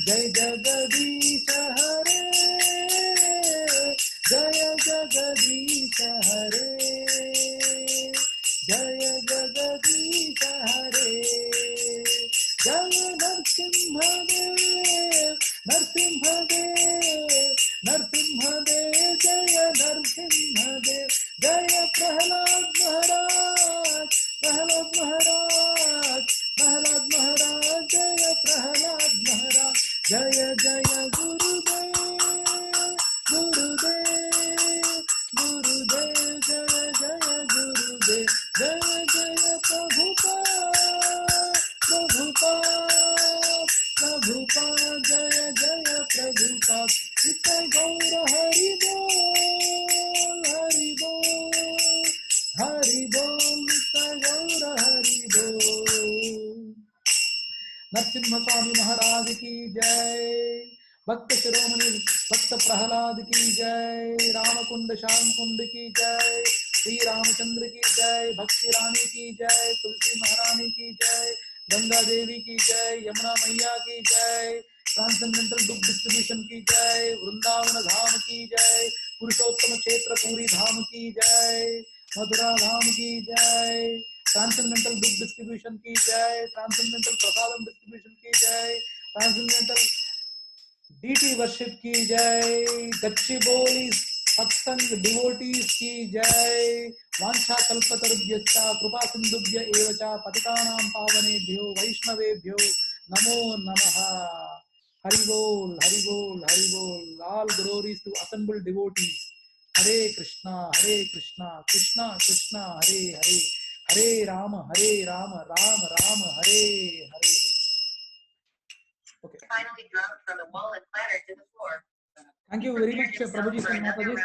जय जगदीश हरे जय जगदीश हरे जय जगदीश हरे जय नरसिंहदेव नरसिंहदेव नरसिंहदेव जय नरसिंहदेव जय प्रहलाद महाराज प्रहलाद महाराज प्रहलाद महाराज जय प्रहलाद महाराज जय जय गुरुदेव गुरुदेव गुरुदेव जय जय गुरुदेव जय जय प्रभुपाद प्रभुपाद प्रभुपाद जय जय प्रभुपाद इत गौर हरि बोल हरि बोल हरि बोल इत गौर हरि बोल। नरसिंह स्वामी महाराज की जय, भक्त शिरोमणि भक्त प्रहलाद की जय, रामकुंड श्याम कुंड की जय, श्री रामचंद्र की जय, भक्ति रानी की जय, तुलसी महारानी की जय, गंगा देवी की जय, यमुना मैया की जय, ट्रांसेंडेंटल बुक डिस्ट्रीब्यूशन की जय, वृंदावन धाम की जय, पुरुषोत्तम क्षेत्र पूरी धाम की जय, मथुरा धाम की जय, ट्रांसेंडेंटल बुक डिस्ट्रीब्यूशन की जय, ट्रांसेंडेंटल प्रसादम डिस्ट्रीब्यूशन की जय, ट्रांसेंडेंटल डीटी वर्शिप की जय, गच्चिबोली सत्संग डिवोटीज की जय, वांछा कल्पतरुभ्यश्च कृपा सिंधुभ्य एव च पतितानां पावनेभ्यो वैष्णवेभ्यो नमो नमः। हरि बोल हरि बोल हरि बोल। All glories to assembled devotees. Hare Krishna Krishna Krishna Hare Hare, Hare Ram Ram Ram Hare Hare. Okay. Finally dropped from the wall and clattered to the floor. Thank you very much, Prabhuji and Mataji.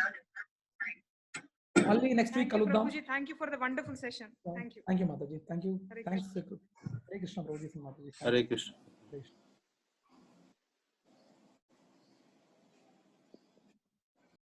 Only next week kaluddam. Prabhuji, thank you for the wonderful session. Thank you. Thank you, Mataji. Thank you. Hare Thanks. Krishna. Hare Krishna, Prabhuji and Mataji. Hare Krishna. Hare Krishna.